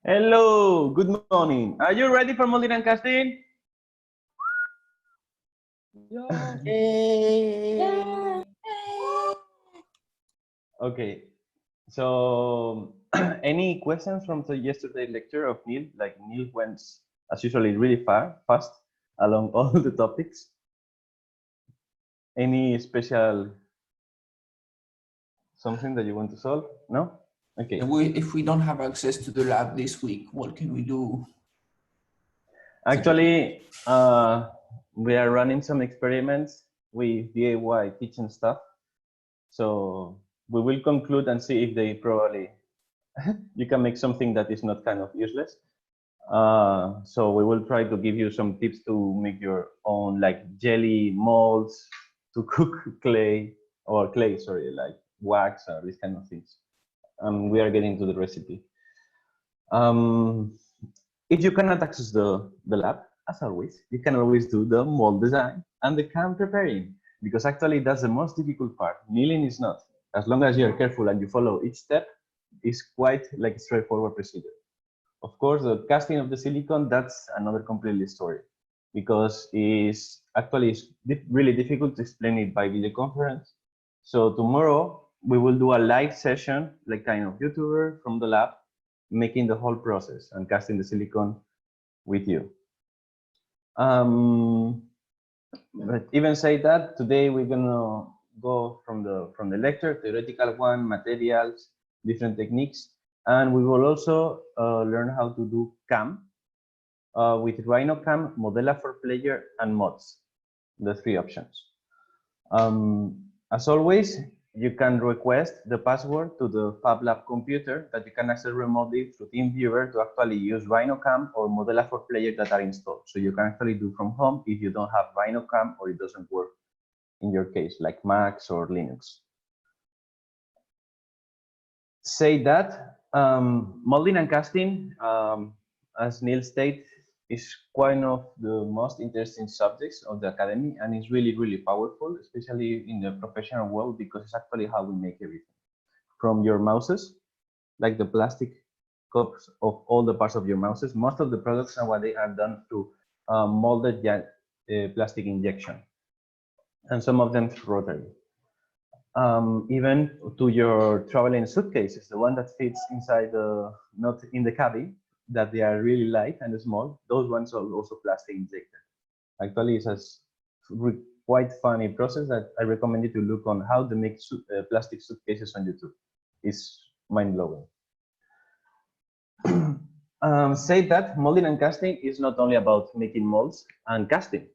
Hello, good morning. Are you ready for molding and casting? Yeah. Okay, so any questions from the yesterday lecture of Neil? Like Neil went, as usually, really fast along all the topics. Any special something that you want to solve? No? Okay. If we don't have access to the lab this week, what can we do? Actually, we are running some experiments with DIY teaching stuff. So we will conclude and see if they probably you can make something that is not kind of useless. So we will try to give you some tips to make your own like jelly molds, to cook clay, sorry, like wax or these kind of things. We are getting to the recipe. If you cannot access the lab, as always, you can always do the mold design and the can preparing, because actually that's the most difficult part. Milling is not. As long as you are careful and you follow each step, it's quite like a straightforward procedure. Of course, the casting of the silicone, that's another completely story, because it's really difficult to explain it by video conference. So tomorrow we will do a live session, like kind of YouTuber from the lab, making the whole process and casting the silicone with you. But even say that today we're gonna go from the lecture, theoretical one, materials, different techniques, and we will also learn how to do CAM with RhinoCam, Modela for Player, and mods, the three options. As always, you can request the password to the FabLab computer that you can access remotely through TeamViewer to actually use RhinoCam or Modela for Player that are installed. So you can actually do from home if you don't have RhinoCam or it doesn't work in your case, like Macs or Linux. Say that, molding and casting, as Neil stated, is one of the most interesting subjects of the academy, and it's really, really powerful, especially in the professional world, because it's actually how we make everything. From your mouses, like the plastic cups of all the parts of your mouses, most of the products nowadays are done through molded plastic injection, and some of them through rotary. Even to your traveling suitcases, the one that fits inside not in the cabin, that they are really light and small, those ones are also plastic injected. Actually, it's a quite funny process that I recommend you to look on how to make plastic suitcases on YouTube. It's mind-blowing. Say that molding and casting is not only about making molds and casting.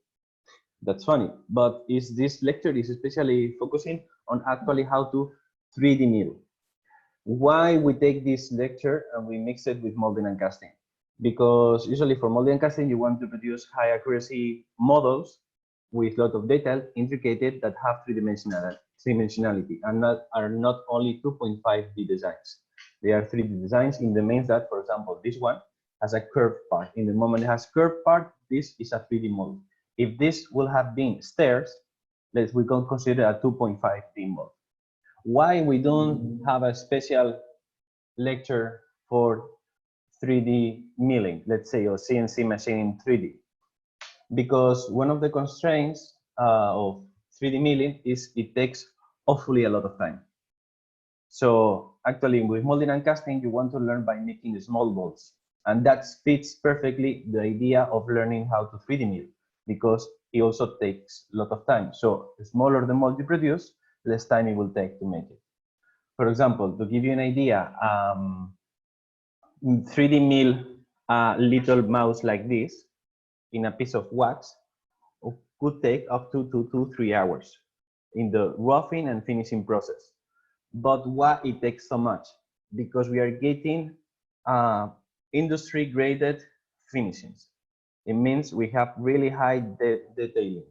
That's funny, but this lecture is especially focusing on actually how to 3D mill. Why we take this lecture and we mix it with molding and casting? Because usually for molding and casting, you want to produce high accuracy models with a lot of detail, intricated, that have three-dimensionality, and are not only 2.5D designs. They are 3D designs in the means that, for example, this one has a curved part. In the moment it has curved part, this is a 3D model. If this will have been stairs, we can consider a 2.5D model. Why we don't have a special lecture for 3D milling, let's say, or CNC machining 3D? Because one of the constraints of 3D milling is it takes awfully a lot of time. So actually with molding and casting, you want to learn by making small molds. And that fits perfectly the idea of learning how to 3D mill, because it also takes a lot of time. So the smaller the mold you produce, less time it will take to make it. For example, to give you an idea, 3D mill a little mouse like this in a piece of wax could take up to 2 to 3 hours in the roughing and finishing process. But why it takes so much? Because we are getting industry graded finishings. It means we have really high detailing.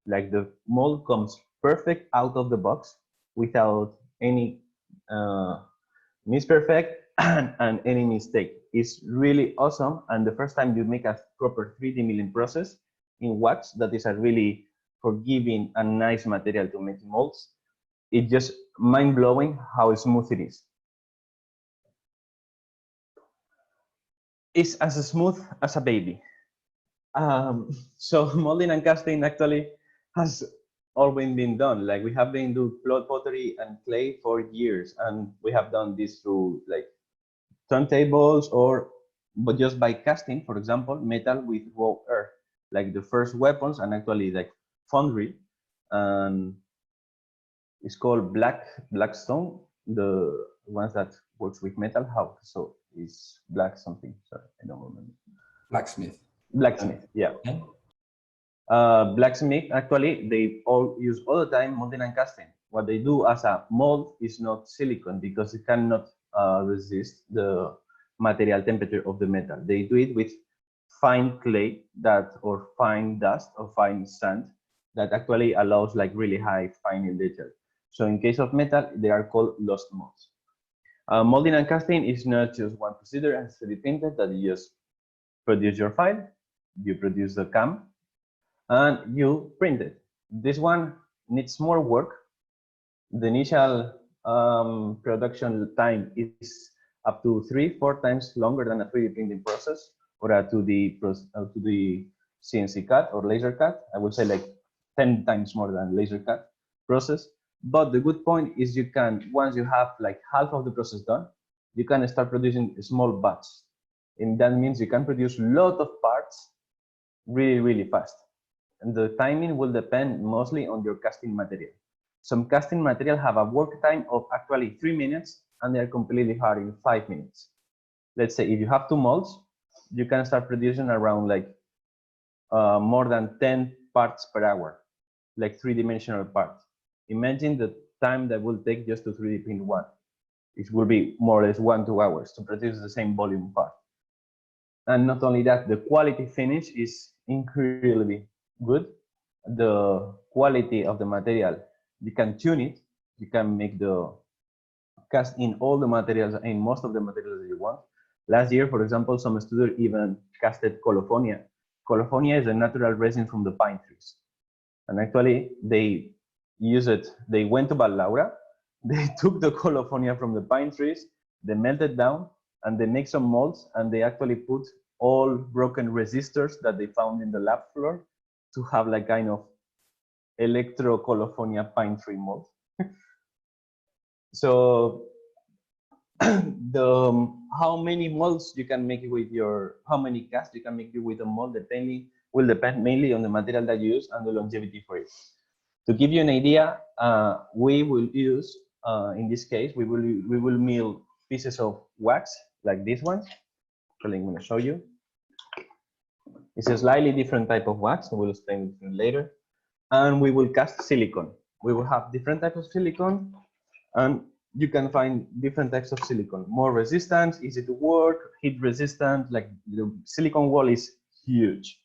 Like the mold comes perfect out of the box without any misperfect and any mistake. It's really awesome. And the first time you make a proper 3D milling process in wax, that is a really forgiving and nice material to make molds, it's just mind-blowing how smooth it is. is as smooth as a baby. So molding and casting actually has always been done. Like we have been doing blood pottery and clay for years, and we have done this through like turntables or but just by casting, for example, metal with raw earth, like the first weapons and actually like foundry, and it's called blackstone. The ones that works with metal, how so is black something. Sorry, I don't remember. Blacksmith. Blacksmith, yeah. Okay. Blacksmith actually they all use all the time molding and casting. What they do as a mold is not silicon because it cannot resist the material temperature of the metal. They do it with fine clay that or fine dust or fine sand that actually allows like really high fine detail. So in case of metal, they are called lost molds. Molding and casting is not just one procedure as 3D printed that you just produce your file, you produce the cam, and you print it. This one needs more work. The initial production time is up to 3-4 times longer than a 3D printing process or a 2D CNC cut or laser cut. I would say like 10 times more than laser cut process. But the good point is you can, once you have like half of the process done, you can start producing a small batch. And that means you can produce a lot of parts really, really fast. And the timing will depend mostly on your casting material. Some casting material have a work time of actually 3 minutes and they are completely hard in 5 minutes. Let's say if you have 2 molds, you can start producing around like more than 10 parts per hour, like 3-dimensional parts. Imagine the time that will take just to 3D print one. It will be more or less 1-2 hours to produce the same volume part. And not only that, the quality finish is incredibly good. The quality of the material, you can tune it. You can make the cast in all the materials, in most of the materials that you want. Last year, for example, some students even casted colofonia. Colofonia is a natural resin from the pine trees. And actually, they use it. They went to Laura, they took the colofonia from the pine trees, they melted down, and they make some molds, and they actually put all broken resistors that they found in the lab floor to have like kind of electro-colofonia pine tree mold. So how many molds you can make with your, how many casts you can make with a mold will depend mainly on the material that you use and the longevity for it. To give you an idea, we will use, in this case, we will mill pieces of wax like this one. So I'm going to show you. It's a slightly different type of wax. We'll explain it later. And we will cast silicone. We will have different types of silicone, and you can find different types of silicone. More resistant, easy to work, heat resistant. Like the silicone wall is huge.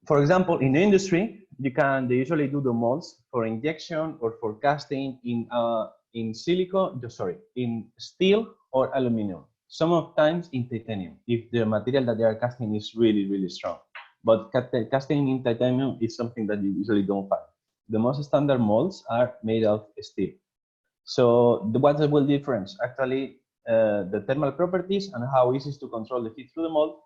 For example, in the industry, they usually do the molds for injection or for casting in steel or aluminum. Sometimes in titanium, if the material that they are casting is really, really strong. But casting in titanium is something that you usually don't find. The most standard molds are made of steel. So what's the real difference? Actually, the thermal properties and how easy it is to control the heat through the mold.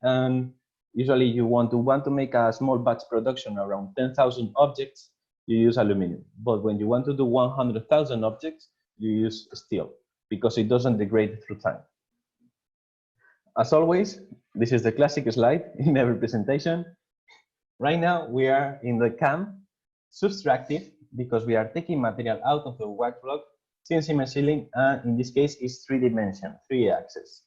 And usually you want to make a small batch production around 10,000 objects, you use aluminum. But when you want to do 100,000 objects, you use steel because it doesn't degrade through time. As always, this is the classic slide in every presentation. Right now we are in the CAM subtractive because we are taking material out of the wax block, CNC machining, and in this case is 3D, 3-axis.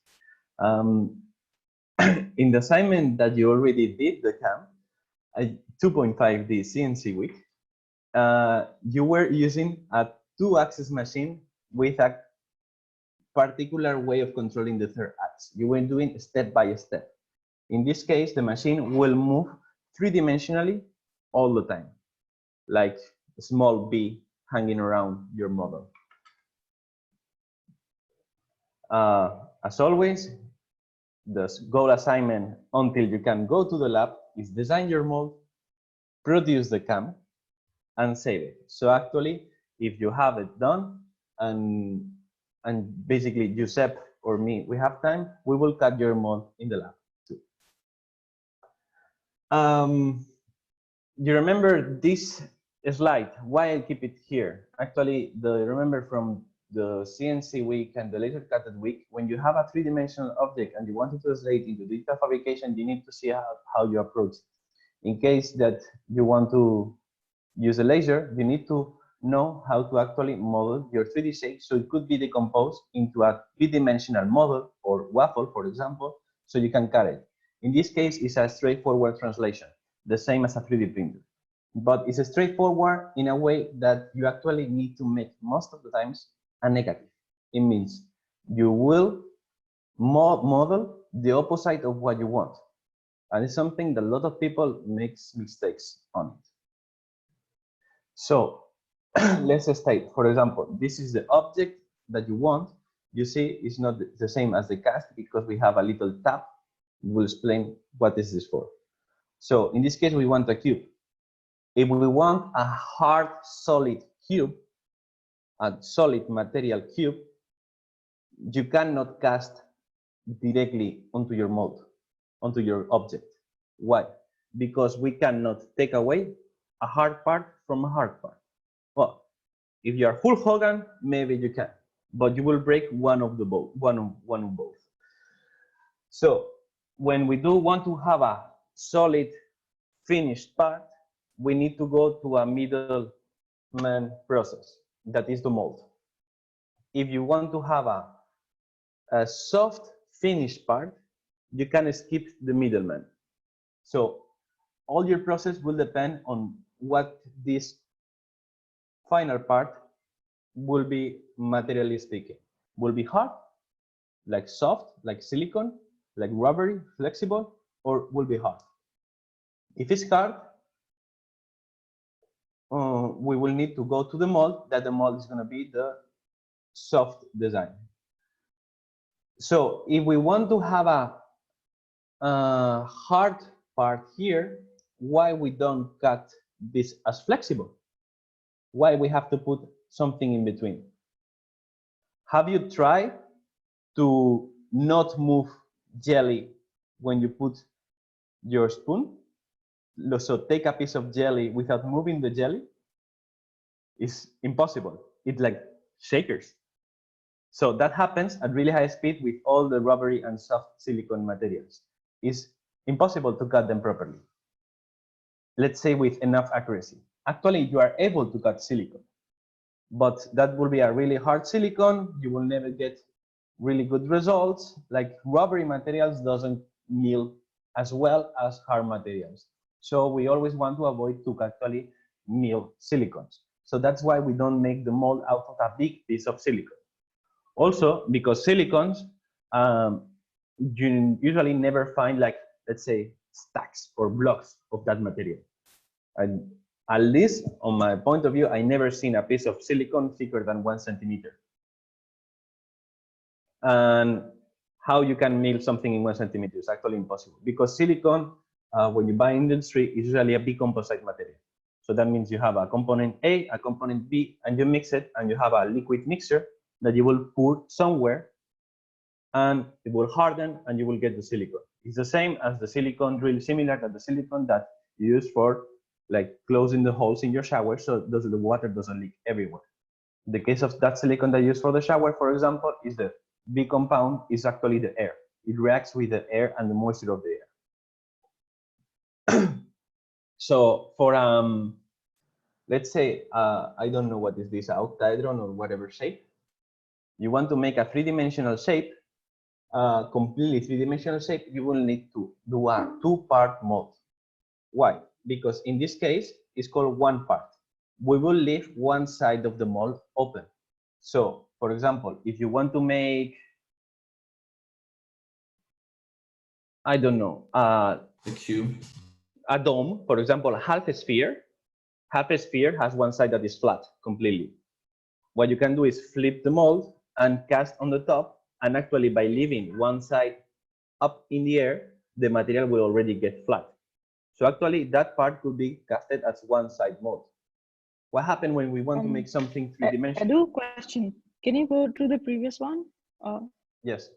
In the assignment that you already did, the CAM, 2.5D CNC week, you were using a 2-axis machine with a particular way of controlling the third axis. You were doing step by step. In this case, the machine will move 3-dimensionally all the time, like a small bee hanging around your model. As always, the goal assignment until you can go to the lab is design your mold, produce the CAM, and save it. So actually, if you have it done and basically Giuseppe or me, we have time, we will cut your mold in the lab too. You remember this slide? Why I keep it here? Actually, remember from the CNC week and the laser cutted week, when you have a three-dimensional object and you want to translate into digital fabrication, you need to see how you approach it. In case that you want to use a laser, you need to know how to actually model your 3D shape, so it could be decomposed into a three-dimensional model or waffle, for example, so you can cut it. In this case, it's a straightforward translation, the same as a 3D printer. But it's straightforward in a way that you actually need to make, most of the times, a negative. It means you will model the opposite of what you want. And it's something that a lot of people makes mistakes on it. So let's state, for example, this is the object that you want. You see, it's not the same as the cast because we have a little tab. We'll explain what is this for. So in this case, we want a cube. If we want a hard, solid cube, a solid material cube, you cannot cast directly onto your mold, onto your object. Why? Because we cannot take away a hard part from a hard part. Well, if you are full Hogan, maybe you can, but you will break one of both. So when we do want to have a solid finished part, we need to go to a middleman process, that is the mold. If you want to have a soft finished part, you can skip the middleman. So all your process will depend on what this final part will be, materially speaking. Will be hard, like soft, like silicone, like rubbery, flexible, or will be hard. If it's hard, we will need to go to the mold, that the mold is going to be the soft design. So if we want to have a hard part here, why we don't cut this as flexible? Why we have to put something in between? Have you tried to not move jelly when you put your spoon? So take a piece of jelly without moving the jelly. It's impossible. It's like shakers. So that happens at really high speed with all the rubbery and soft silicone materials. It's impossible to cut them properly. Let's say with enough accuracy. Actually, you are able to cut silicone, but that will be a really hard silicone. You will never get really good results. Like rubbery materials doesn't mill as well as hard materials. So we always want to avoid to actually mill silicones. So that's why we don't make the mold out of a big piece of silicone. Also, because silicones, you usually never find, like, let's say, stacks or blocks of that material. And at least on my point of view, I never seen a piece of silicone thicker than 1 centimeter. And how you can mill something in 1 centimeter is actually impossible, because silicone, when you buy in the industry, is usually a big composite material. So that means you have a component A, a component B, and you mix it, and you have a liquid mixture that you will pour somewhere, and it will harden, and you will get the silicone. It's the same as the silicone, really similar to the silicone that you use for like closing the holes in your shower so the water doesn't leak everywhere. The case of that silicone that you use for the shower, for example, is the B compound is actually the air. It reacts with the air and the moisture of the air. So for let's say I don't know what is this, octahedron or whatever shape. You want to make a three-dimensional shape, completely three-dimensional shape. You will need to do a two-part mold. Why? Because in this case, it's called one part. We will leave one side of the mold open. So, for example, if you want to make, I don't know, a cube, a dome, for example, half a sphere has one side that is flat completely. What you can do is flip the mold and cast on the top, and actually by leaving one side up in the air, the material will already get flat. So actually that part could be casted as one side mold. What happened when we want to make something three-dimensional? I do question. Can you go to the previous one? Yes.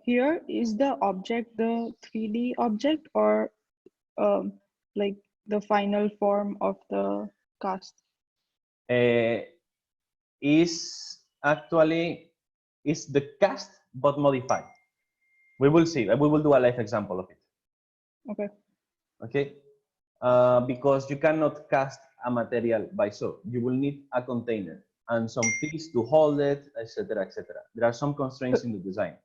Here is the object the 3D object, or like the final form of the cast? Is actually is the cast but modified. We will see. We will do a live example of it. Okay. Okay. Because you cannot cast a material by so. You will need a container and some piece to hold it, etc., etc. There are some constraints in the design.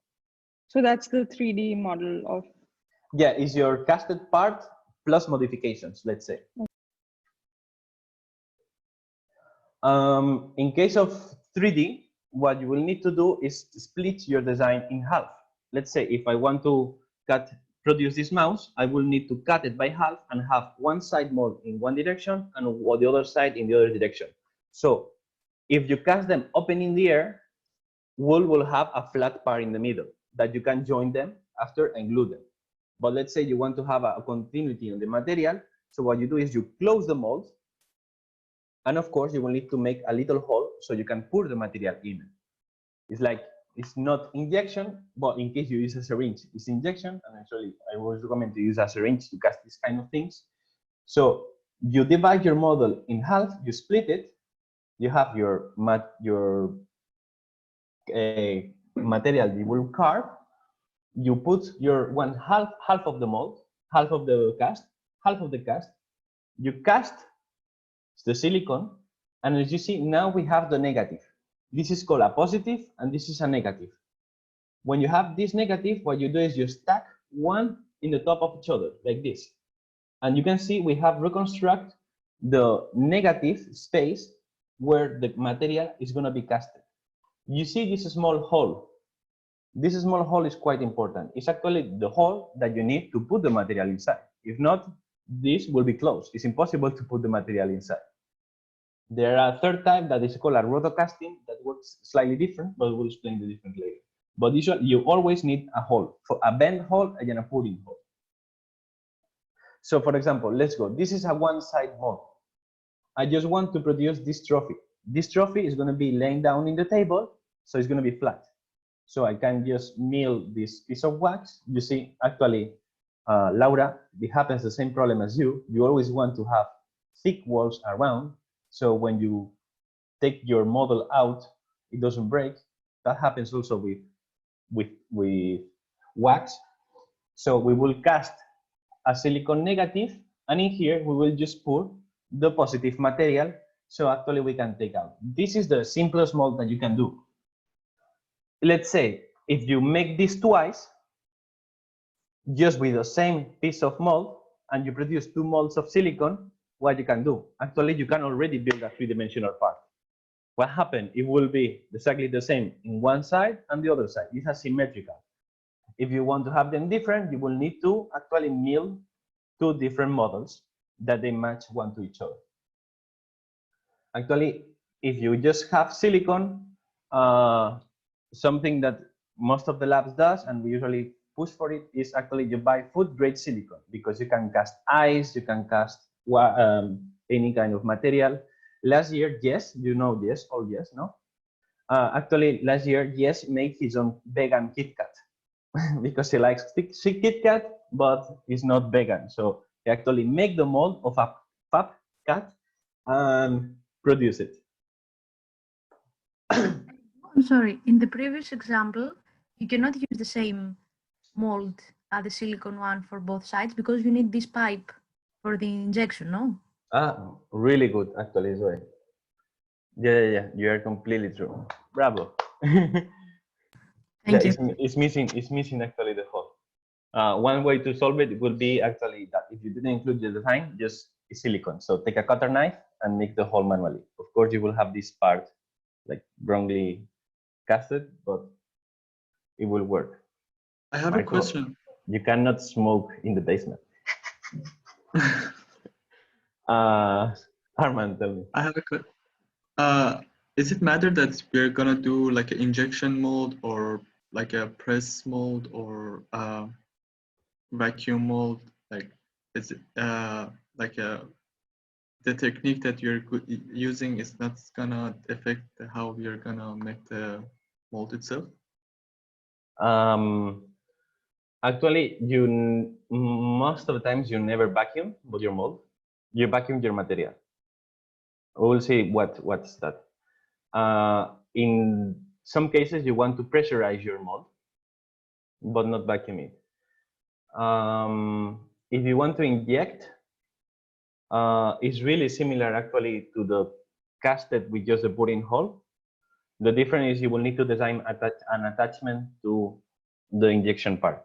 So that's the 3D model of. Yeah, is your casted part plus modifications, let's say. In case of 3D, what you will need to do is split your design in half. Let's say if I want to produce this mouse, I will need to cut it by half and have one side mold in one direction and the other side in the other direction. So if you cast them open in the air, wool will have a flat part in the middle that you can join them after and glue them. But let's say you want to have a continuity on the material. So what you do is you close the mold. And of course, you will need to make a little hole so you can pour the material in. It's like, it's not injection, but in case you use a syringe, it's injection. And actually, I would recommend to use a syringe to cast these kind of things. So you divide your model in half, you split it, you have your material you will carve, you put your half of the mold, half of the cast, you cast the silicone, and as you see, now we have the negative. This is called a positive, and this is a negative. When you have this negative, what you do is you stack one in the top of each other, like this. And you can see we have reconstruct the negative space where the material is going to be casted. You see this small hole. This small hole is quite important. It's actually the hole that you need to put the material inside. If not, this will be closed. It's impossible to put the material inside. There are a third type that is called a rotocasting that works slightly different, but we'll explain the difference later. But usually you always need a hole, for a bend hole and a pouring hole. So for example, let's go. This is a one-side mold. I just want to produce this trophy. This trophy is going to be laying down in the table, so it's going to be flat. So I can just mill this piece of wax. You see, actually, Laura, it happens the same problem as you. You always want to have thick walls around. So when you take your model out, it doesn't break. That happens also with wax. So we will cast a silicone negative, and in here we will just pour the positive material. So actually we can take out. This is the simplest mold that you can do. Let's say if you make this twice, just with the same piece of mold, and you produce 2 molds of silicone, what you can do? Actually, you can already build a 3-dimensional part. What happened? It will be exactly the same in one side and the other side. It's asymmetrical. If you want to have them different, you will need to actually mill 2 different models that they match one to each other. Actually, if you just have silicone, something that most of the labs does, and we usually push for it, is actually you buy food grade silicone, because you can cast ice, you can cast any kind of material. Last year, Yes, you know Yes, all Yes, no? Actually, last year, Yes made his own vegan Kit Kat because he likes Kit Kat, but he's not vegan. So he actually make the mold of a fab cat and produce it. I'm sorry, in the previous example, you cannot use the same mold as the silicone one for both sides because you need this pipe for the injection, no? Really good, actually, Zoe. Yeah, you are completely true. Bravo. Thank you. It's missing actually the hole. One way to solve it would be actually that if you didn't include the design, just silicone. So take a cutter knife and make the hole manually. Of course, you will have this part like wrongly casted, but it will work. I have a question. You cannot smoke in the basement. Armand, tell me. I have a question. Is it matter that we're gonna do like an injection mold or like a press mold or vacuum mold? Like, is it like the technique that you're using is not gonna affect how we're gonna make the mold itself? Actually, most of the times you never vacuum with your mold. You vacuum your material. We'll see what's that. In some cases, you want to pressurize your mold, but not vacuum it. If you want to inject, it's really similar actually to the casted with just the budding hole. The difference is you will need to design an attachment to the injection part.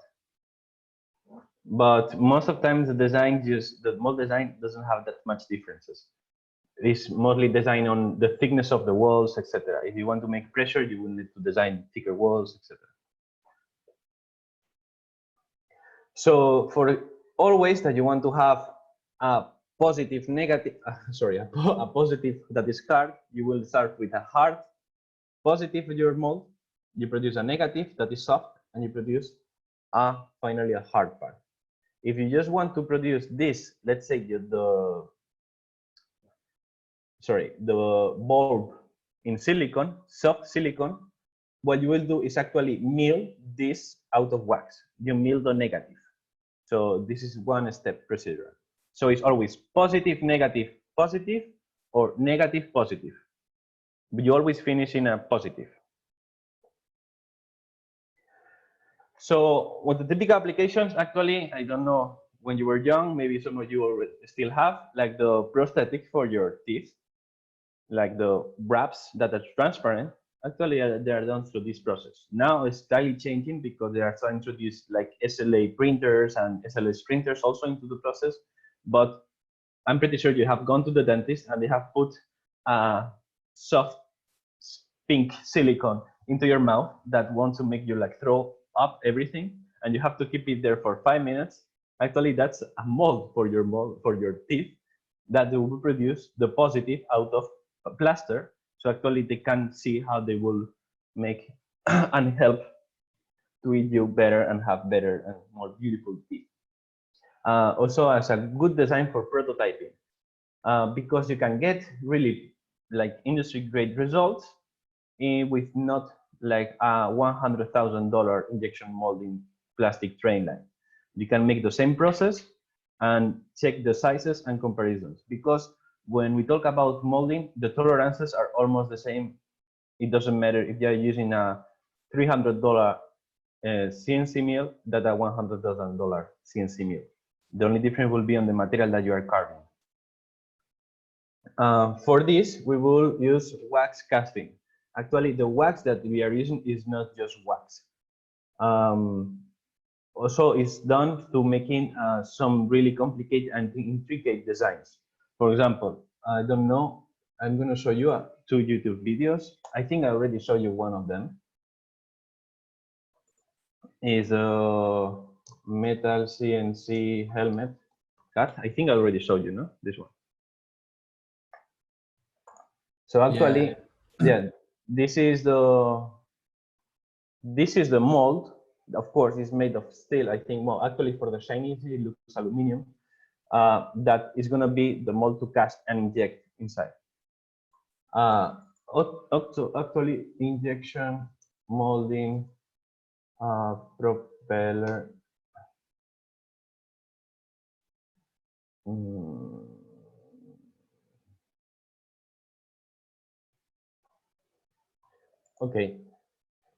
But most of the times the mold design doesn't have that much differences. It's mostly designed on the thickness of the walls, etc. If you want to make pressure, you will need to design thicker walls, etc. So for all ways that you want to have a positive, negative, a positive that is hard, you will start with a hard positive with your mold. You produce a negative that is soft, and you produce finally a hard part. If you just want to produce this, let's say the bulb in silicon, soft silicon, what you will do is actually mill this out of wax. You mill the negative. So this is one step procedure. So it's always positive, negative, positive, or negative, positive. But you always finish in a positive. So what the typical applications, actually, I don't know, when you were young, maybe some of you already still have, like the prosthetics for your teeth, like the wraps that are transparent. Actually, they are done through this process. Now it's slightly changing because they are starting to introduce like SLA printers and SLS printers also into the process. But I'm pretty sure you have gone to the dentist and they have put soft pink silicone into your mouth that wants to make you like throw up everything, and you have to keep it there for 5 minutes. Actually, that's a mold for your teeth that will produce the positive out of a plaster. So actually, they can see how they will make and help to eat you better and have better and more beautiful teeth. Also, as a good design for prototyping, because you can get really like industry grade results with not like a $100,000 injection molding plastic train line. You can make the same process and check the sizes and comparisons, because when we talk about molding, the tolerances are almost the same. It doesn't matter if you're using a $300 CNC mill than a $100,000 CNC mill. The only difference will be on the material that you are carving. For this, we will use wax casting. Actually, the wax that we are using is not just wax. Also, it's done to making some really complicated and intricate designs. For example, I don't know, I'm going to show you 2 YouTube videos. I think I already showed you one of them. Is a metal CNC helmet cut. I think I already showed you, no? This one. So actually, yeah, this is the mold. Of course, it's made of steel. I think, well, actually for the Chinese, it looks aluminum. That is going to be the mold to cast and inject inside. Actually, injection molding propeller. Okay,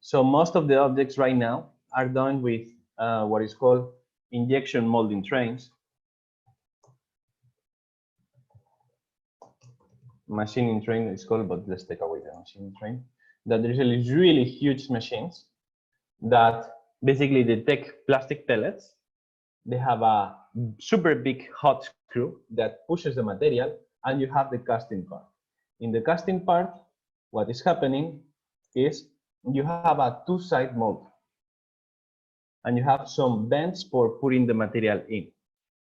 so most of the objects right now are done with what is called injection molding trains. Machining train is called, but let's take away the machining train. That there's really huge machines that basically they take plastic pellets. They have a super big hot screw that pushes the material, and you have the casting part. In the casting part, what is happening is you have a 2-side mold, and you have some vents for putting the material in.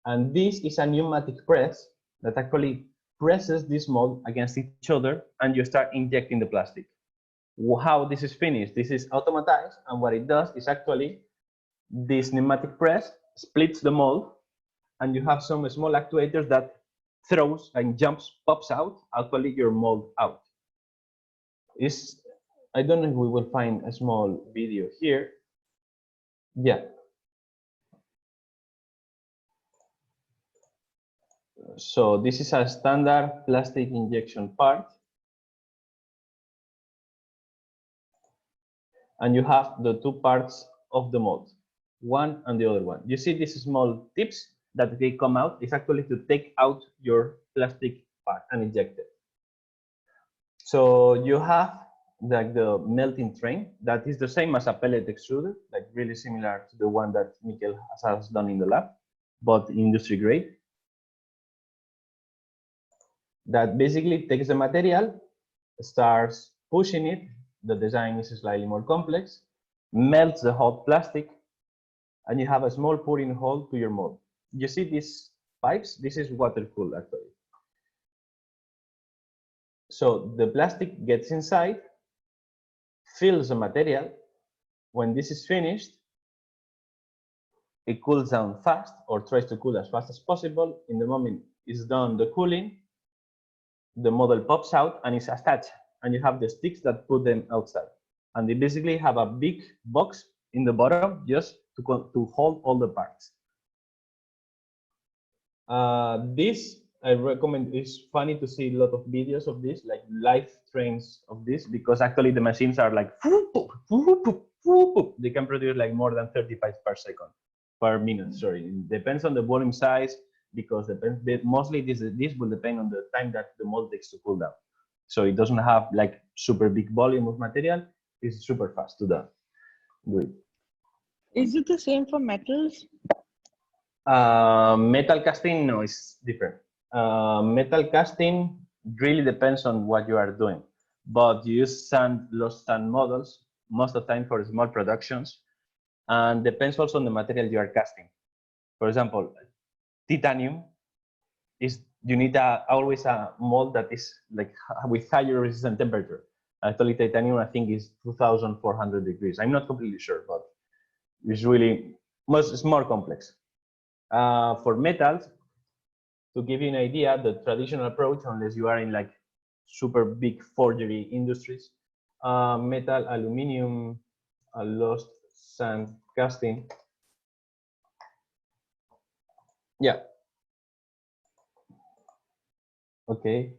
And this is a pneumatic press that actually presses this mold against each other, and you start injecting the plastic. How this is finished? This is automatized, and what it does is actually this pneumatic press splits the mold, and you have some small actuators that throws and pops out, actually your mold out. I don't know if we will find a small video here, Yeah. So this is a standard plastic injection part. And you have the two parts of the mold, one and the other one. You see these small tips that they come out is actually to take out your plastic part and inject it. So you have like the melting train that is the same as a pellet extruder, like really similar to the one that Mikel has done in the lab, but industry grade. That basically takes the material, starts pushing it. The design is slightly more complex, melts the hot plastic, and you have a small pouring hole to your mold. You see these pipes? This is water cooled actually. So the plastic gets inside, fills the material. When this is finished, it cools down fast or tries to cool as fast as possible. In the moment it's done the cooling, the model pops out and is attached, and you have the sticks that put them outside. And they basically have a big box in the bottom just to hold all the parts. This I recommend. It's funny to see a lot of videos of this, like live trains of this, because actually the machines are like they can produce like more than 30 pipes per second, per minute. Sorry, it depends on the volume size, because mostly this will depend on the time that the mold takes to cool down. So it doesn't have like super big volume of material. It's super fast to do it. Is it the same for metals? Metal casting, no, it's different. Metal casting really depends on what you are doing, but you use lost sand models most of the time for small productions, and depends also on the material you are casting. For example, titanium you need always a mold that is like with higher resistant temperature. Actually, titanium I think is 2,400 degrees. I'm not completely sure, but it's more complex. For metals, to give you an idea, the traditional approach, unless you are in like super big forgery industries, metal, aluminum, lost sand casting. Yeah. Okay.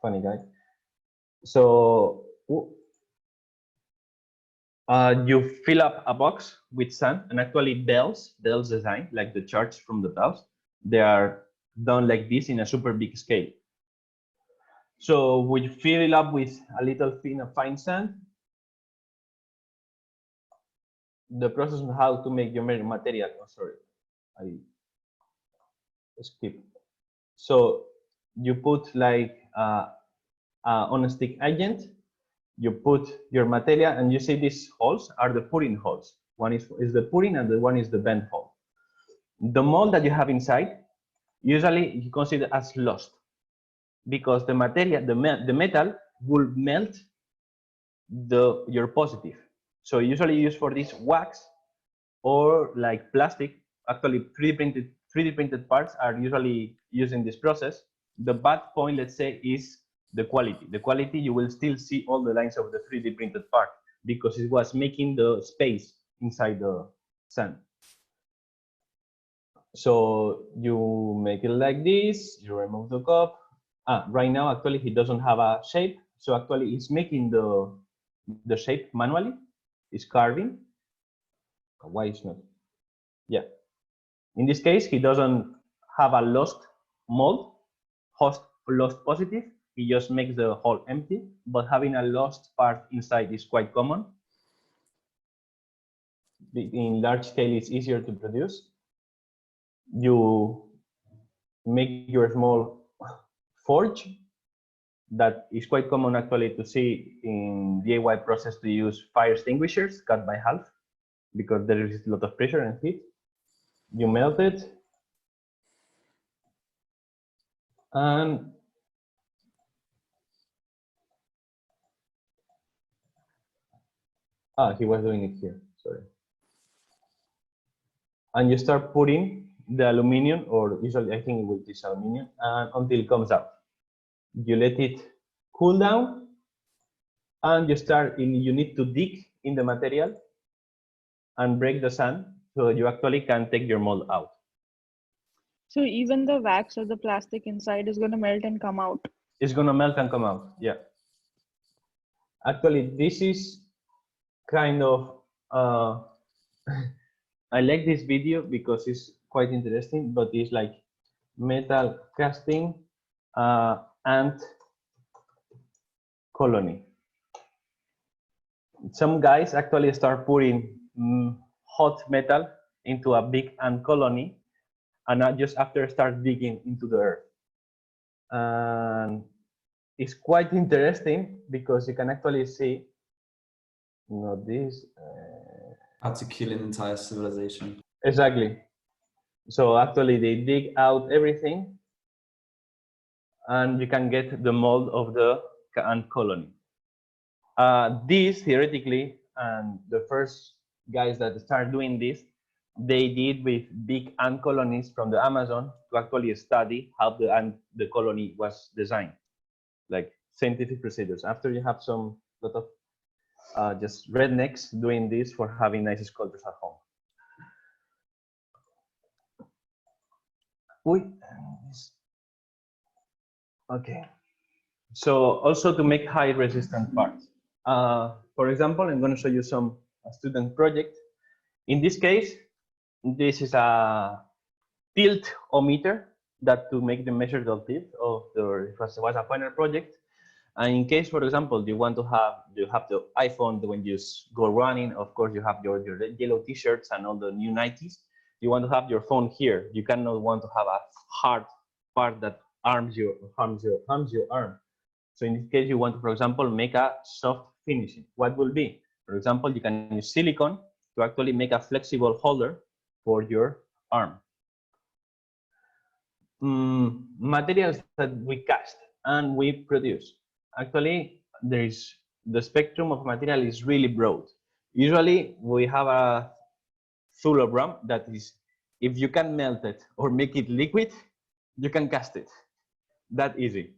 Funny guy. So you fill up a box with sand, and actually bells design, like the charts from the bells, they are done like this in a super big scale. So we fill it up with a little fine sand. The process on how to make your material, oh, sorry, I skip. So you put like on a stick agent, you put your material, and you see these holes are the pouring holes. One is the pouring, and the one is the bend hole. The mold that you have inside, usually you consider as lost, because the material, the metal will melt your positive. So usually use for this wax or like plastic. Actually, 3D printed parts are usually used in this process. The bad point, let's say, is the quality. The quality, you will still see all the lines of the 3D printed part because it was making the space inside the sand. So you make it like this, you remove the cup. Right now, actually, he doesn't have a shape. So actually, he's making the shape manually. It's carving. Why it's not? Yeah. In this case, he doesn't have a lost mold, lost positive. He just makes the hole empty, but having a lost part inside is quite common. In large scale, it's easier to produce. You make your small forge that is quite common actually to see in DIY process to use fire extinguishers cut by half because there is a lot of pressure and heat. You melt it, and he was doing it here, sorry. And you start putting the aluminum, or usually I think it will be aluminum, until it comes out. You let it cool down, and you need to dig in the material and break the sand so you actually can take your mold out. So even the wax or the plastic inside is going to melt and come out. It's gonna melt and come out. Yeah. Actually, this is kind of I like this video because it's quite interesting, but it's like metal casting ant colony. Some guys actually start putting hot metal into a big ant colony, and not just after start digging into the earth. And it's quite interesting because you can actually see, not this. How to kill an entire civilization. Exactly. So actually they dig out everything and you can get the mold of the ant colony. This theoretically, and the first guys that start doing this, they did with big ant colonies from the Amazon to actually study how the colony was designed, like scientific procedures. After you have some lot of just rednecks doing this for having nice sculptures at home. Okay. So also to make high resistant parts. For example, I'm going to show you a student project. In this case, this is a tilt-o-meter that to make the measure the tilt of the, it was a final project. And in case, for example, you have the iPhone when you go running, of course you have your yellow t-shirts and all the new Nikes. You want to have your phone here. You cannot want to have a hard part that harms your arm. So in this case, you want to, for example, make a soft finishing. What will be? For example, you can use silicone to actually make a flexible holder for your arm. Materials that we cast and we produce. Actually, the spectrum of material is really broad. Usually, we have a rule of thumb that is, if you can melt it or make it liquid, you can cast it. That easy.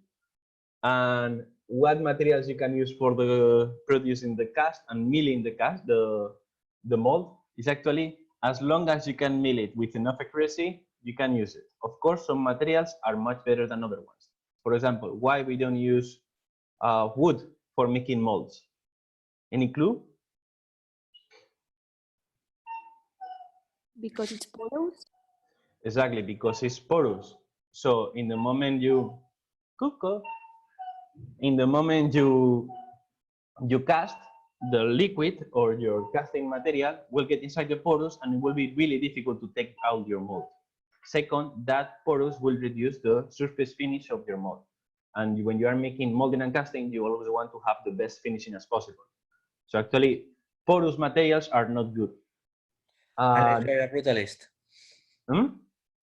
And what materials you can use for the producing the cast and milling the cast, the mold, is actually as long as you can mill it with enough accuracy, you can use it. Of course, some materials are much better than other ones. For example, why we don't use wood for making molds? Any clue? Because it's porous? Exactly, because it's porous. So in the moment you cast, the liquid or your casting material will get inside the porous and it will be really difficult to take out your mold. Second, that porous will reduce the surface finish of your mold. And when you are making molding and casting, you always want to have the best finishing as possible. So actually, porous materials are not good. Unless you're a brutalist. Hmm?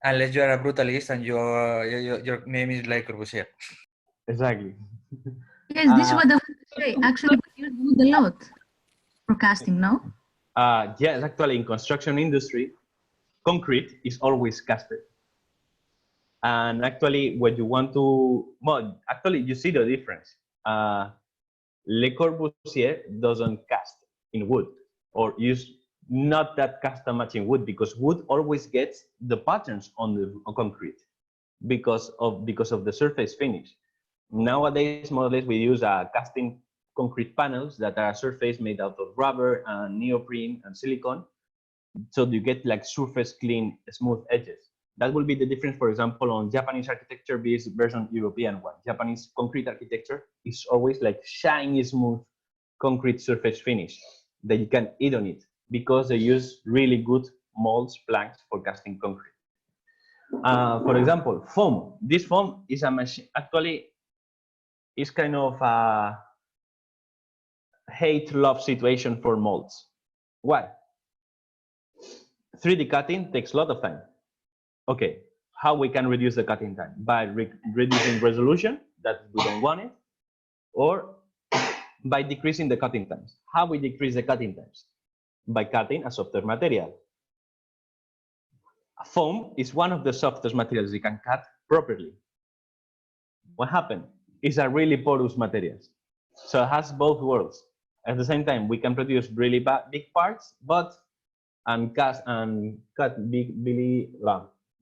Unless you are a brutalist and your name is like Corbusier. Exactly. Yes, this is what I want to say. Actually, we use wood a lot for casting, no? Yes, actually, in construction industry, concrete is always casted. And actually, when you want to, well, actually, you see the difference. Le Corbusier doesn't cast in wood or use not that custom much in wood because wood always gets the patterns on the concrete because of the surface finish. Nowadays, more or less, we use casting concrete panels that are a surface made out of rubber and neoprene and silicone, so you get like surface clean, smooth edges. That will be the difference, for example, on Japanese architecture versus European one. Japanese concrete architecture is always like shiny, smooth concrete surface finish that you can eat on it because they use really good molds, planks for casting concrete. For example, foam. This foam is a machine. Actually, it's kind of a hate-love situation for molds. Why? 3D cutting takes a lot of time. Okay, how we can reduce the cutting time? By reducing resolution, that we don't want it, or by decreasing the cutting times. How we decrease the cutting times? By cutting a softer material. Foam is one of the softest materials you can cut properly. What happened? It's a really porous material. So it has both worlds. At the same time, we can produce really big parts, but and cut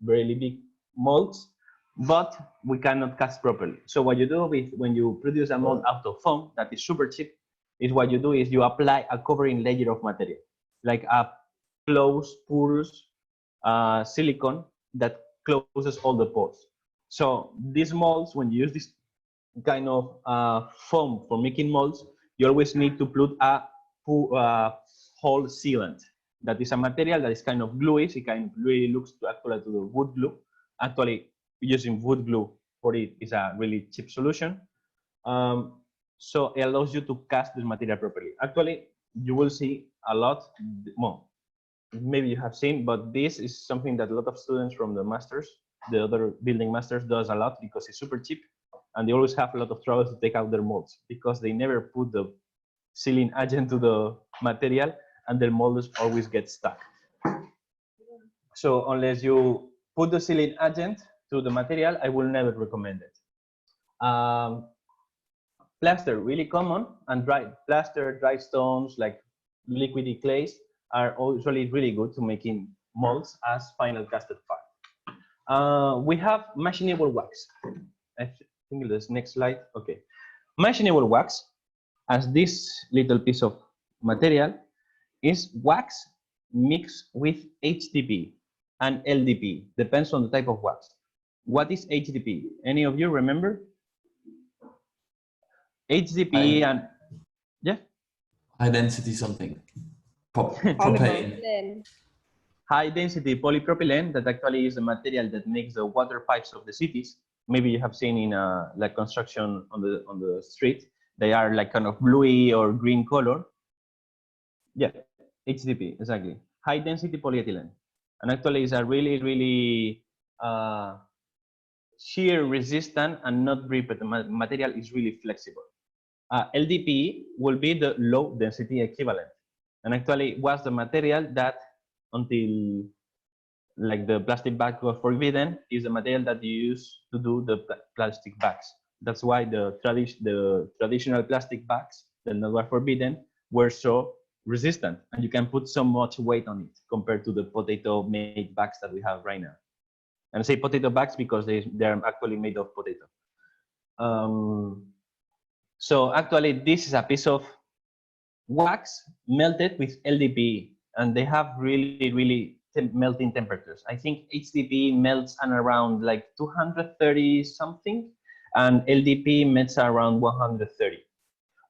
really big molds, but we cannot cast properly. So what you do when you produce a mold out of foam that is super cheap, is what you do is you apply a covering layer of material, like a closed porous silicone that closes all the pores. So these molds, when you use this kind of foam for making molds, you always need to put a whole sealant. That is a material that is kind of gluey. It kind of really looks actually to the wood glue. Actually, using wood glue for it is a really cheap solution. So it allows you to cast this material properly. Actually, you will see a lot more. Maybe you have seen, but this is something that a lot of students from the masters, the other building masters, does a lot because it's super cheap, and they always have a lot of trouble to take out their molds because they never put the sealing agent to the material, and their molds always get stuck. So unless you put the sealing agent to the material, I will never recommend it. Plaster, really common, and dry stones like liquidy clays are usually really good to making molds as final casted part. We have machinable wax. I think this next slide. Okay, machinable wax, as this little piece of material, is wax mixed with HDP and LDP. Depends on the type of wax. What is HDP? Any of you remember? HDP and yeah. High density something. Propane. High density polypropylene, that actually is the material that makes the water pipes of the cities. Maybe you have seen in like construction on the street. They are like kind of bluey or green color. Yeah, HDP, exactly. High density polyethylene. And actually is a really shear resistant and not break, the material is really flexible. LDP will be the low density equivalent. And actually it was the material that, until like the plastic bag was forbidden, is the material that you use to do the plastic bags. That's why the traditional plastic bags that were forbidden were so resistant, and you can put so much weight on it compared to the potato made bags that we have right now. And I say potato bags because they're actually made of potato. So actually this is a piece of wax melted with LDPE, and they have really melting temperatures. I think HDPE melts at around like 230 something, and LDPE melts around 130.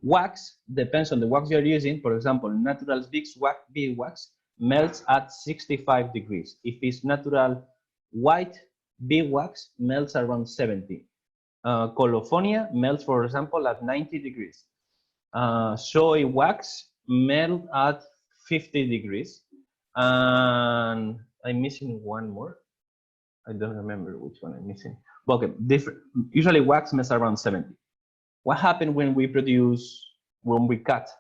Wax depends on the wax you're using. For example, natural beeswax melts at 65 degrees. If it's natural white beeswax, melts around 70. Colophonium melts, for example, at 90 degrees. Soy wax melt at 50 degrees. And I'm missing one more. I don't remember which one I'm missing. But okay, usually wax melts around 70. What happened when we cut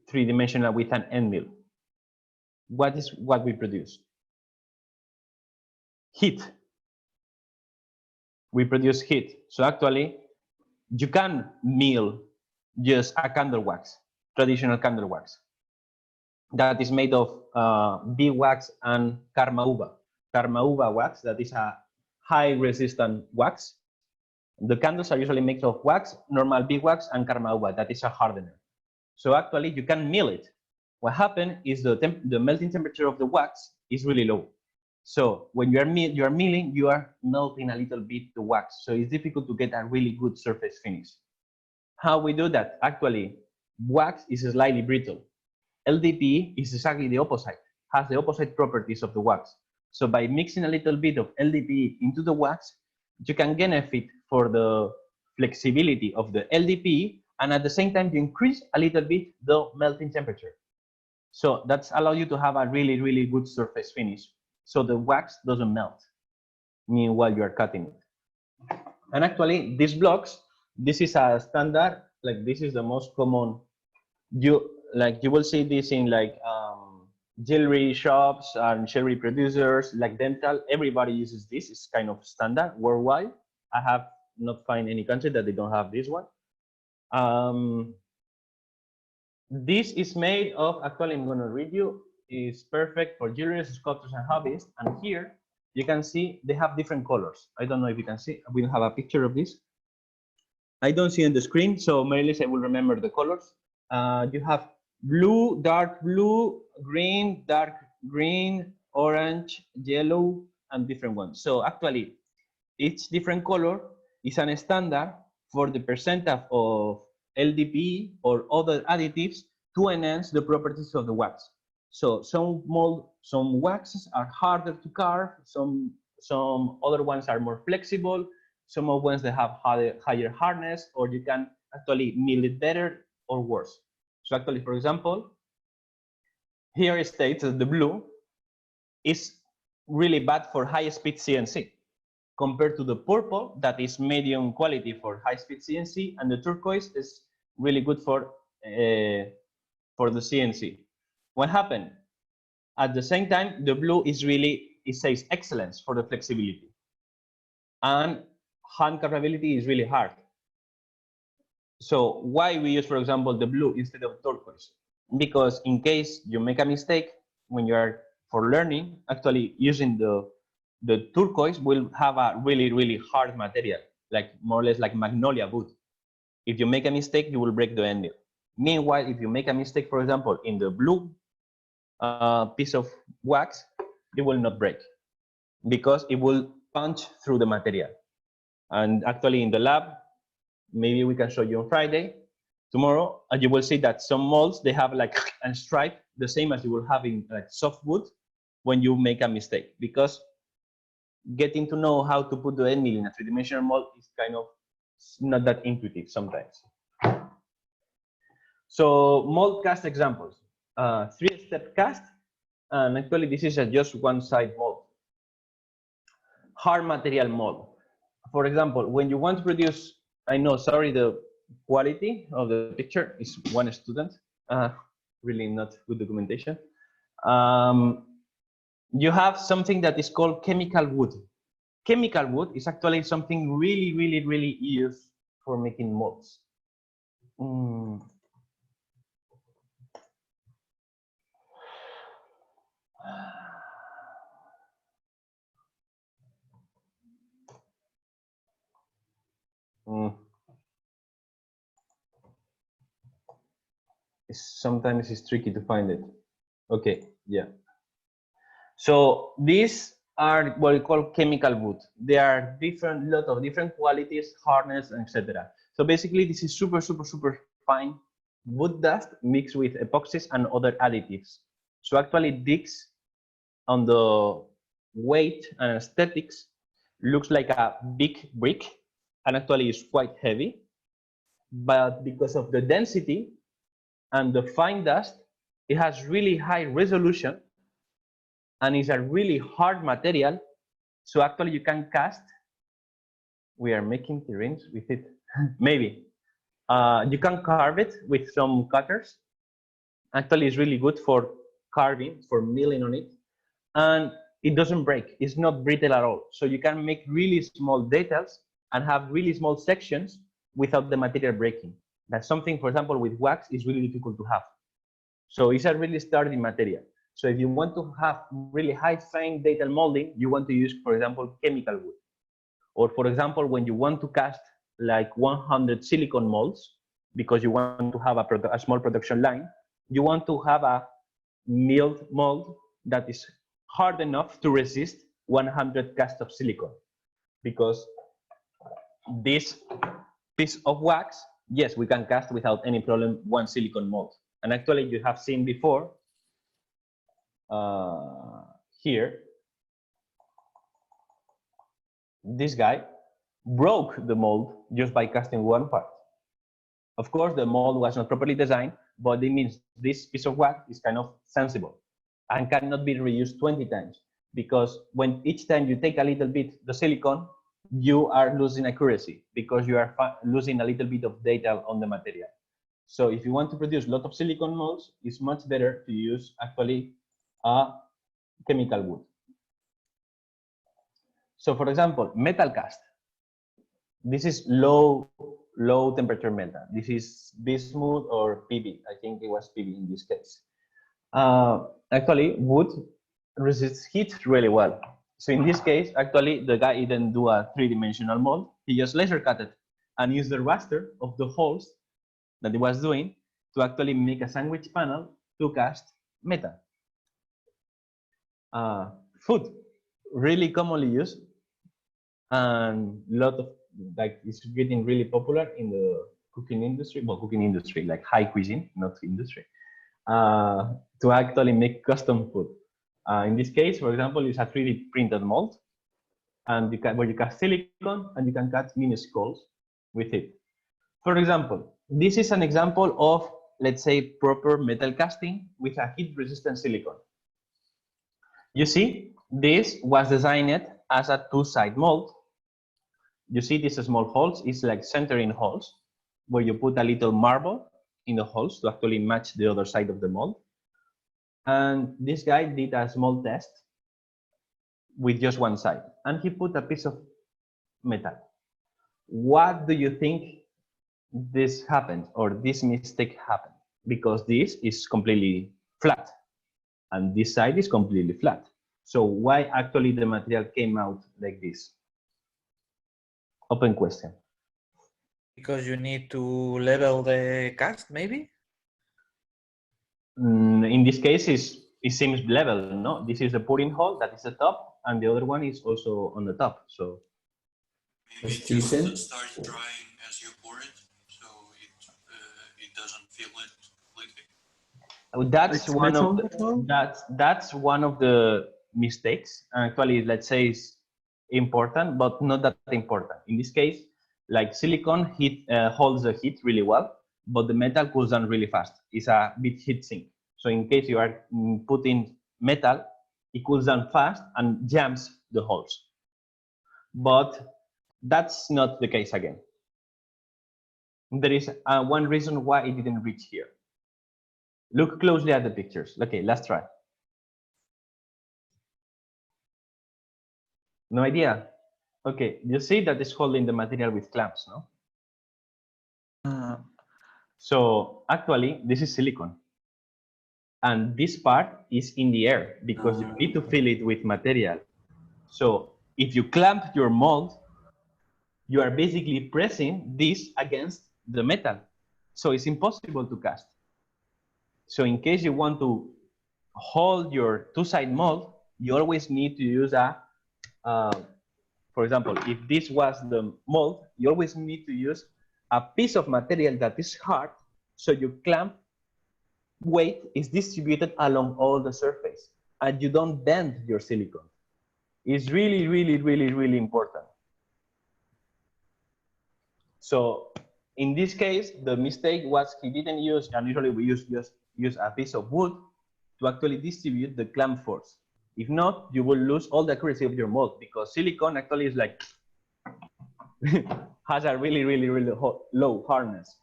three-dimensional with an end mill? What is what we produce? Heat. We produce heat. So actually, you can mill just a candle wax, traditional candle wax, that is made of beeswax and karma uva. Karma uva wax, that is a high resistant wax. The candles are usually made of wax, normal beeswax, and karma uva, that is a hardener. So actually, you can mill it. What happened is the melting temperature of the wax is really low. So when you are milling, you are melting a little bit the wax. So it's difficult to get a really good surface finish. How we do that? Actually, wax is slightly brittle. LDPE is exactly the opposite, has the opposite properties of the wax. So by mixing a little bit of LDPE into the wax, you can benefit for the flexibility of the LDPE, and at the same time, you increase a little bit the melting temperature. So that's allow you to have a really good surface finish. So the wax doesn't melt while you are cutting it. And actually, these blocks, this is a standard, like this is the most common. You will see this in like jewelry shops and jewelry producers, like dental. Everybody uses this. It's kind of standard worldwide. I have not found any country that they don't have this one. This is made of, actually I'm going to read you. is perfect for jewelers, sculptors, and hobbyists. And here you can see they have different colors. I don't know if you can see. We have a picture of this. I don't see on the screen, so Marylis, I will remember the colors. You have blue, dark blue, green, dark green, orange, yellow, and different ones. So actually, each different color is an standard for the percentage of LDPE or other additives to enhance the properties of the wax. So some waxes are harder to carve, some other ones are more flexible, some of ones that have higher hardness, or you can actually mill it better or worse. So actually, for example, here it states that the blue is really bad for high-speed CNC compared to the purple that is medium quality for high-speed CNC, and the turquoise is really good for the CNC. What happened? At the same time, the blue is really, it says excellence for the flexibility. And hand carvability is really hard. So why we use, for example, the blue instead of turquoise? Because in case you make a mistake when you are for learning, actually using the turquoise will have a really, really hard material, like more or less like magnolia wood. If you make a mistake, you will break the end mill. Meanwhile, if you make a mistake, for example, in the blue piece of wax, it will not break because it will punch through the material. And actually in the lab, maybe we can show you on Friday, tomorrow, and you will see that some molds, they have like a stripe, the same as you will have in like softwood when you make a mistake, because getting to know how to put the end mill in a three-dimensional mold is kind of not that intuitive sometimes. So mold cast examples, three-step cast, and actually this is just one side mold. Hard material mold. For example, when you want to produce, I know, sorry, the quality of the picture is one student, really not good documentation. You have something that is called chemical wood. Chemical wood is actually something really, really, really used for making molds. Sometimes it's tricky to find it. Okay, yeah. So these are what we call chemical wood. They are different, lot of different qualities, hardness, etc. So basically, this is super, super, super fine wood dust mixed with epoxies and other additives. So actually, this on the weight and aesthetics looks like a big brick, and actually is quite heavy. But because of the density and the fine dust, it has really high resolution and is a really hard material. So actually you can cast, we are making the rings with it, maybe. You can carve it with some cutters. Actually it's really good for carving, for milling on it. And it doesn't break, it's not brittle at all. So you can make really small details and have really small sections without the material breaking. That's something, for example, with wax is really difficult to have. So it's a really sturdy material. So if you want to have really high fine detail molding, you want to use, for example, chemical wood. Or for example, when you want to cast like 100 silicone molds, because you want to have a small production line, you want to have a milled mold that is hard enough to resist 100 casts of silicone. Because this piece of wax, yes, we can cast without any problem one silicone mold. And actually you have seen before, here, this guy broke the mold just by casting one part. Of course, the mold was not properly designed, but it means this piece of wax is kind of sensible and cannot be reused 20 times, because when each time you take a little bit the silicone, you are losing accuracy because you are losing a little bit of data on the material. So if you want to produce a lot of silicone molds, it's much better to use actually a chemical wood. So for example, metal cast. This is low temperature metal. This is bismuth or PB. I think it was PB in this case. Actually, wood resists heat really well. So in this case, actually, the guy didn't do a three-dimensional mold. He just laser cut it and used the raster of the holes that he was doing to actually make a sandwich panel to cast metal. Food, really commonly used, and lot of like it's getting really popular in the cooking industry. Well, cooking industry, like high cuisine, not industry, to actually make custom food. In this case, for example, it's a 3D printed mold, and where you cast silicone and you can cut mini skulls with it. For example, this is an example of, let's say, proper metal casting with a heat-resistant silicone. You see, this was designed as a two-side mold. You see these small holes, it's like centering holes, where you put a little marble in the holes to actually match the other side of the mold. And this guy did a small test with just one side, and he put a piece of metal. What do you think this happened, or this mistake happened? Because this is completely flat, and this side is completely flat. So why actually the material came out like this? Open question. Because you need to level the cast, maybe? In this case, it seems level, no? This is the pouring hole, that is the top, and the other one is also on the top. So It's decent. It starts drying as you pour it, so it doesn't feel it completely. that's It's one of metal. that's one of the mistakes. Actually, let's say is important, but not that important. In this case, like silicone heat holds the heat really well, but the metal cools down really fast. It's a bit heat sink. So in case you are putting metal, it cools down fast and jams the holes. But that's not the case again. There is one reason why it didn't reach here. Look closely at the pictures. Okay, let's try. No idea? Okay, you see that it's holding the material with clamps, no? So actually, this is silicone. And this part is in the air because you need to fill it with material. So if you clamp your mold, you are basically pressing this against the metal. So it's impossible to cast. So in case you want to hold your two-side mold, you always need to use for example, if this was the mold, you always need to use a piece of material that is hard, so your clamp weight is distributed along all the surface, and you don't bend your silicone. It's really, really, really, really important. So in this case, the mistake was he didn't use, and usually we just use a piece of wood to actually distribute the clamp force. If not, you will lose all the accuracy of your mold, because silicone actually is like, has a really, really, really low hardness.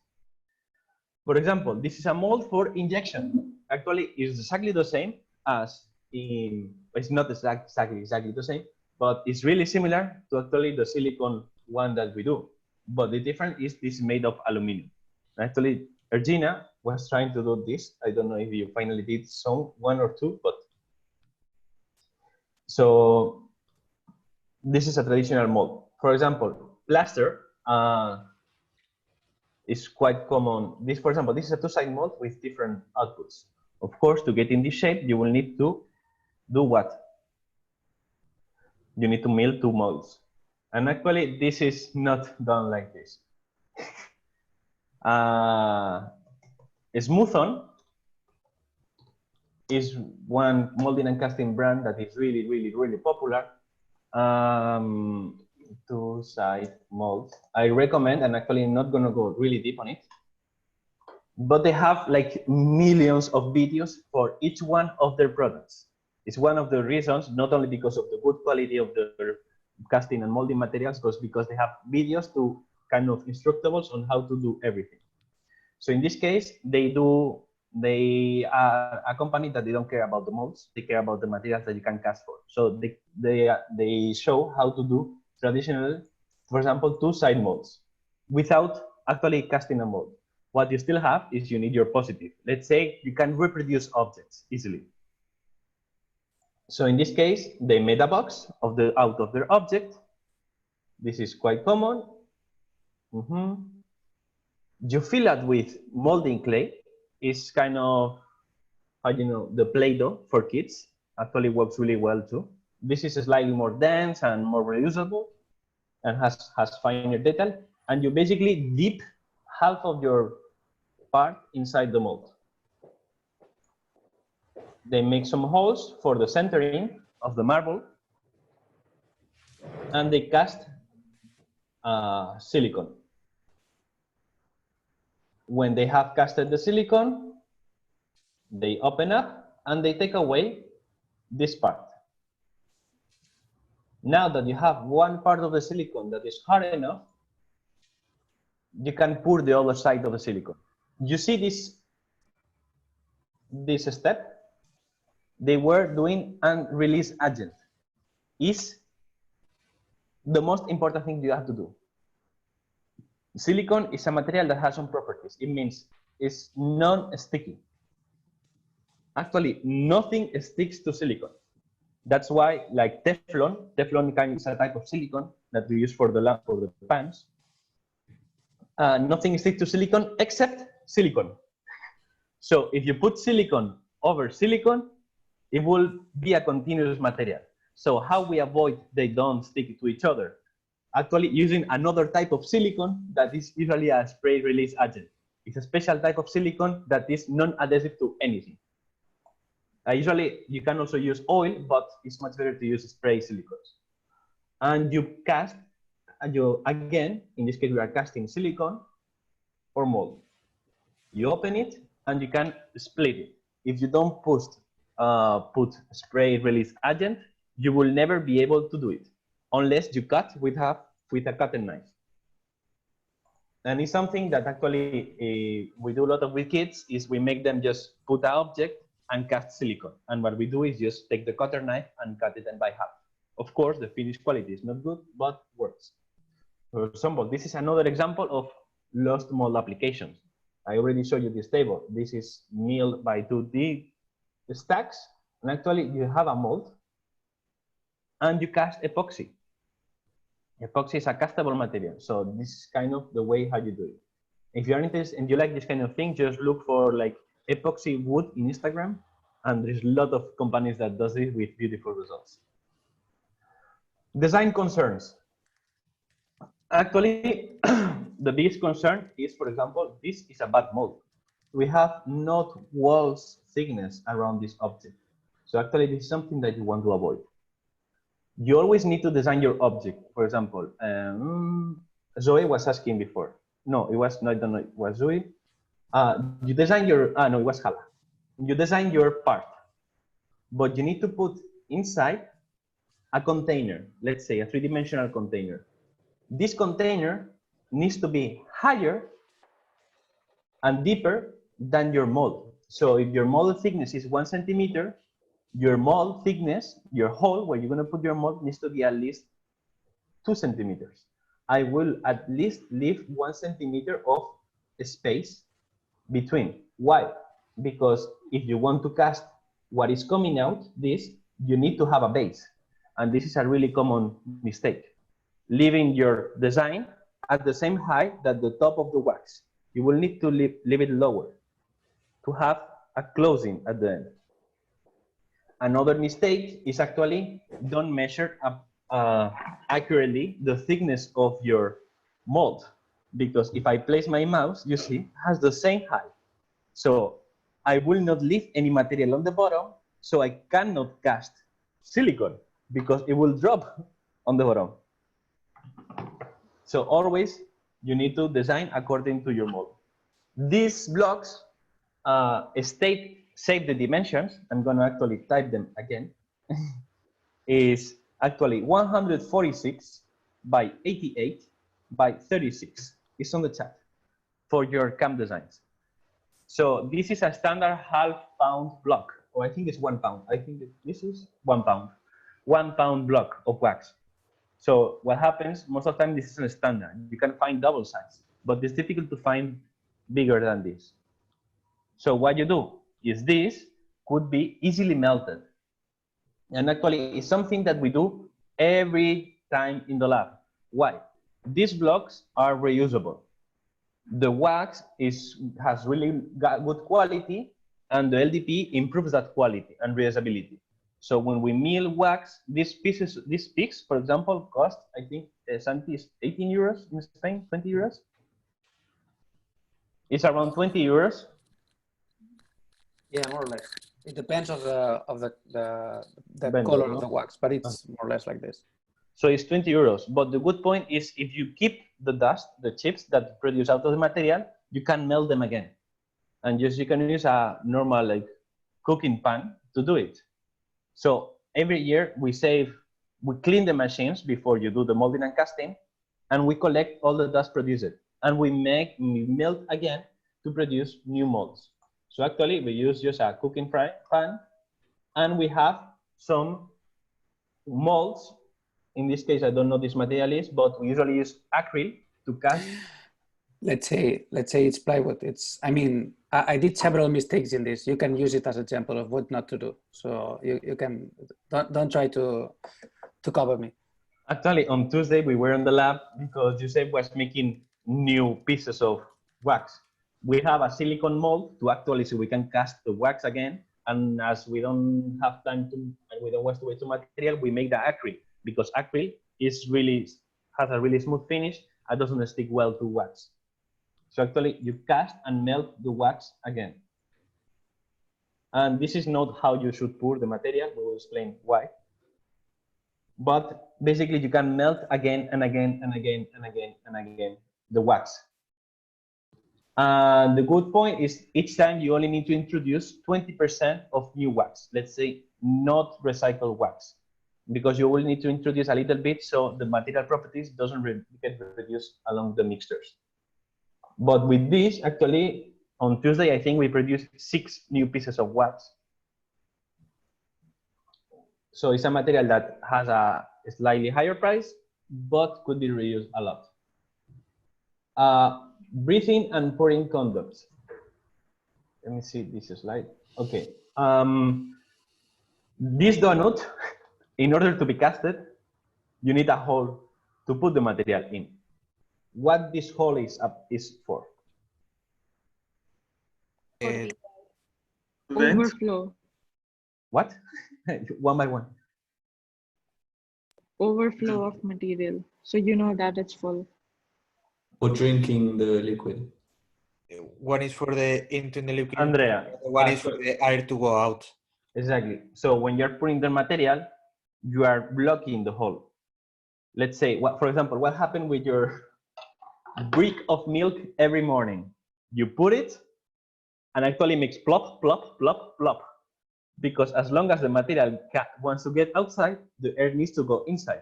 For example, this is a mold for injection. Actually, it's exactly the same as in, it's not exactly the same, but it's really similar to actually the silicone one that we do. But the difference is this is made of aluminum. Actually, Ergina was trying to do this. I don't know if you finally did one or two, but so this is a traditional mold. For example, plaster is quite common. This, for example, this is a two-side mold with different outputs. Of course, to get in this shape, you will need to do what? You need to mill two molds. And actually, this is not done like this. Smooth-on is one molding and casting brand that is really, really, really popular. Two-side molds. I recommend, and actually I'm not gonna go really deep on it, but they have like millions of videos for each one of their products. It's one of the reasons, not only because of the good quality of their casting and molding materials, but because they have videos to kind of instructables on how to do everything. So in this case, they are a company that they don't care about the molds, they care about the materials that you can cast for. So they show how to do traditional, for example, two-side molds without actually casting a mold. What you still have is you need your positive. Let's say you can reproduce objects easily. So in this case, they made a box out of their object. This is quite common. You fill it with molding clay. It's kind of, the Play-Doh for kids. Actually works really well too. This is slightly more dense and more reusable and has finer detail. And you basically dip half of your part inside the mold. They make some holes for the centering of the marble, and they cast silicone. When they have casted the silicone, they open up and they take away this part. Now that you have one part of the silicone that is hard enough, you can pour the other side of the silicone. You see this step? They were doing unreleased agent. Is the most important thing you have to do. Silicone is a material that has some properties. It means it's non-sticky. Actually, nothing sticks to silicone. That's why, like Teflon is a type of silicone that we use for the pans. Nothing sticks to silicone except silicone. So if you put silicone over silicone, it will be a continuous material. So how we avoid they don't stick to each other? Actually using another type of silicone that is usually a spray release agent. It's a special type of silicone that is non-adhesive to anything. Usually you can also use oil, but it's much better to use spray silicones. And you cast, again, in this case we are casting silicone or mold. You open it and you can split it. If you don't put spray release agent, you will never be able to do it unless you cut with a cutting knife. And it's something that actually we do a lot of with kids is we make them just put an object and cast silicone. And what we do is just take the cutter knife and cut it by half. Of course, the finished quality is not good, but works. For example, this is another example of lost mold applications. I already showed you this table. This is milled by 2D stacks. And actually you have a mold and you cast epoxy. Epoxy is a castable material. So this is kind of the way how you do it. If you're interested and you like this kind of thing, just look for like epoxy wood in Instagram. And there's a lot of companies that does this with beautiful results. Design concerns. Actually, the biggest concern is, for example, this is a bad mold. We have not walls thickness around this object. So actually, this is something that you want to avoid. You always need to design your object. For example, Zoe was asking before. No, it was, no, I don't know, it was Zoe. You design your, no, it was Hala. You design your part, but you need to put inside a container, let's say a three-dimensional container. This container needs to be higher and deeper than your mold. So if your mold thickness is 1 centimeter, your mold thickness, your hole where you're going to put your mold needs to be at least 2 centimeters. I will at least leave 1 centimeter of space between. Why? Because if you want to cast what is coming out, you need to have a base. And this is a really common mistake. Leaving your design at the same height that the top of the wax. You will need to leave it lower to have a closing at the end. Another mistake is actually don't measure accurately the thickness of your mold, because if I place my mouse, you see, has the same height. So I will not leave any material on the bottom, so I cannot cast silicone because it will drop on the bottom. So always you need to design according to your mold. These blocks save the dimensions. I'm going to actually type them again. Is actually 146 by 88 by 36. It's on the chat for your camp designs. So this is a standard half-pound block, or I think it's 1 pound. I think this is 1 pound. 1 pound block of wax. So what happens, most of the time this isn't standard. You can find double size, but it's difficult to find bigger than this. So what you do is this could be easily melted. And actually, it's something that we do every time in the lab. Why? These blocks are reusable. The wax has really got good quality, and the LDP improves that quality and reusability. So when we mill wax, these peaks, for example, cost, I think, Santi, is 18 euros in Spain, 20 euros? It's around 20 euros. Yeah, more or less. It depends on the Vendor, color no? of the wax, but it's more or less like this. So it's 20 euros. But the good point is if you keep the dust, the chips that produce out of the material, you can melt them again. And just you can use a normal like cooking pan to do it. So every year we clean the machines before you do the molding and casting, and we collect all the dust produced. And we melt again to produce new molds. So actually we use just a cooking pan, and we have some molds. In this case, I don't know this material is, but we usually use acrylic to cast. Let's say it's plywood. I mean, I did several mistakes in this. You can use it as an example of what not to do. So you can, don't try to cover me. Actually, on Tuesday, we were in the lab because Josep was making new pieces of wax. We have a silicone mold to actually, so we can cast the wax again. And as we don't have time to, and we don't want to waste the material, we make the acrylic, because acrylic has a really smooth finish and doesn't stick well to wax. So actually, you cast and melt the wax again. And this is not how you should pour the material. We will explain why. But basically, you can melt again and again and again and again and again the wax. And the good point is each time you only need to introduce 20% of new wax. Let's say not recycled wax, because you will need to introduce a little bit so the material properties doesn't get reduced along the mixtures. But with this, actually, on Tuesday, I think we produced 6 new pieces of wax. So it's a material that has a slightly higher price, but could be reused a lot. Breathing and pouring conducts. Let me see this slide. Okay. This donut, in order to be casted, you need a hole to put the material in. What this hole is for? Vent? Overflow. What? One by one. Overflow of material. So you know that it's full. For drinking the liquid. One is for the internal liquid. Andrea. One is for the air to go out. Exactly. So when you're pouring the material, you are blocking the hole. Let's say, for example, what happened with your brick of milk every morning? You put it, and actually makes plop, plop, plop, plop. Because as long as the material wants to get outside, the air needs to go inside.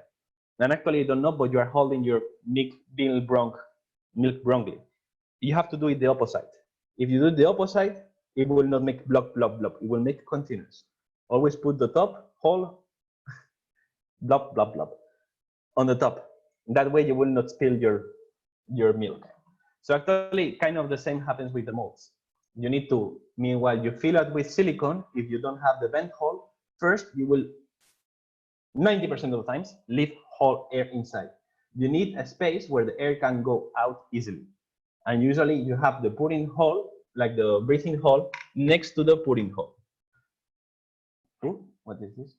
And actually, you don't know, but you are holding your milk wrongly. You have to do it the opposite. If you do the opposite, it will not make block, block, block. It will make continuous. Always put the top hole, blob, blob, blob, on the top. That way you will not spill your milk. So actually, kind of the same happens with the molds. You need to, meanwhile, you fill it with silicone. If you don't have the vent hole, first you will, 90% of the times, leave whole air inside. You need a space where the air can go out easily. And usually you have the pouring hole, like the breathing hole, next to the pouring hole. Ooh, what is this?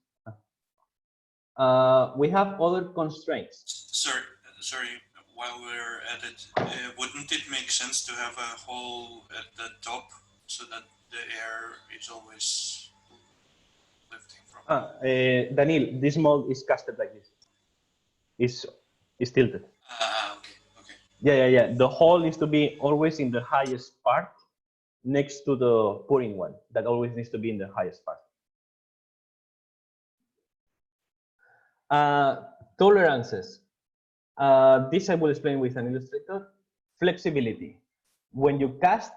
We have other constraints. Sorry. While we're at it, wouldn't it make sense to have a hole at the top so that the air is always lifting from? Daniel, this mold is casted like this. It's tilted. Okay. Yeah. The hole needs to be always in the highest part, next to the pouring one. That always needs to be in the highest part. Tolerances. This I will explain with an illustrator. Flexibility. When you cast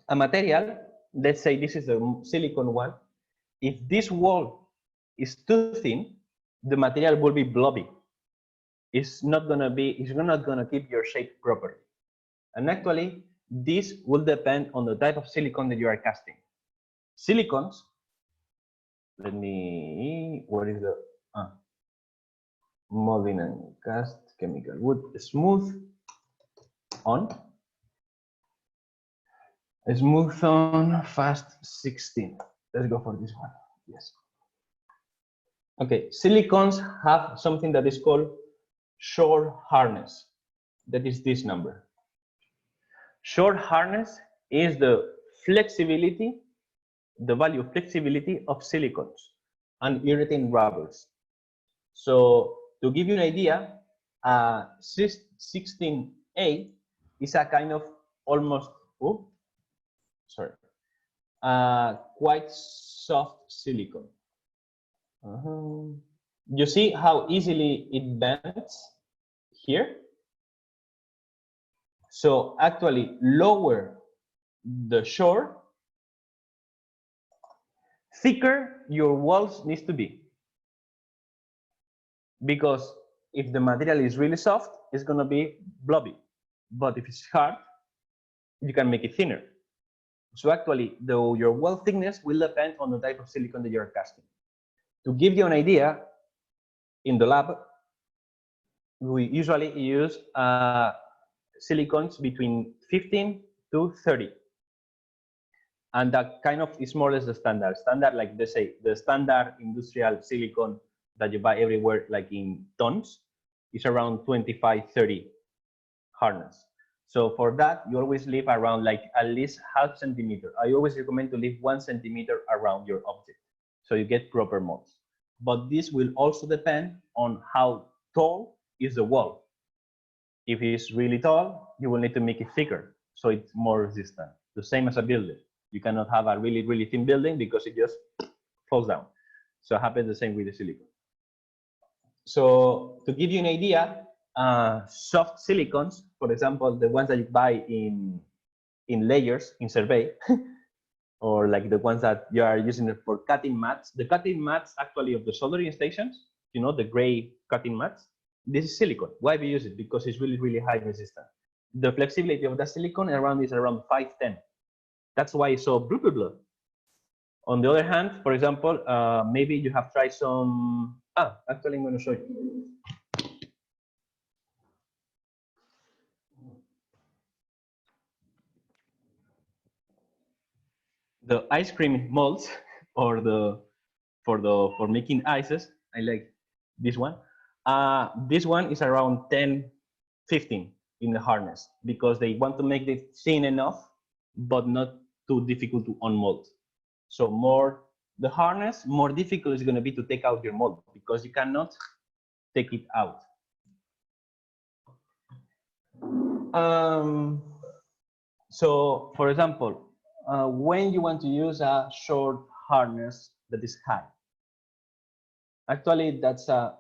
a material, let's say this is a silicone one. If this wall is too thin, the material will be blobby. It's not gonna keep your shape properly. And actually, this will depend on the type of silicon that you are casting. Silicons, let me, where is the, molding and cast chemical wood, smooth on, fast 16. Let's go for this one. Yes. Okay, silicons have something that is called short hardness. That is this number. Short hardness is the flexibility, the value of flexibility of silicons and urethane rubbers. So to give you an idea, 16A is a kind of almost, quite soft silicon. You see how easily it bends here? So actually, lower the shore, thicker your walls needs to be. Because if the material is really soft, it's going to be blobby. But if it's hard, you can make it thinner. So actually, though, your wall thickness will depend on the type of silicon that you're casting. To give you an idea, in the lab, we usually use silicons between 15 to 30. And that kind of is more or less the standard. Standard, like they say, the standard industrial silicon that you buy everywhere, like in tons, is around 25, 30 hardness. So for that, you always leave around like at least half centimeter. I always recommend to leave 1 centimeter around your object, so you get proper molds. But this will also depend on how tall is the wall. If it's really tall, you will need to make it thicker, so it's more resistant. The same as a building. You cannot have a really, really thin building because it just falls down. So it happens the same with the silicon. So to give you an idea, soft silicons, for example, the ones that you buy in layers in survey, or like the ones that you are using for cutting mats. The cutting mats actually of the soldering stations, you know, the gray cutting mats, this is silicon. Why we use it? Because it's really, really high resistant. The flexibility of that silicon is around 510. That's why it's so blah, blah, blah. On the other hand, for example, maybe you have tried some, actually I'm going to show you. The ice cream molds, or for making ices, I like this one. This one is around 10, 15 in the hardness, because they want to make it thin enough, but not too difficult to unmold. So more the hardness, more difficult is going to be to take out your mold, because you cannot take it out. So, for example, when you want to use a short hardness that is high, actually that's a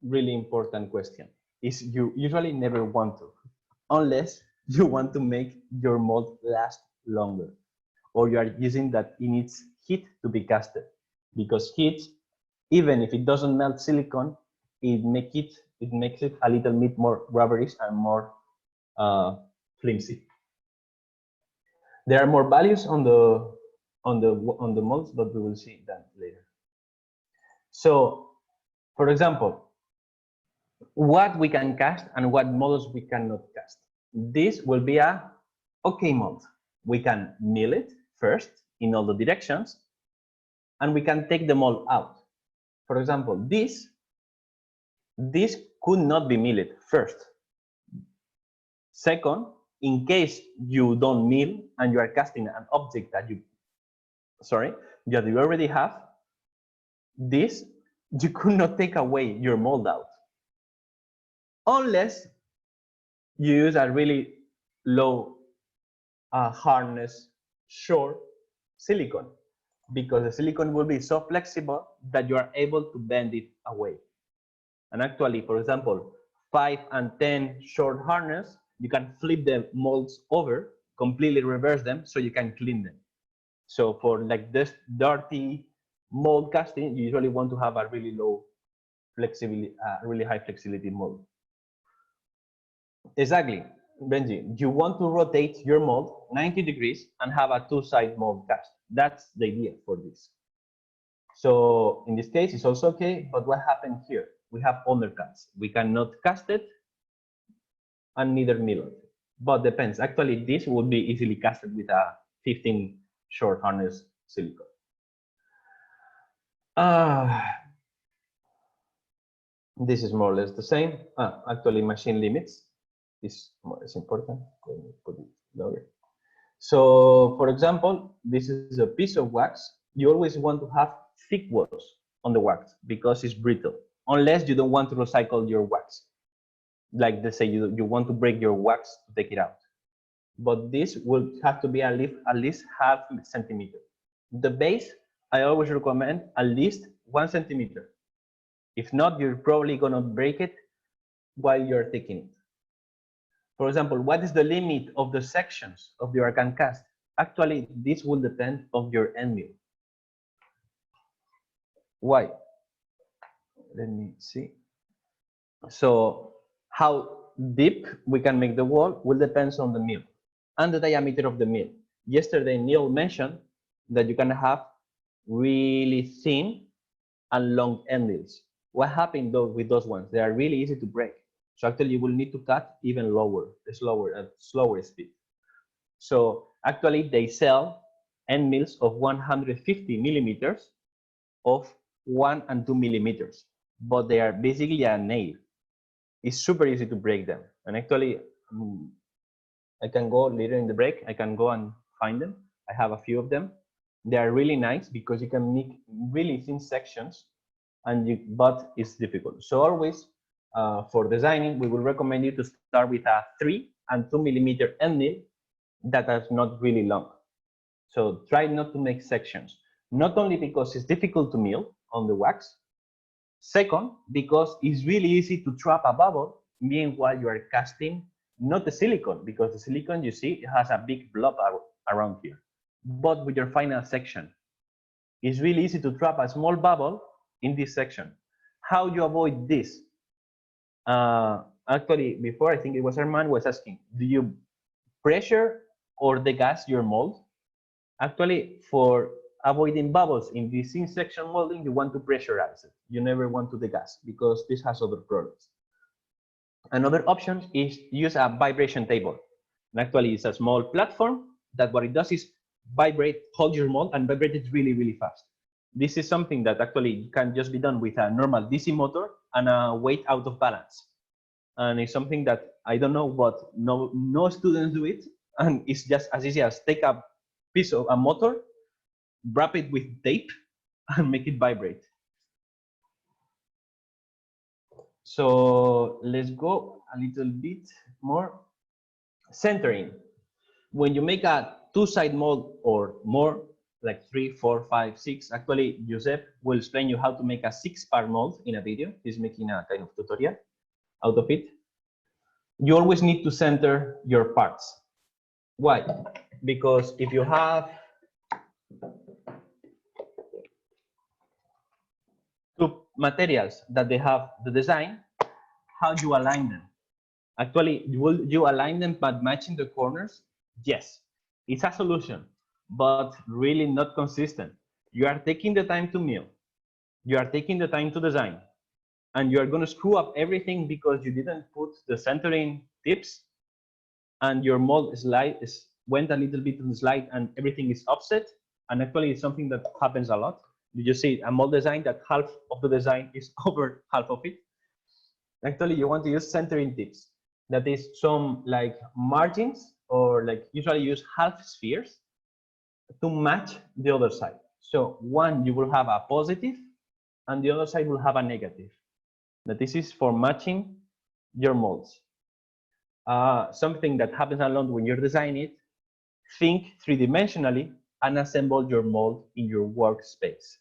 really important question. Is you usually never want to, unless you want to make your mold last longer, or you are using that it needs heat to be casted, because heat, even if it doesn't melt silicon, it makes it a little bit more rubberish and more flimsy. There are more values on the molds, but we will see that later. So, for example, what we can cast and what models we cannot cast. This will be a okay mold. We can mill it first in all the directions, and we can take the mold out. For example, this could not be milled first. Second, in case you don't mill and you are casting an object that you already have, this, you could not take away your mold out, unless you use a really low hardness short silicon, because the silicon will be so flexible that you are able to bend it away. And actually, for example, 5 and 10 short hardness, you can flip the molds over, completely reverse them, so you can clean them. So for like this dirty mold casting, you usually want to have a really low flexibility, really high flexibility mold. Exactly. Benji, you want to rotate your mold 90 degrees and have a two-side mold cast. That's the idea for this. So in this case, it's also okay, but what happened here? We have undercuts. We cannot cast it and neither mill it. But depends. Actually, this would be easily casted with a 15 short harness silicone. This is more or less the same. Actually, machine limits is important. Let me put it lower. So, for example, this is a piece of wax. You always want to have thick walls on the wax because it's brittle, unless you don't want to recycle your wax. Like they say, you want to break your wax to take it out. But this will have to be at least half centimeter. The base, I always recommend at least 1 centimeter. If not, you're probably gonna break it while you're taking it. For example, what is the limit of the sections of your can cast? Actually, this will depend on your end mill. Why? Let me see. So how deep we can make the wall will depend on the mill and the diameter of the mill. Yesterday, Neil mentioned that you can have really thin and long end mills. What happened though with those ones? They are really easy to break. So actually you will need to cut even lower, at slower speed. So actually they sell end mills of 150 millimeters of 1 and 2 millimeters, but they are basically a nail. It's super easy to break them. And actually, I can go later in the break, I can go and find them. I have a few of them. They are really nice because you can make really thin sections, but it's difficult. So always, for designing, we will recommend you to start with a 3 and 2 millimeter end mill that are not really long. So try not to make sections, not only because it's difficult to mill on the wax, second, because it's really easy to trap a bubble meanwhile you are casting not the silicone, because the silicone, you see, it has a big blob around here. But with your final section, it's really easy to trap a small bubble in this section. How do you avoid this? Actually, before, I think it was Herman was asking, do you pressure or degas your mold? Actually, for avoiding bubbles in this in-section molding, you want to pressurize it. You never want to degas because this has other problems. Another option is use a vibration table. And actually, it's a small platform that what it does is vibrate, hold your mold, and vibrate it really, really fast. This is something that actually can just be done with a normal DC motor and a weight out of balance. And it's something that I don't know, but no students do it. And it's just as easy as take a piece of a motor, wrap it with tape, and make it vibrate. So let's go a little bit more. Centering. When you make a two-side mold or more, like 3, 4, 5, 6, actually, Josep will explain you how to make a 6-part mold in a video. He's making a kind of tutorial out of it. You always need to center your parts. Why? Because if you have two materials that they have the design, how do you align them? Actually, will you align them by matching the corners? Yes, it's a solution, but really not consistent. You are taking the time to mill, you are taking the time to design, and you are going to screw up everything because you didn't put the centering tips, and your mold went a little bit on the slide, and everything is offset. And actually, it's something that happens a lot. Did you see a mold design that half of the design is over half of it? Actually, you want to use centering tips. That is some like margins, or like usually use half spheres to match the other side. So one, you will have a positive and the other side will have a negative. That this is for matching your molds. Something that happens a lot when you're designing it, think three-dimensionally and assemble your mold in your workspace.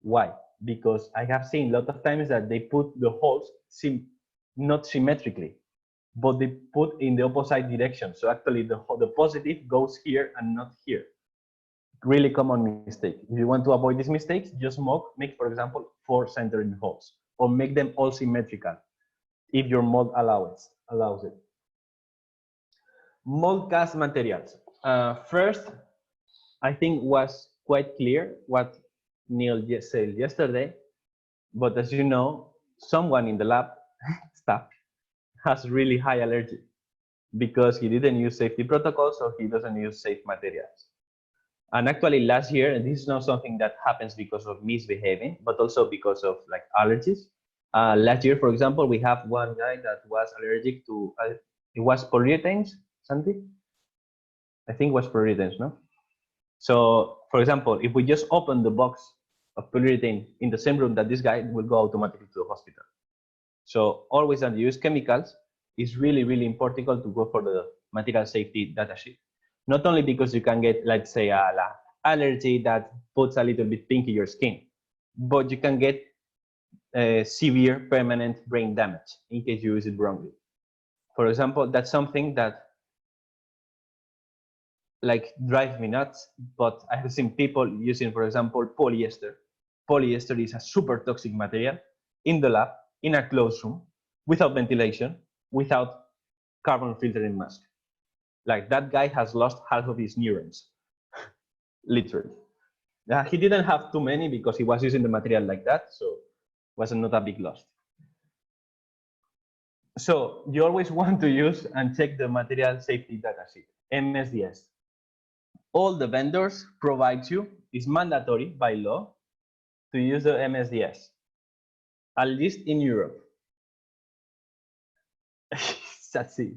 Why? Because I have seen a lot of times that they put the holes not symmetrically, but they put in the opposite direction. So actually the positive goes here and not here. Really common mistake. If you want to avoid these mistakes, just make, for example, 4 centering holes, or make them all symmetrical if your mold allows it. Mold cast materials. First, I think was quite clear what Neil said yesterday, but as you know, someone in the lab staff has really high allergy because he didn't use safety protocols or he doesn't use safe materials. And actually last year, and this is not something that happens because of misbehaving, but also because of like allergies. Last year, for example, we have one guy that was allergic to, it was polyurethanes, something? I think it was polyurethanes, no? So, for example, if we just open the box of polyurethane in the same room that this guy, will go automatically to the hospital. So always when you use chemicals, it's really, really important to go for the material safety data sheet. Not only because you can get, let's say, an allergy that puts a little bit pink in your skin, but you can get severe permanent brain damage in case you use it wrongly. For example, that's something that like drives me nuts, but I have seen people using, for example, polyester. Polyester is a super toxic material in the lab, in a closed room, without ventilation, without carbon filtering mask. Like that guy has lost half of his neurons, literally. He didn't have too many because he was using the material like that, so it was not a big loss. So you always want to use and check the material safety data sheet, MSDS. All the vendors provide you, it's mandatory by law to use the MSDS, at least in Europe. That's it.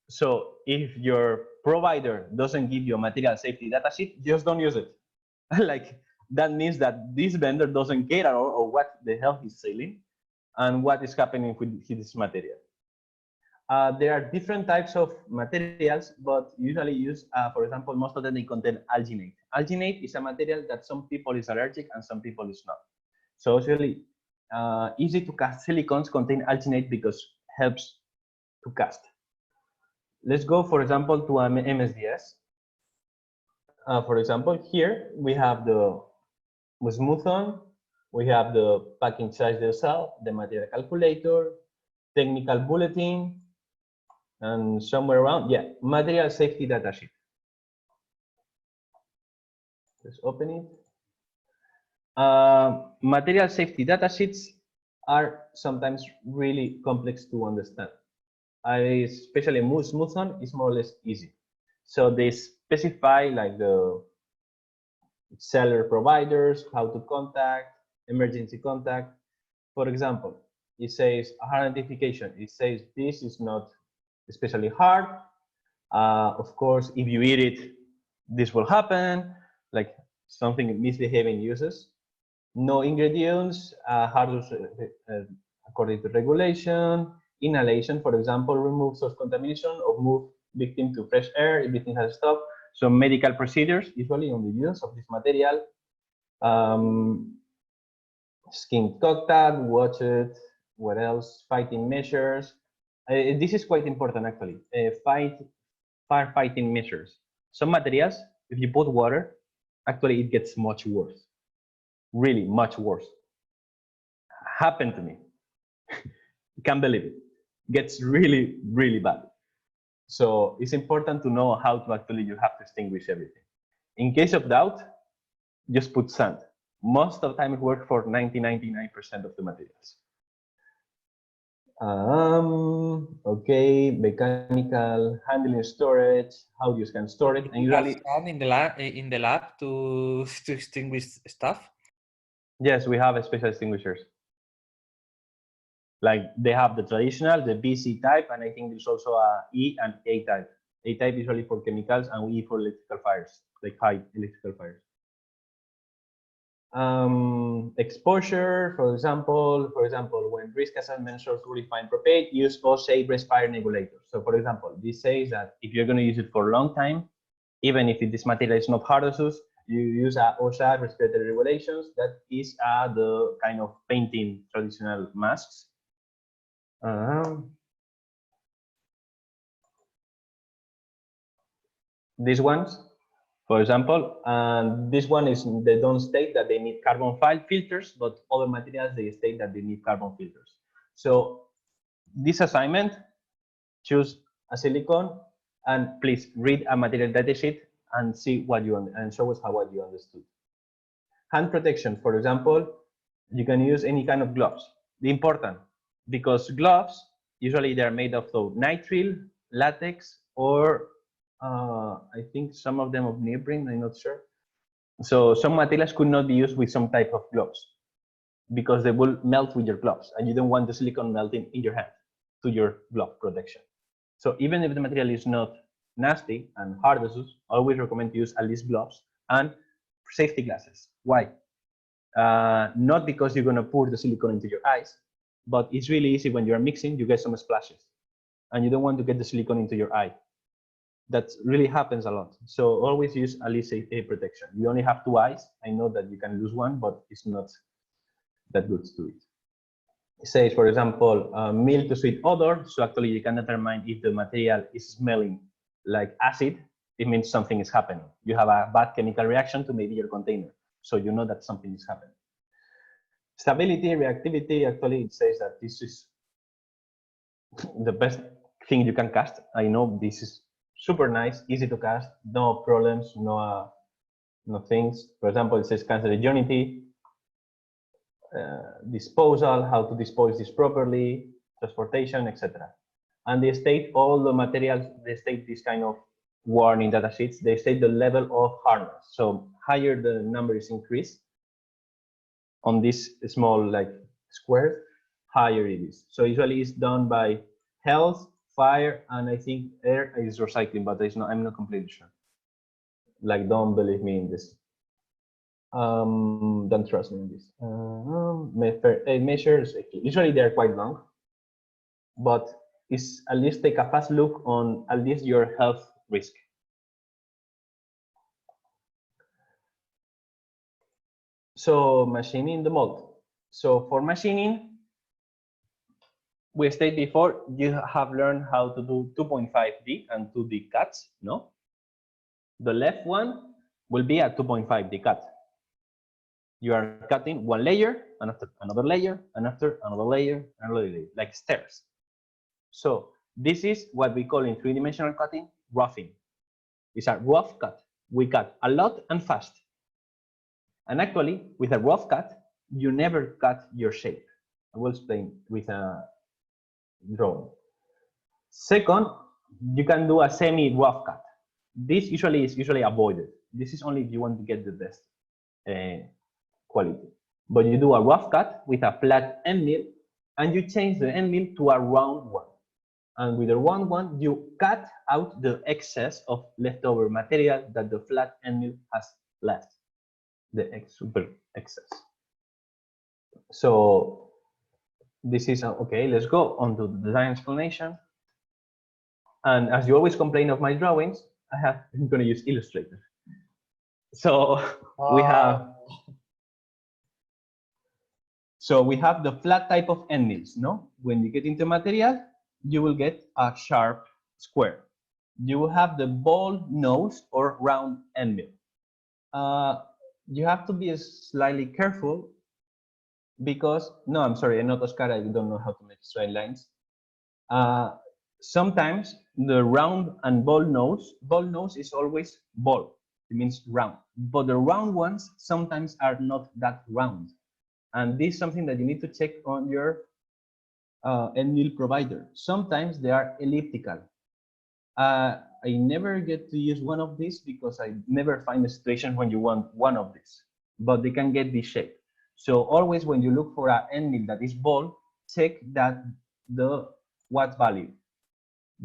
So if your provider doesn't give you a material safety data sheet, just don't use it. Like that means that this vendor doesn't care at all of what the hell he's selling and what is happening with his material. There are different types of materials, but usually use, for example, most of them they contain alginate. Alginate is a material that some people is allergic and some people is not. So it's really easy to cast. Silicones contain alginate because helps to cast. Let's go, for example, to MSDS. For example, here we have the smooth-on, we have the packing size the cell, the material calculator, technical bulletin, and somewhere around, yeah, material safety data sheet. Let's open it. Material safety data sheets are sometimes really complex to understand. Especially smooth-on is more or less easy. So they specify like the seller providers, how to contact, emergency contact. For example, it says hard identification. It says this is not especially hard. Of course, if you eat it, this will happen, like something misbehaving uses. No ingredients, hard according to regulation. Inhalation, for example, remove source contamination or move victim to fresh air if victim has stopped. So medical procedures, usually on the use of this material. Skin contact, watch it. What else? Fighting measures. This is quite important actually. Firefighting measures. Some materials, if you put water, actually it gets much worse. Really much worse. Happened to me. Can't believe it. Gets really, really bad. So it's important to know how to actually you have to extinguish everything. In case of doubt, just put sand. Most of the time it works for 99% of the materials. Okay, mechanical handling storage, how you can store it, and usually sand in the lab to extinguish stuff. Yes, we have special extinguishers. Like they have the traditional, the BC type, and I think there's also a E and A type. A type is usually for chemicals and E for electrical fires, like high electrical fires. Exposure, for example, when risk assessment shows to refine propane, use OSA respire regulator. So for example, this says that if you're going to use it for a long time, even if this material is not hazardous, you use OSHA respiratory regulations. That is the kind of painting traditional masks. These ones, for example, this one is they don't state that they need carbon filters, but other materials they state that they need carbon filters. So this assignment, choose a silicon, and please read a material datasheet and see what you and show us what you understood. Hand protection, for example, you can use any kind of gloves. The important, because gloves usually they are made of nitrile, latex, or I think some of them of neoprene. I'm not sure. So some materials could not be used with some type of gloves because they will melt with your gloves, and you don't want the silicone melting in your hand to your glove protection. So even if the material is not nasty and hazardous, I always recommend to use at least gloves and safety glasses. Why? Not because you're going to pour the silicone into your eyes, but it's really easy when you're mixing, you get some splashes, and you don't want to get the silicone into your eye. That really happens a lot. So always use at least a protection. You only have 2 eyes. I know that you can lose one, but it's not that good to it. It says, for example, mild to sweet odor. So actually you can determine if the material is smelling like acid, it means something is happening. You have a bad chemical reaction to maybe your container. So you know that something is happening. Stability, reactivity, actually it says that this is the best thing you can cast. I know this is super nice, easy to cast, no problems, no things. For example, it says cancerogenity, disposal, how to dispose this properly, transportation, etc. And they state all the materials, they state this kind of warning data sheets, they state the level of hardness. So higher the number is increased on this small like square, higher it is. So usually it's done by health, fire, and I think air is recycling, but I'm not completely sure. Like, don't believe me in this. Don't trust me in this. Measures, usually they're quite long, but it's at least take a fast look on at least your health risk. So machining the mold. So for machining, we stated before, you have learned how to do 2.5D and 2D cuts, no? The left one will be a 2.5D cut. You are cutting one layer, and after another layer, and after another layer, another layer, like stairs. So this is what we call in three-dimensional cutting, roughing. It's a rough cut. We cut a lot and fast. And actually, with a rough cut, you never cut your shape. I will explain with a drawing. Second, you can do a semi-rough cut. This is usually avoided. This is only if you want to get the best quality. But you do a rough cut with a flat end mill, and you change the end mill to a round one. And with the round one, you cut out the excess of leftover material that the flat end mill has left, the super excess. So this is okay. Let's go on to the design explanation. And as you always complain of my drawings, I'm going to use Illustrator. So we have the flat type of end mills, no? When you get into material, you will get a sharp square. You will have the ball nose or round end mill. You have to be slightly careful because, no, I'm sorry, I'm not Oscar, I don't know how to make straight lines. Sometimes the round and ball nose is always ball, it means round, but the round ones sometimes are not that round. And this is something that you need to check on your end mill provider. Sometimes they are elliptical. I never get to use one of these because I never find a situation when you want one of these, but they can get this shape. So always when you look for an end mill that is ball, check that the what value?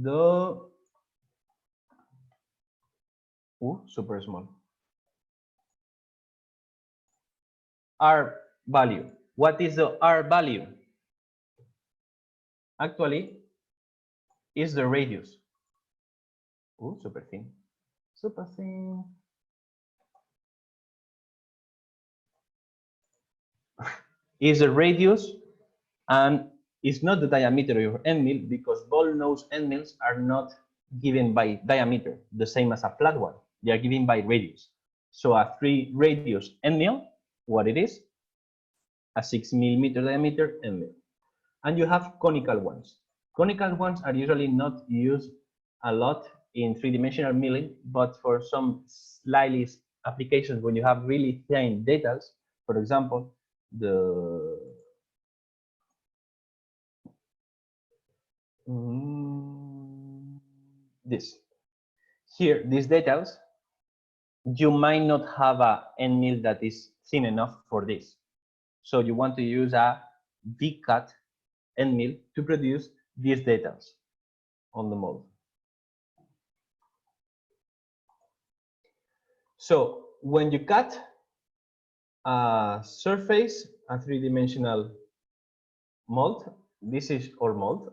The super small. R value. What is the R value? Actually, is the radius. Super thin. Super thin. Is the radius, and it's not the diameter of your end mill because ball nose end mills are not given by diameter, the same as a flat one. They are given by radius. So a 3 radius end mill, what it is? A 6 millimeter diameter end mill. And you have conical ones. Conical ones are usually not used a lot in three-dimensional milling, but for some slightly applications when you have really thin data, for example, this here, these details, you might not have a end mill that is thin enough for this. So you want to use a big cut end mill to produce these details on the mold. So when you cut a surface, a three-dimensional mold, this is our mold,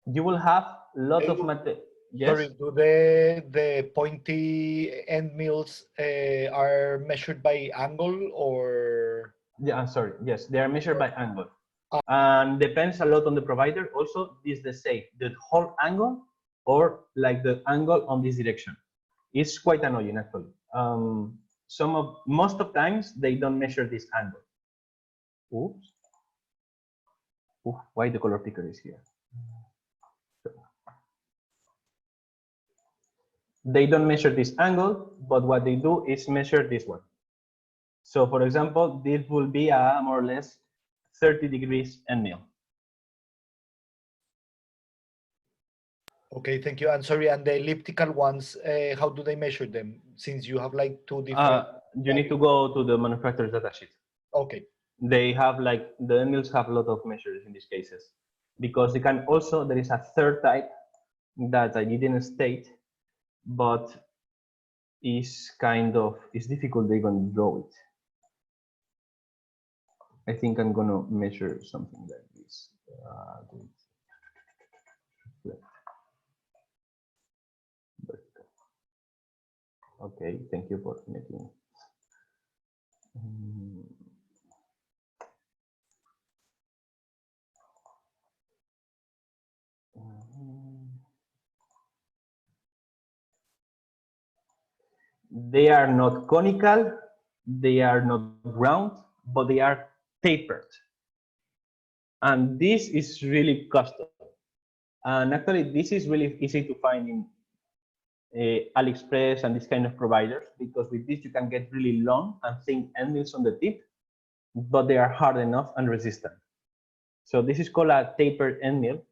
you will have a lot of material. Yes? Sorry, do the pointy end mills are measured by angle or? Yeah, I'm sorry. Yes, they are measured by angle. And depends a lot on the provider. Also, this they say the whole angle or like the angle on this direction. It's quite annoying actually. Most of times they don't measure this angle. Oops. Ooh, why the color picker is here? They don't measure this angle, but what they do is measure this one. So for example, this will be a more or less 30 degrees end mill. Okay, thank you. And sorry, and the elliptical ones, how do they measure them? Since you have like two different. You need to go to the manufacturer's datasheet. Okay. They have like the end mills have a lot of measures in these cases, because they can also, there is a third type that I didn't state, but is kind of, it's difficult they're going to draw it. I think I'm going to measure something like this. Okay, thank you for making. They are not conical, they are not round, but they are tapered. And this is really custom. And actually, this is really easy to find in AliExpress and this kind of providers, because with this you can get really long and thin end mills on the tip, but they are hard enough and resistant. So this is called a tapered end mill,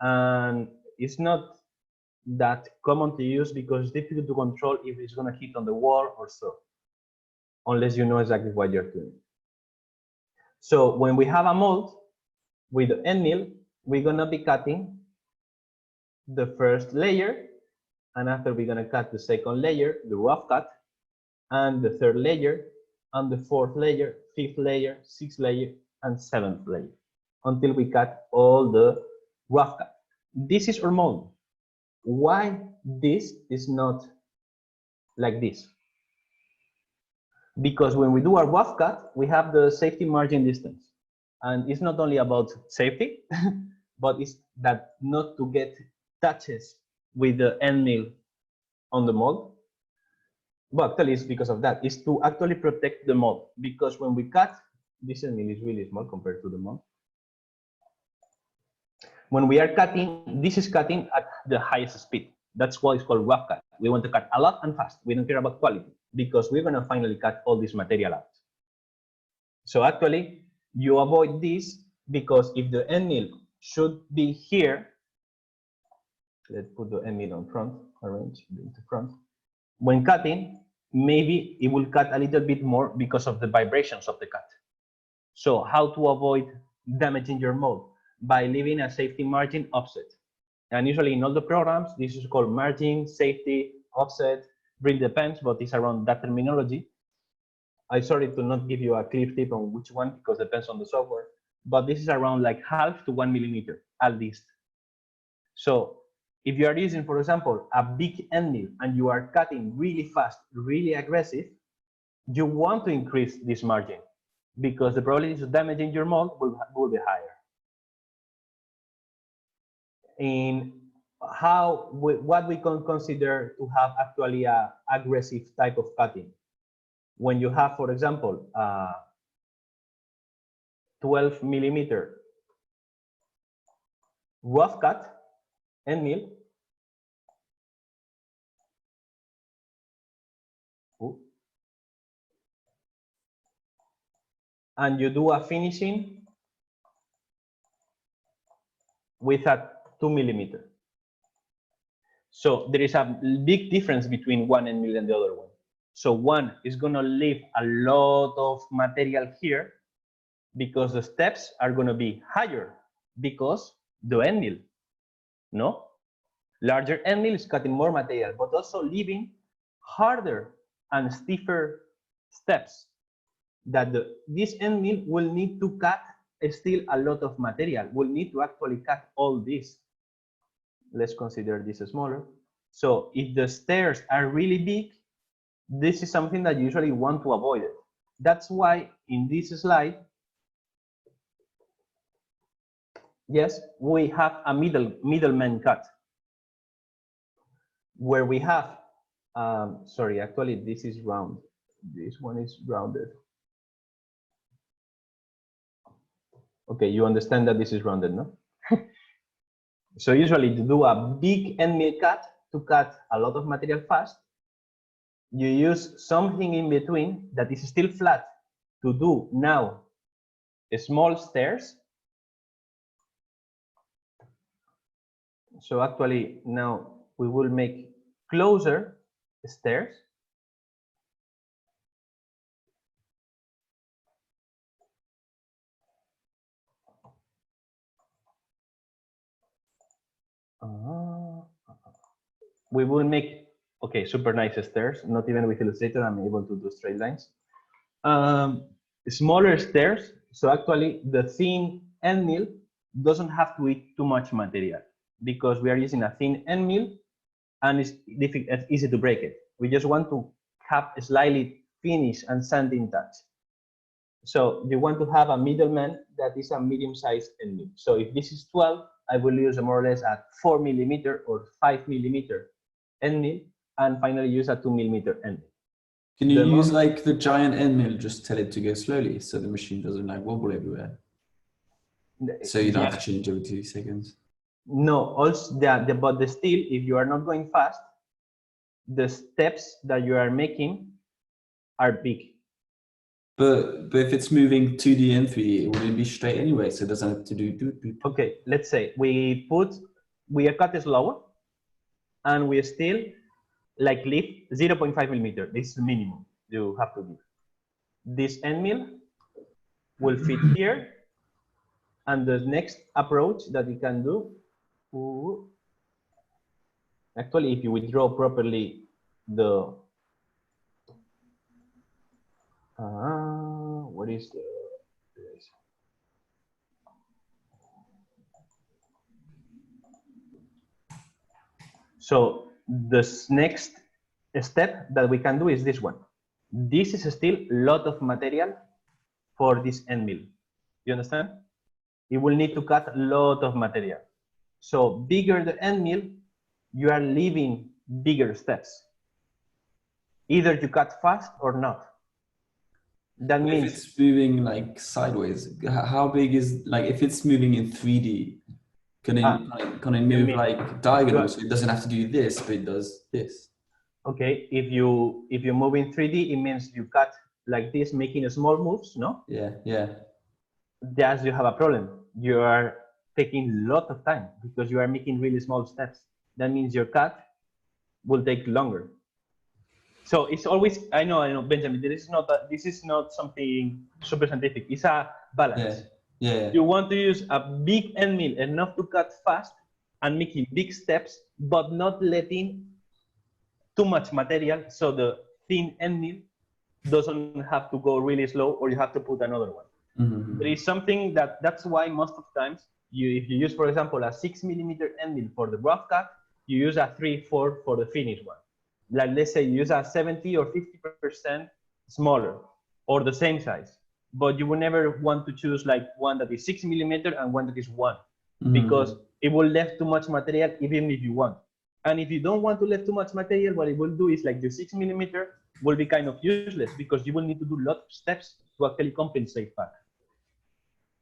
and it's not that common to use because it's difficult to control if it's going to hit on the wall or so, unless you know exactly what you're doing. So when we have a mold with the end mill, we're going to be cutting the first layer, and after we're going to cut the second layer, the rough cut, and the third layer, and the fourth layer, fifth layer, sixth layer, and seventh layer, until we cut all the rough cut. This is our mold. Why this is not like this? Because when we do our rough cut, we have the safety margin distance. And it's not only about safety, but it's that not to get touches with the end mill on the mold. But actually it's because of that. It's to actually protect the mold. Because when we cut, this end mill is really small compared to the mold. When we are cutting, this is cutting at the highest speed. That's why it's called rough cut. We want to cut a lot and fast. We don't care about quality because we're going to finally cut all this material out. So actually, you avoid this because if the end mill should be here, let's put the end mill on front, arrange the front. When cutting, maybe it will cut a little bit more because of the vibrations of the cut. So how to avoid damaging your mold? By leaving a safety margin offset. And usually in all the programs, this is called margin, safety, offset, really depends, but it's around that terminology. I'm sorry to not give you a clear tip on which one, because it depends on the software, but this is around like 0.5 to 1 millimeter at least. So if you are using, for example, a big end mill and you are cutting really fast, really aggressive, you want to increase this margin because the probability of damaging your mold will be higher. In what we can consider to have actually a aggressive type of cutting. When you have, for example, 12 millimeter rough cut, end mill. Ooh. And you do a finishing with a 2 millimeter. So there is a big difference between one end mill and the other one. So one is going to leave a lot of material here because the steps are going to be higher because the end mill, no? Larger end mill is cutting more material, but also leaving harder and stiffer steps that this end mill will need to cut still a lot of material, will need to actually cut all this. Let's consider this smaller. So if the stairs are really big, this is something that you usually want to avoid it. That's why in this slide, yes, we have a middleman cut where we have, sorry, actually this is round. This one is rounded. Okay, you understand that this is rounded, no? So usually to do a big end mill cut, to cut a lot of material fast, you use something in between that is still flat to do now small stairs. So actually now we will make closer stairs. We will make, okay, super nice stairs, not even with Illustrator, I'm able to do straight lines. Smaller stairs, so actually the thin end mill doesn't have to eat too much material because we are using a thin end mill and it's easy to break it. We just want to have a slightly finish and sanding touch. So you want to have a middleman that is a medium-sized end mill. So if this is 12, I will use more or less a 4 millimeter or 5 millimeter end mill, and finally use a 2 millimeter end mill. Can you use like the giant end mill, just tell it to go slowly so the machine doesn't like wobble everywhere? So you don't have to change every 2 seconds. No, also but still, if you are not going fast, the steps that you are making are big. But if it's moving 2D and 3D, it wouldn't be straight anyway, so it doesn't have to do. Okay, let's say we are cut slower, and we still like leave 0.5 millimeter. This is the minimum you have to do. This end mill will fit here, and the next approach that we can do, actually, if you withdraw properly the what is the so this next step that we can do is this one. This is still a lot of material for this end mill. You understand? It will need to cut a lot of material. So bigger the end mill, you are leaving bigger steps. Either you cut fast or not. That means if it's moving like sideways, how big is, like, if it's moving in 3D, can it move like diagonal, so it doesn't have to do this, but it does this? Okay, if you move in 3D, it means you cut like this, making small moves, no? Yeah. Thus you have a problem. You are taking a lot of time because you are making really small steps. That means your cut will take longer. So it's always, I know, Benjamin, this is not something super scientific. It's a balance. Yeah. You want to use a big end mill enough to cut fast and making big steps, but not letting too much material, so the thin end mill doesn't have to go really slow, or you have to put another one. Mm-hmm. There is something that's why most of the times, if you use, for example, a 6 millimeter end mill for the rough cut, you use a 3/4 for the finished one. Like, let's say you use a 70 or 50% smaller or the same size, but you will never want to choose like one that is 6 millimeter and one that is 1, because it will leave too much material even if you want. And if you don't want to leave too much material, what it will do is like the 6 millimeter will be kind of useless because you will need to do a lot of steps to actually compensate back.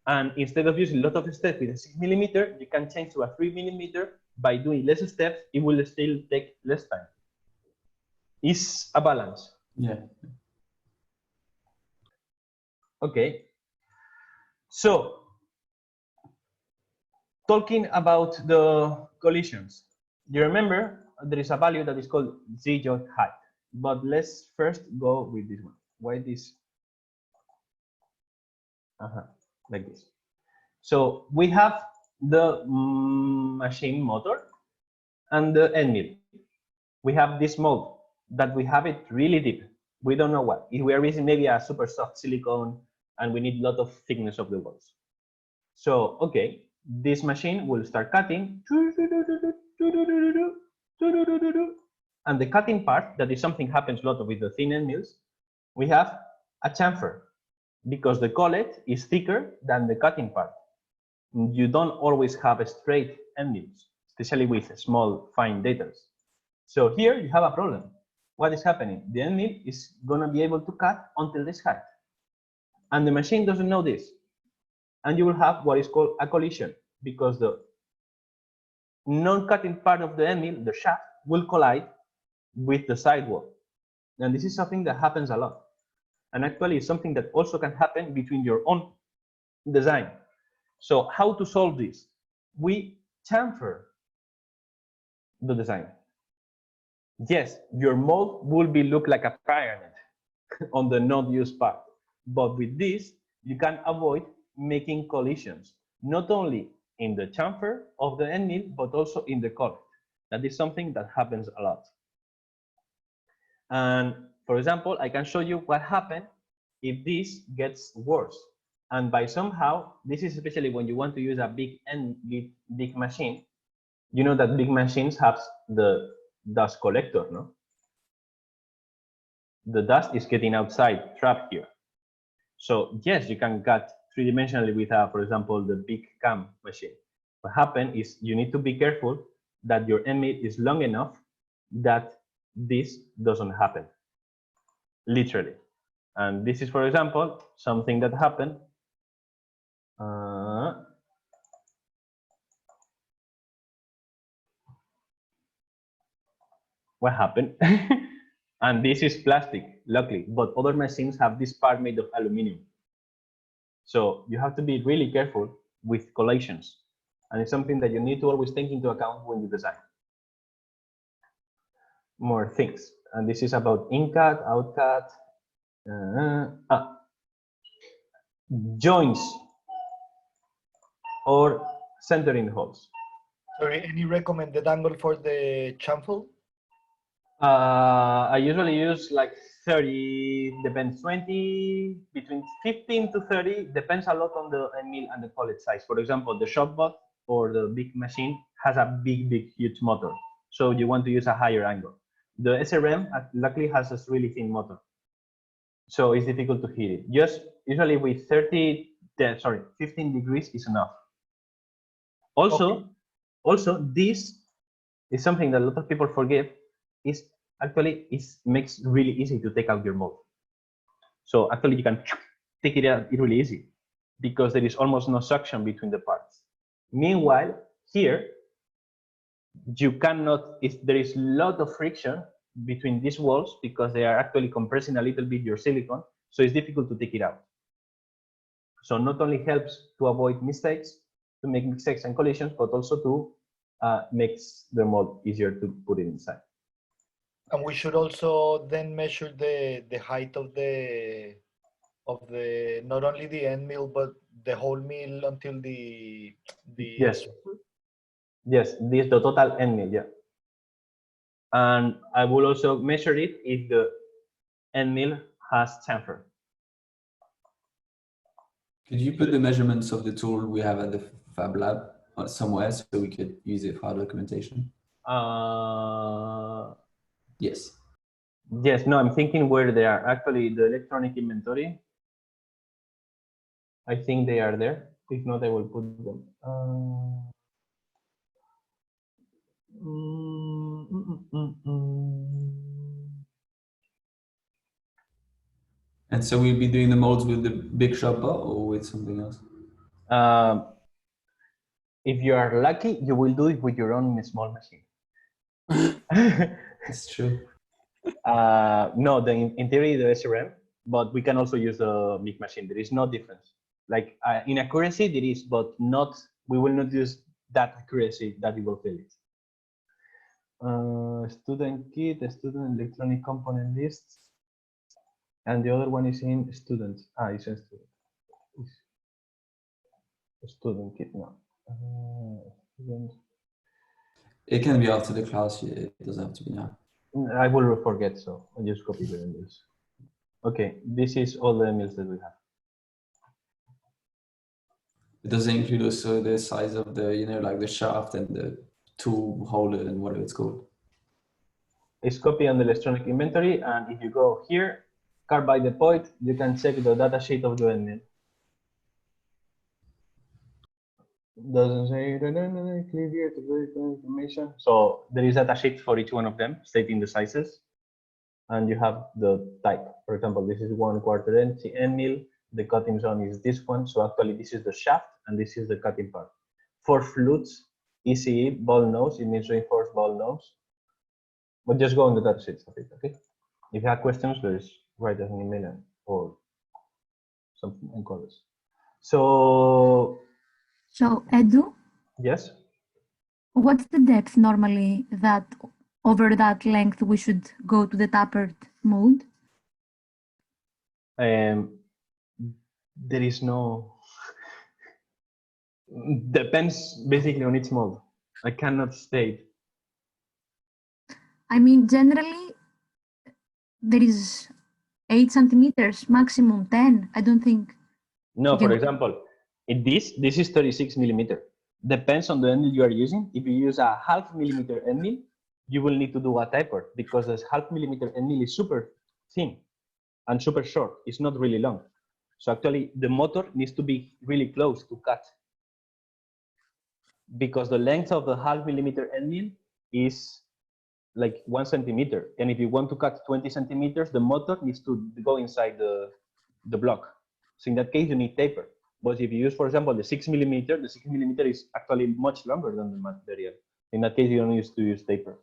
And instead of using a lot of steps with a 6 millimeter, you can change to a 3 millimeter by doing less steps, it will still take less time. It's a balance. Yeah. Okay. So, talking about the collisions, you remember there is a value that is called z-joint height, but let's first go with this one. Why this? Like this. So we have the machine motor and the end mill. We have this mold that we have it really deep. We don't know what. If we are using maybe a super soft silicone and we need a lot of thickness of the walls. So, okay, this machine will start cutting. And the cutting part, that is something happens a lot with the thin end mills, we have a chamfer because the collet is thicker than the cutting part. You don't always have straight end mills, especially with small, fine daters. So here you have a problem. What is happening? The end mill is going to be able to cut until this height. And the machine doesn't know this. And you will have what is called a collision because the non-cutting part of the end mill, the shaft, will collide with the sidewall. And this is something that happens a lot. And actually it's something that also can happen between your own design. So how to solve this? We chamfer the design. Yes, your mold will look like a pyramid on the not used part. But with this, you can avoid making collisions, not only in the chamfer of the end mill, but also in the collet. That is something that happens a lot. And for example, I can show you what happens if this gets worse. And by somehow, this is especially when you want to use a big machine. You know that big machines have the dust collector, no? The dust is getting outside, trapped here. So yes, you can cut three-dimensionally with, for example, the big cam machine. What happens is you need to be careful that your end mill is long enough that this doesn't happen, literally. And this is, for example, something that happened. What happened? And this is plastic, luckily, but other machines have this part made of aluminum. So you have to be really careful with collisions. And it's something that you need to always take into account when you design. More things. And this is about in-cut, out-cut. Joints or centering holes. Sorry, any recommended angle for the chamfer? I usually use like 30, depends, 20, between 15 to 30, depends a lot on the mill and the collet size. For example, the shop bot or the big machine has a big, huge motor. So you want to use a higher angle. The SRM luckily has a really thin motor. So it's difficult to hit it. Just usually with 15 degrees is enough. Also, this is something that a lot of people forget. Is actually makes really easy to take out your mold. So actually you can take it out really easy because there is almost no suction between the parts. Meanwhile, here you cannot, there is a lot of friction between these walls because they are actually compressing a little bit your silicone, so it's difficult to take it out. So not only helps to avoid mistakes, to make mistakes and collisions, but also to makes the mold easier to put it inside. And we should also then measure the height of the not only the end mill but the whole mill until the yes, this the total end mill, yeah. And I will also measure it if the end mill has chamfer. Could you put the measurements of the tool we have at the Fab Lab somewhere so we could use it for our documentation? Yes. Yes, no, I'm thinking where they are. Actually, the electronic inventory, I think they are there. If not, I will put them. And so we'll be doing the molds with the big shopper or with something else? If you are lucky, you will do it with your own small machine. It's true. No, in theory, the SRM, but we can also use the big machine. There is no difference. Like in accuracy, there is, but not. We will not use that accuracy that you will feel it. Student kit, student electronic component list, and the other one is in students. It's a student. Student kit now. Student. It can be after the class. It doesn't have to be now. I will forget, so I'll just copy the emails. Okay, this is all the emails that we have. It doesn't include also the size of the, like the shaft and the tool holder and whatever it's called. It's copy on the electronic inventory, and if you go here, card by the point, you can check the data sheet of the email. Doesn't say click here to verify information. So there is a data sheet for each one of them, stating the sizes, and you have the type. For example, this is 1/4 inch end mill. The cutting zone is this one. So actually, this is the shaft, and this is the cutting part. For flutes, ECE ball nose, it means reinforced ball nose. But just go on the data sheets of it, okay? If you have questions, please write us an email or something and call us. So Edu, yes. what's the depth normally that over that length we should go to the tapered mode? There is no. Depends basically on each mold. I cannot state. I mean, generally, there is 8 centimeters, maximum 10. I don't think. No, Okay. for example, in this is 36 millimeter. Depends on the end mill you are using. If you use a 0.5 millimeter end mill, you will need to do a taper because this 0.5 millimeter end mill is super thin and super short. It's not really long. So actually, the motor needs to be really close to cut because the length of the 0.5 millimeter end mill is like 1 centimeter. And if you want to cut 20 centimeters, the motor needs to go inside the block. So in that case, you need taper. But if you use, for example, the 6 millimeter, the 6 millimeter is actually much longer than the material. In that case, you don't need to use taper.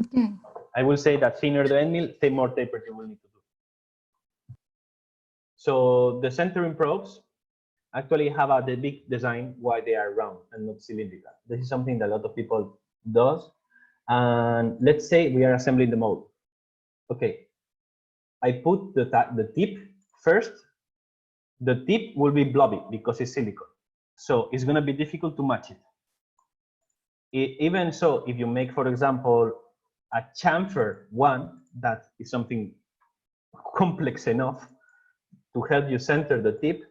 Okay. I will say that thinner the end mill, the more taper you will need to do. So the centering probes actually have the big design why they are round and not cylindrical. This is something that a lot of people does. And let's say we are assembling the mold. Okay, I put the tip first. The tip will be blobby because it's silicone. So it's going to be difficult to match it. Even so, if you make, for example, a chamfer one, that is something complex enough to help you center the tip,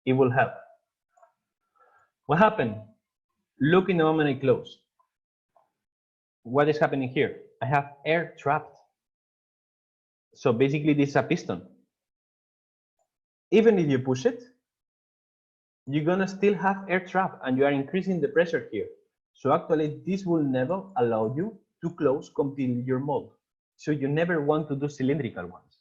it will help. What happened? Look in the moment I close. What is happening here? I have air trapped. So basically this is a piston. Even if you push it, you're gonna still have air trap and you are increasing the pressure here. So actually this will never allow you to close completely your mold. So you never want to do cylindrical ones.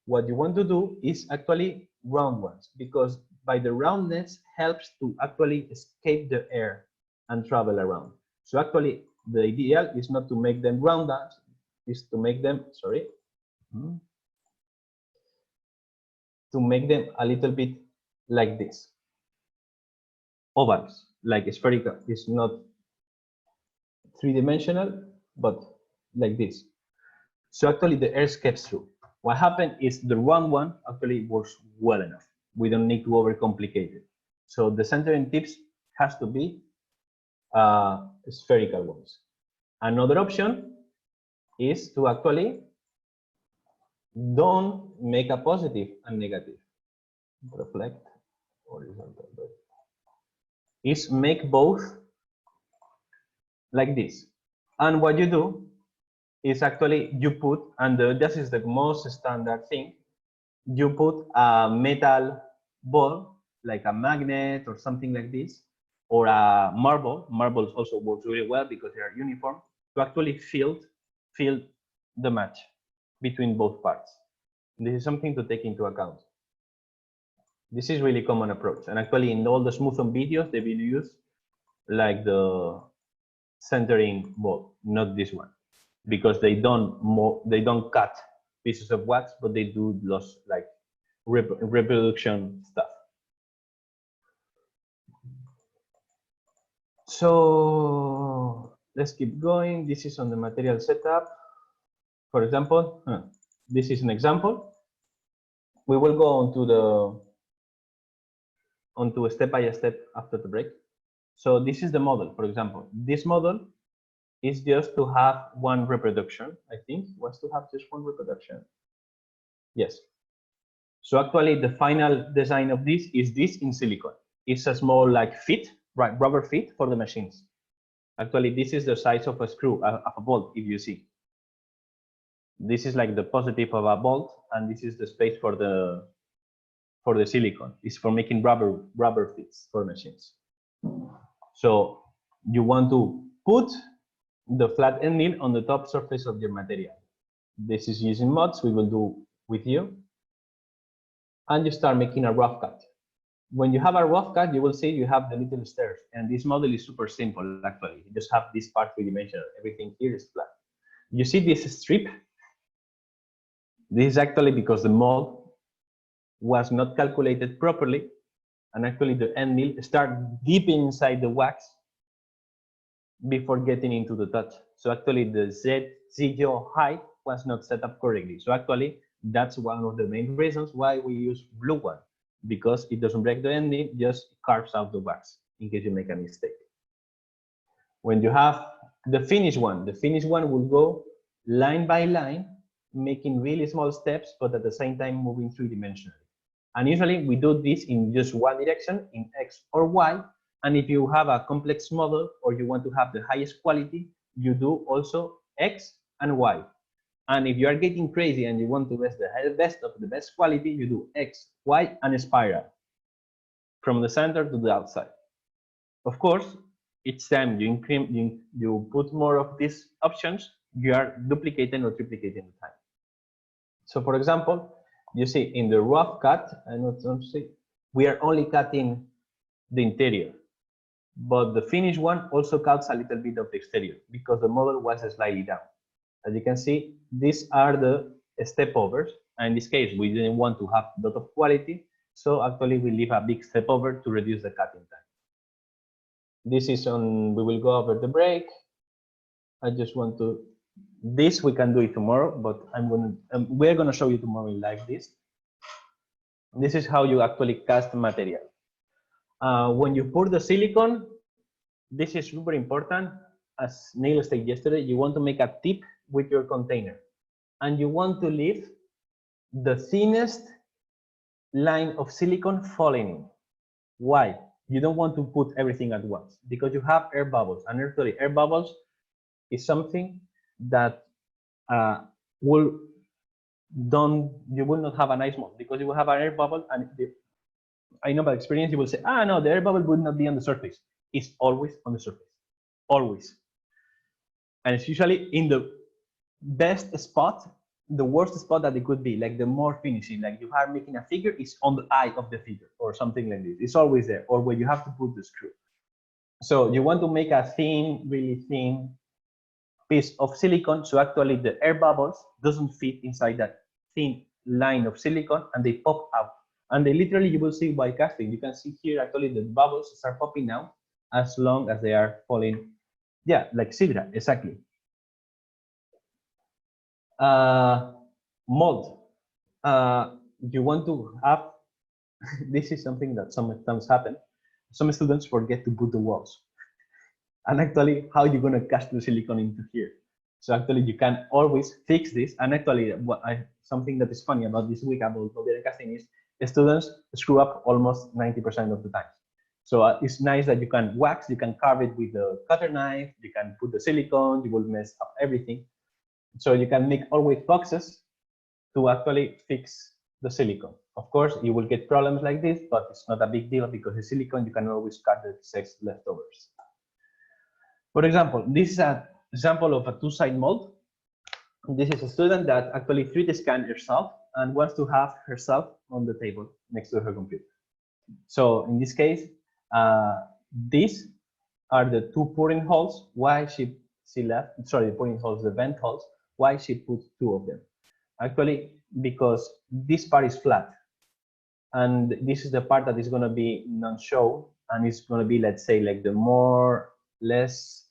What you want to do is actually round ones because by the roundness helps to actually escape the air and travel around. So actually the ideal is not to make them round, is to make them, to make them a little bit like this. Ovals, like spherical. It's not three-dimensional, but like this. So actually the air escapes through. What happened is the round one actually works well enough. We don't need to overcomplicate it. So the centering tips has to be spherical ones. Another option is to actually don't make a positive and negative. Reflect, horizontal. Is make both like this. And what you do is actually you put, and this is the most standard thing, you put a metal ball, like a magnet or something like this, or a marble. Marbles also works really well because they are uniform, to actually feel the match between both parts. This is something to take into account. This is really common approach. And actually in all the smooth on videos, they've been used like the centering mold, not this one, because they don't cut pieces of wax, but they do those like reproduction stuff. So let's keep going. This is on the material setup. For example, this is an example. We will go onto a step by step after the break. So this is the model, for example. This model is just to have one reproduction. I think was to have just one reproduction. Yes. So actually the final design of this is this in silicon. It's a small like fit, right, rubber fit for the machines. Actually, this is the size of a screw, of a bolt, if you see. This is like the positive of a bolt, and this is the space for the silicon. It's for making rubber fits for machines. So you want to put the flat end mill on the top surface of your material. This is using mods we will do with you. And you start making a rough cut. When you have a rough cut, you will see you have the little stairs. And this model is super simple, actually. You just have this part three-dimensional. Everything here is flat. You see this strip? This is actually because the mold was not calculated properly. And actually the end mill start deep inside the wax before getting into the touch. So actually the Z0 height was not set up correctly. So actually that's one of the main reasons why we use blue one, because it doesn't break the end mill, just carves out the wax in case you make a mistake. When you have the finished one will go line by line, making really small steps, but at the same time moving three-dimensionally. And usually we do this in just one direction, in X or Y. And if you have a complex model or you want to have the highest quality, you do also X and Y. And if you are getting crazy and you want to best the best of the best quality, you do X, Y, and a spiral from the center to the outside. Of course, each time you put more of these options, you are duplicating or triplicating the time. So for example, you see in the rough cut, we are only cutting the interior, but the finished one also cuts a little bit of the exterior because the model was slightly down. As you can see, these are the step overs. And in this case, we didn't want to have a lot of quality. So actually we leave a big step over to reduce the cutting time. This is on, we will go over the break. I just want to, this we can do it tomorrow, but we're going to show you tomorrow in live this. This is how you actually cast material. When you pour the silicone, this is super important. As Neil said yesterday, you want to make a tip with your container. And you want to leave the thinnest line of silicone falling in. Why? You don't want to put everything at once because you have air bubbles. And actually, air bubbles is something that you will not have a nice mold because you will have an air bubble. And I know by experience, you will say, no, the air bubble would not be on the surface. It's always on the surface, always. And it's usually in the best spot, the worst spot that it could be, like the more finishing, like you are making a figure, is on the eye of the figure or something like this. It's always there, or where you have to put the screw. So you want to make a thin, really thin piece of silicone. So actually the air bubbles doesn't fit inside that thin line of silicone and they pop out. And they literally, you will see by casting, you can see here actually the bubbles start popping out as long as they are falling. Yeah, like Sidra, exactly. Mold. You want to have, this is something that sometimes happens. Some students forget to put the walls. And actually, how are you going to cast the silicone into here? So actually, you can always fix this. And actually, something that is funny about this week about molding and casting is students screw up almost 90% of the time. So it's nice that you can wax, you can carve it with the cutter knife, you can put the silicone, you will mess up everything. So you can make always boxes to actually fix the silicone. Of course, you will get problems like this, but it's not a big deal because the silicone, you can always cut the excess leftovers. For example, this is an example of a two-side mold. This is a student that actually 3D scanned herself and wants to have herself on the table next to her computer. So in this case, these are the two pouring holes. Why she left? Sorry, the pouring holes, the vent holes. Why she put two of them? Actually, because this part is flat, and this is the part that is going to be non-show, and it's going to be, let's say, like the less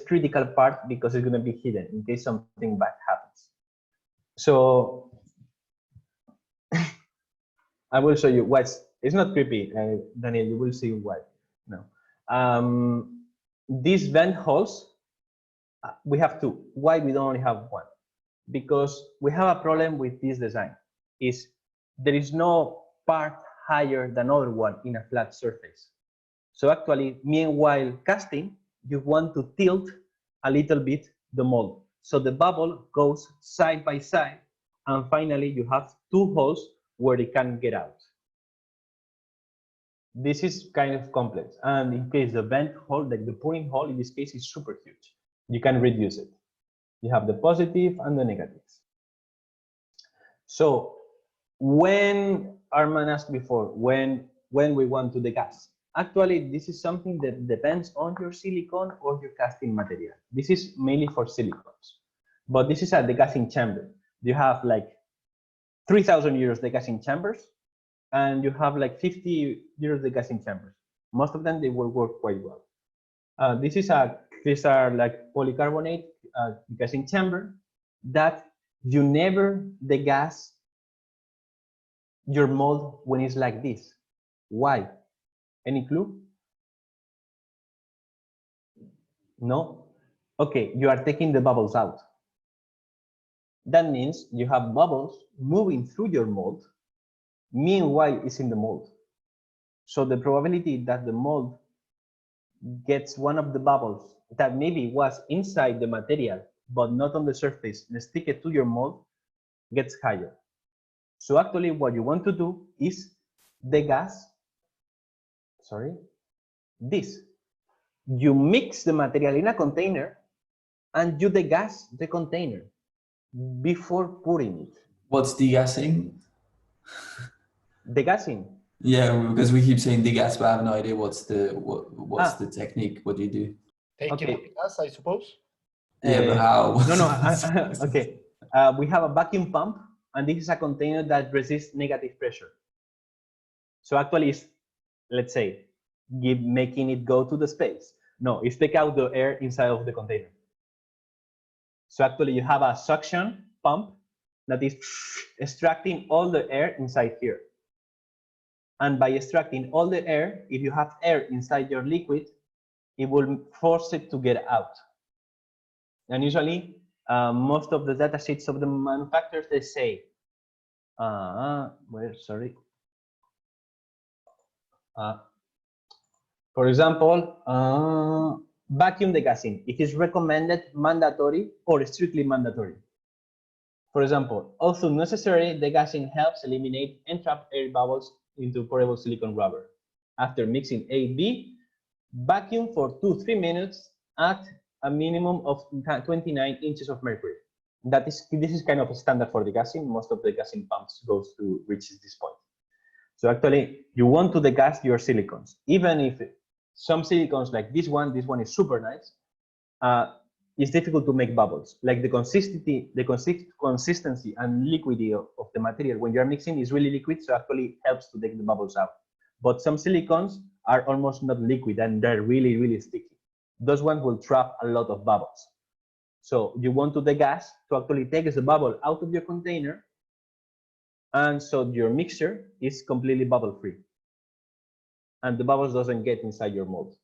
critical part, because it's going to be hidden in case something bad happens. So I will show you why it's not creepy, Daniel. You will see why. No, these vent holes, we have two. Why we don't only have one? Because we have a problem with this design. Is there is no part higher than other one in a flat surface. So actually, meanwhile casting, you want to tilt a little bit the mold. So the bubble goes side by side, and finally you have two holes where it can get out. This is kind of complex. And in case the vent hole, like the pouring hole, in this case is super huge. You can reduce it. You have the positive and the negatives. So when Arman asked before, when we want to degas, actually this is something that depends on your silicon or your casting material. This is mainly for silicons, but this is a degassing chamber. You have like 3,000 euros degassing chambers, and you have like 50 euros degassing chambers. Most of them, they will work quite well. These are like polycarbonate degassing chamber that you never degas your mold when it's like this. Why? Any clue? No? Okay, you are taking the bubbles out. That means you have bubbles moving through your mold, meanwhile it's in the mold. So the probability that the mold gets one of the bubbles that maybe was inside the material but not on the surface and stick it to your mold gets higher. So actually what you want to do is degas, this. You mix the material in a container and you degas the container before pouring it. What's degassing? Degassing? Yeah, because we keep saying degas, but I have no idea what's the technique. What do you do? Taking the gas, I suppose. Yeah, but how? No. Okay. We have a vacuum pump, and this is a container that resists negative pressure. So actually, it's, let's say, making it go to the space. No, it's take out the air inside of the container. So actually, you have a suction pump that is extracting all the air inside here. And by extracting all the air, if you have air inside your liquid, it will force it to get out. And usually, most of the data sheets of the manufacturers, they say, for example, vacuum degassing, it is recommended, mandatory, or strictly mandatory. For example, although necessary, degassing helps eliminate entrapped air bubbles into pourable silicon rubber. After mixing A/B, vacuum for 2-3 minutes at a minimum of 29 inches of mercury. This is kind of a standard for degassing. Most of the degassing pumps goes to reach this point. So actually, you want to degas your silicons, even if some silicons like this one is super nice. It's difficult to make bubbles. Like the consistency and liquidity of the material when you're mixing is really liquid, so actually helps to take the bubbles out. But some silicons are almost not liquid and they're really, really sticky. Those ones will trap a lot of bubbles. So you want to degas to actually take the bubble out of your container, and so your mixture is completely bubble free, and the bubbles doesn't get inside your mold.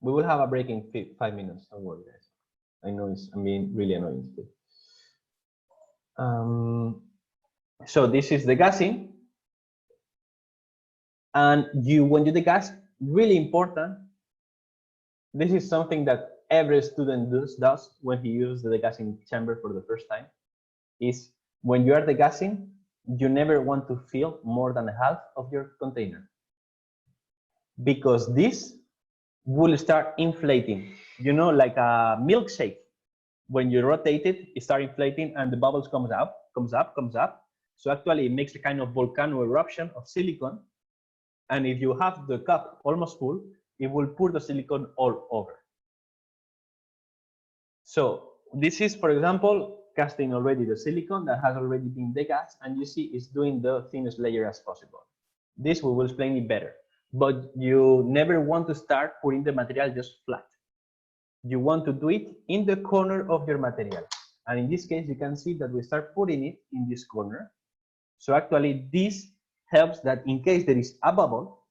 We will have a break in 5 minutes. Don't worry, guys. I know I'm being really annoying today. So this is the gassing, and when you degas, really important. This is something that every student does when he uses the degassing chamber for the first time. Is when you are degassing, you never want to fill more than half of your container, because this will start inflating. You know, like a milkshake. When you rotate it, it starts inflating and the bubbles comes up. So actually it makes a kind of volcano eruption of silicon. And if you have the cup almost full, it will pour the silicon all over. So this is, for example, casting already the silicon that has already been degassed, and you see it's doing the thinnest layer as possible. This we will explain it better, but you never want to start putting the material just flat. You want to do it in the corner of your material. And in this case, you can see that we start putting it in this corner. So actually this helps that in case there is a bubble,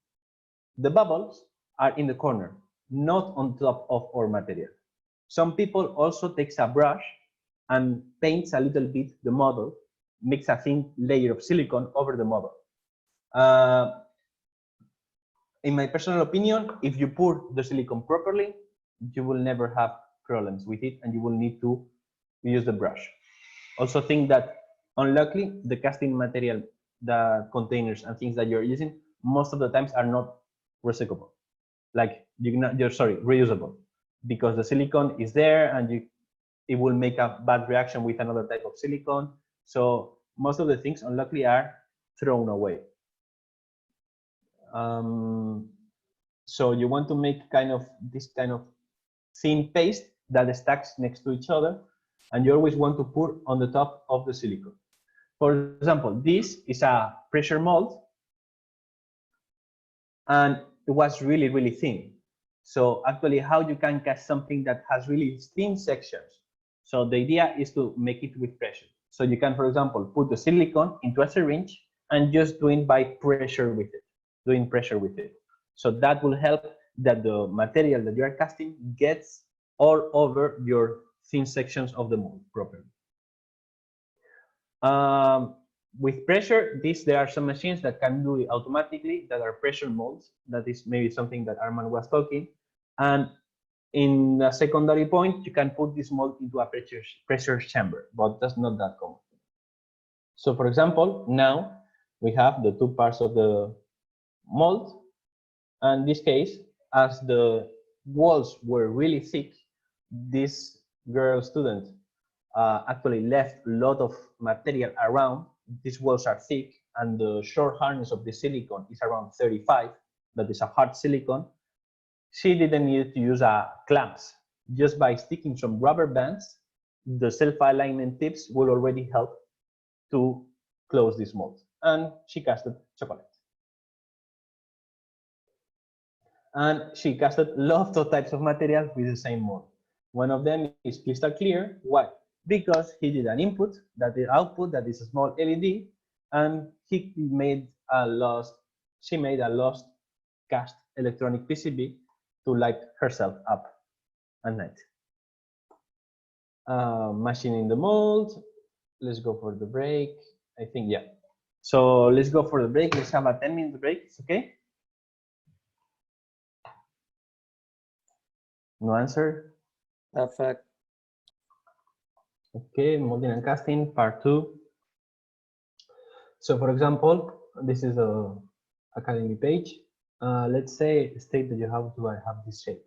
the bubbles are in the corner, not on top of our material. Some people also takes a brush and paints a little bit the model, makes a thin layer of silicon over the model. In my personal opinion, if you pour the silicon properly, you will never have problems with it, and you will need to use the brush. Also think that unluckily, the casting material, the containers and things that you're using, most of the times are not recyclable. Like reusable, because the silicon is there and it will make a bad reaction with another type of silicon. So most of the things unluckily are thrown away. So you want to make this kind of thin paste that stacks next to each other, and you always want to pour on the top of the silicon. For example, this is a pressure mold, and it was really, really thin. So actually, how you can cast something that has really thin sections? So the idea is to make it with pressure. So you can, for example, put the silicon into a syringe and just doing by pressure with it, doing pressure with it. So that will help that the material that you are casting gets all over your thin sections of the mold properly. With pressure, there are some machines that can do it automatically that are pressure molds. That is maybe something that Armand was talking. And in a secondary point, you can put this mold into a pressure chamber, but that's not that common. So for example, now we have the two parts of the mold. And in this case, as the walls were really thick, this girl student actually left a lot of material around. These walls are thick, and the short hardness of the silicon is around 35. That is a hard silicon. She didn't need to use clamps. Just by sticking some rubber bands, the self-alignment tips will already help to close this mold. And she casted chocolate. And she casted lots of types of material with the same mold. One of them is crystal clear. Why? Because he did an input, that the output, that is a small LED, and she made a lost cast electronic PCB to light herself up at night. Machining the mold. Let's go for the break. I think, yeah. So let's go for the break. Let's have a 10-minute break. It's okay? No answer? Perfect. Okay, molding and casting, part 2. So for example, this is the academy page. Let's say state that you have to have this shape.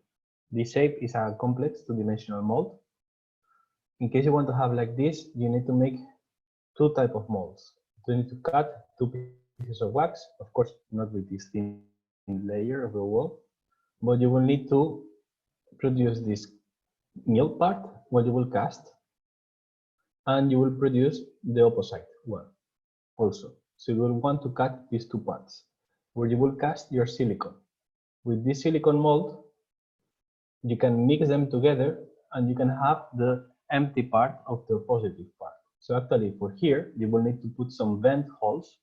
This shape is a complex two-dimensional mold. In case you want to have like this, you need to make two types of molds. You need to cut 2 pieces of wax, of course, not with this thin layer of the wall, but you will need to produce this middle part where you will cast, and you will produce the opposite one also. So you will want to cut these 2 parts where you will cast your silicon. With this silicon mold, you can mix them together and you can have the empty part of the positive part. So actually for here, you will need to put some vent holes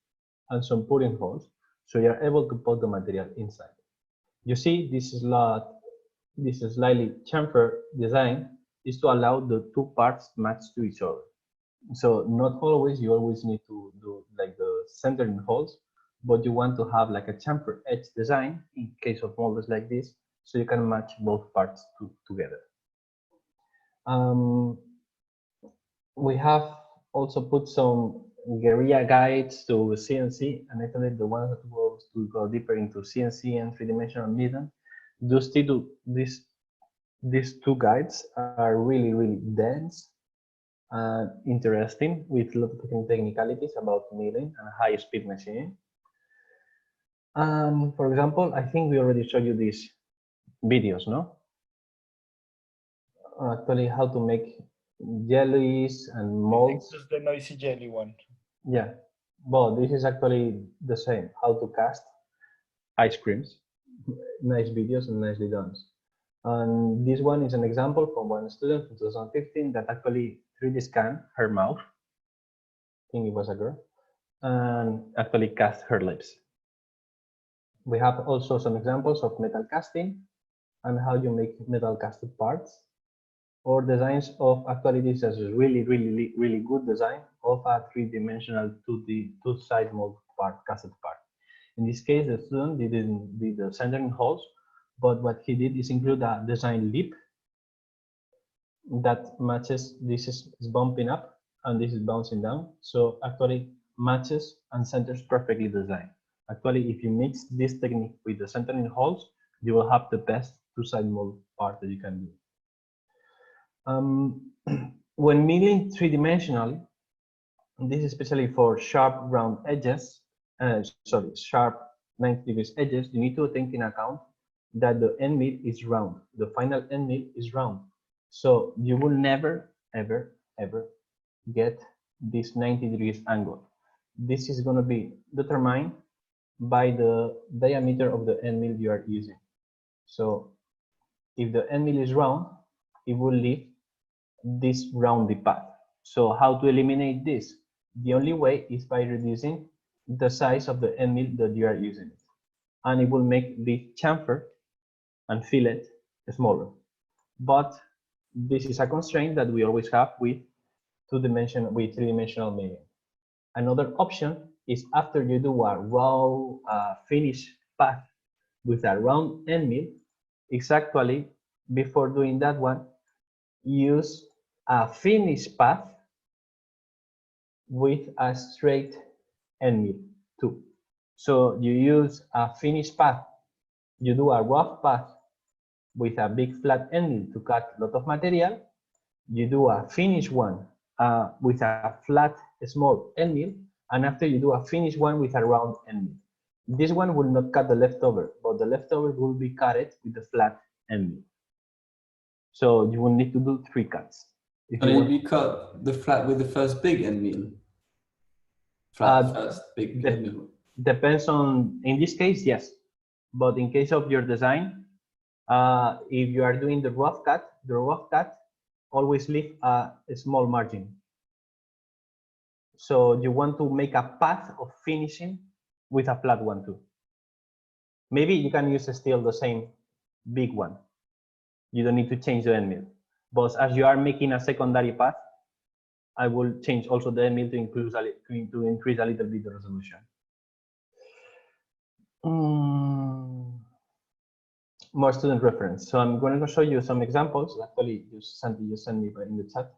and some pouring holes so you are able to put the material inside. You see, this is slightly chamfer design is to allow the 2 parts match to each other. So not always, you always need to do like the centering holes, but you want to have like a chamfer edge design in case of molds like this, so you can match both parts together. We have also put some guerrilla guides to CNC, and actually the ones that go deeper into CNC and 3-dimensional medium. These 2 guides are really, really dense, interesting with a lot of technicalities about milling and high-speed machining. And for example, I think we already showed you these videos, no? Actually, how to make jellies and molds. This is the noisy jelly one. Yeah, well, this is actually the same, how to cast ice creams. Nice videos and nicely done. And this one is an example from one student from 2015 that actually 3D scanned her mouth, I think it was a girl, and actually cast her lips. We have also some examples of metal casting and how you make metal casted parts, or designs of, actually this is a really good design of a three-dimensional 2D two-side mold part, casted part. In this case, the student didn't do the centering holes, but what he did is include a design lip that matches, this is bumping up and this is bouncing down. So actually matches and centers perfectly the design. Actually, if you mix this technique with the centering holes, you will have the best two-side mold part that you can do. When milling three-dimensionally, this is especially for sharp round edges, sharp 90 degrees edges, you need to take in account that the end mill is round. The final end mill is round. So you will never, ever get this 90 degrees angle. This is going to be determined by the diameter of the end mill you are using. So if the end mill is round, it will leave this roundy path. So how to eliminate this? The only way is by reducing the size of the end mill that you are using. And it will make the chamfer and fillet smaller. But this is a constraint that we always have with three-dimensional milling. Another option is after you do a raw finish path with a round end mill, is actually, before doing that one, use a finish path with a straight end mill too. So you use a finish path, you do a rough path with a big flat end mill to cut a lot of material. You do a finish one with a flat small end mill, and after you do a finish one with a round end mill. This one will not cut the leftover, but the leftover will be cut with the flat end mill. So you will need to do 3 cuts. Can it be cut the flat with the first big end mill? First big end mill. Depends on, in this case, yes. But in case of your design, if you are doing the rough cut always leave a small margin. So you want to make a path of finishing with a flat one too. Maybe you can use still the same big one. You don't need to change the end mill. But as you are making a secondary path, I will change also the end mill to increase a little bit the resolution. More student reference. So I'm going to show you some examples. Actually, Santi just sent me in the chat.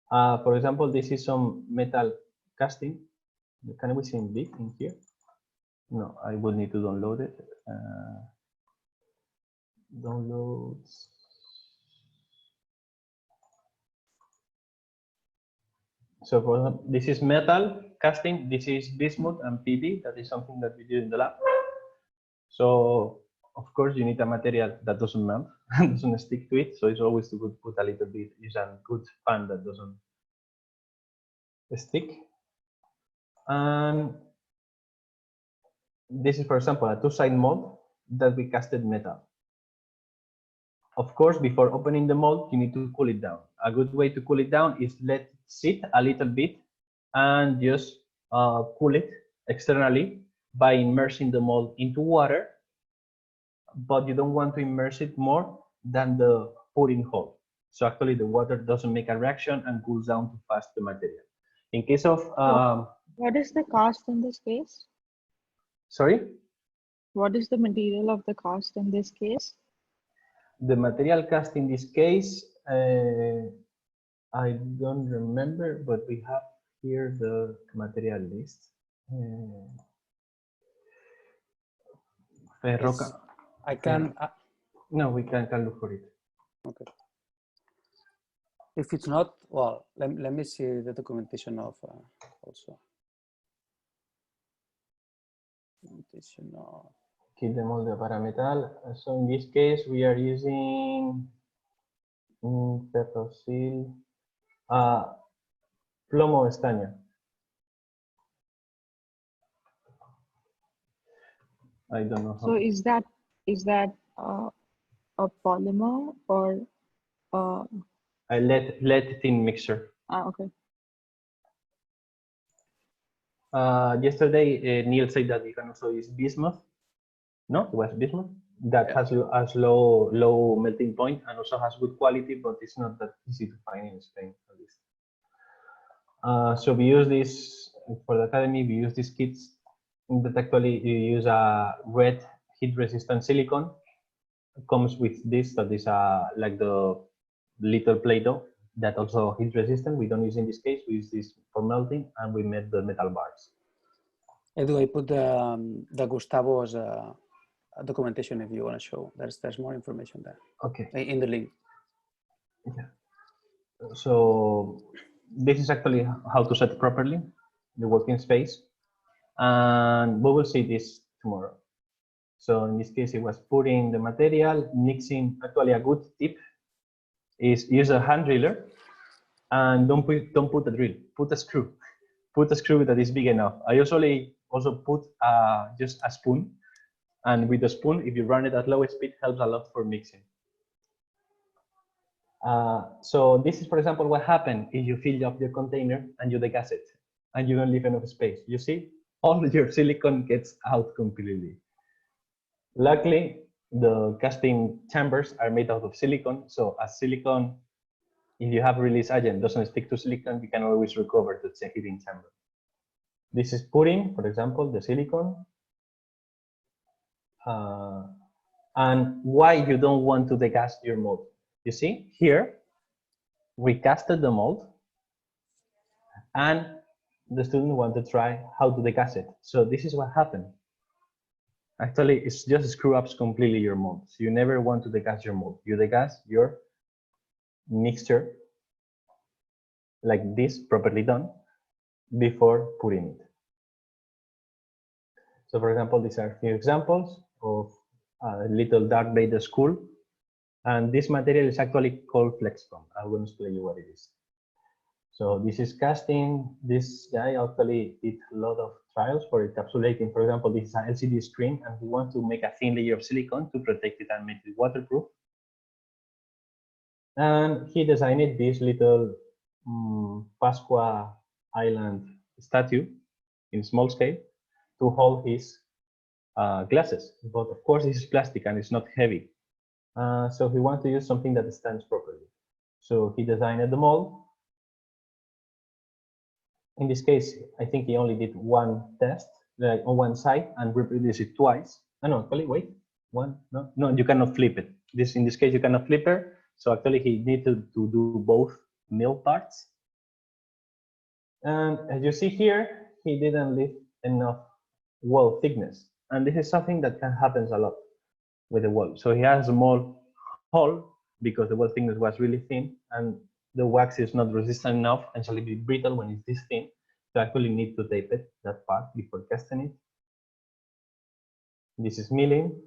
For example, this is some metal casting. Can we see in big in here? No, I will need to download it. Downloads. So for example, this is metal casting. This is bismuth and PD. That is something that we do in the lab. So of course you need a material that doesn't melt and doesn't stick to it. So it's always good to put a little bit. Use a good fan that doesn't stick. And this is, for example, a two-side mold that we casted metal. Of course, before opening the mold, you need to cool it down. A good way to cool it down is let it sit a little bit and just cool it externally by immersing the mold into water. But you don't want to immerse it more than the pouring hole. So actually the water doesn't make a reaction and cools down too fast the material. In case of... what is the cast in this case? Sorry? What is the material of the cast in this case? The material cast in this case, I don't remember, but we have here the material list. I can. No, we can look for it. Okay. If it's not, well, let me see the documentation of also. Documentation of. Kit de molde para metal. So in this case, we are using ferrocil, plomo estaño. I don't know. So is that a polymer or a lead thin mixture. okay. Yesterday, Neil said that you can also use bismuth. No, it was bismuth that Yeah. has low melting point and also has good quality, but it's not that easy to find in Spain at least. So we use this for the academy. We use these kits that actually you use a red heat-resistant silicone. It comes with this that is like the little Play-Doh that also heat-resistant. We don't use in this case. We use this for melting, and we made the metal bars. Edu, I put the Gustavo's documentation if you want to show. There's more information there. Okay. In the link. Yeah. So this is actually how to set properly the working space, and we will see this tomorrow. So in this case, it was putting the material, mixing. Actually, a good tip is use a hand driller, and don't put a drill. Put a screw. Put a screw that is big enough. I usually also put just a spoon, and with the spoon, if you run it at low speed, helps a lot for mixing. So this is, for example, what happened if you fill up your container and you degas it, and you don't leave enough space. You see, all your silicone gets out completely. Luckily, the casting chambers are made out of silicone, so as silicone, if you have release agent doesn't stick to silicone, you can always recover the heating chamber. This is putting, for example, the silicone. And why you don't want to degas your mold. You see, here, we casted the mold, and the student wanted to try how to degas it. So this is what happened. Actually, it's just screw ups completely your mold. So you never want to degas your mold. You degas your mixture like this, properly done, before putting it. So for example, these are a few examples of a little dark beige school. And this material is actually called FlexFoam. I will explain you what it is. So this is casting. This guy actually did a lot of trials for encapsulating. For example, this is an LCD screen, and he wants to make a thin layer of silicone to protect it and make it waterproof. And he designed this little Pascua Island statue in small scale to hold his glasses. But of course, this is plastic and it's not heavy. So he wants to use something that stands properly. So he designed the mold. In this case, I think he only did one test, like on one side, and reproduced it twice. No, actually, wait, no, you cannot flip it. In this case, you cannot flip it. So actually, he needed to do both mill parts. And as you see here, he didn't leave enough wall thickness. And this is something that happens a lot with the wall. So he has a small hole because the wall thickness was really thin, and the wax is not resistant enough and shall be brittle when it's this thin. So actually need to tape it, that part, before casting it. This is milling.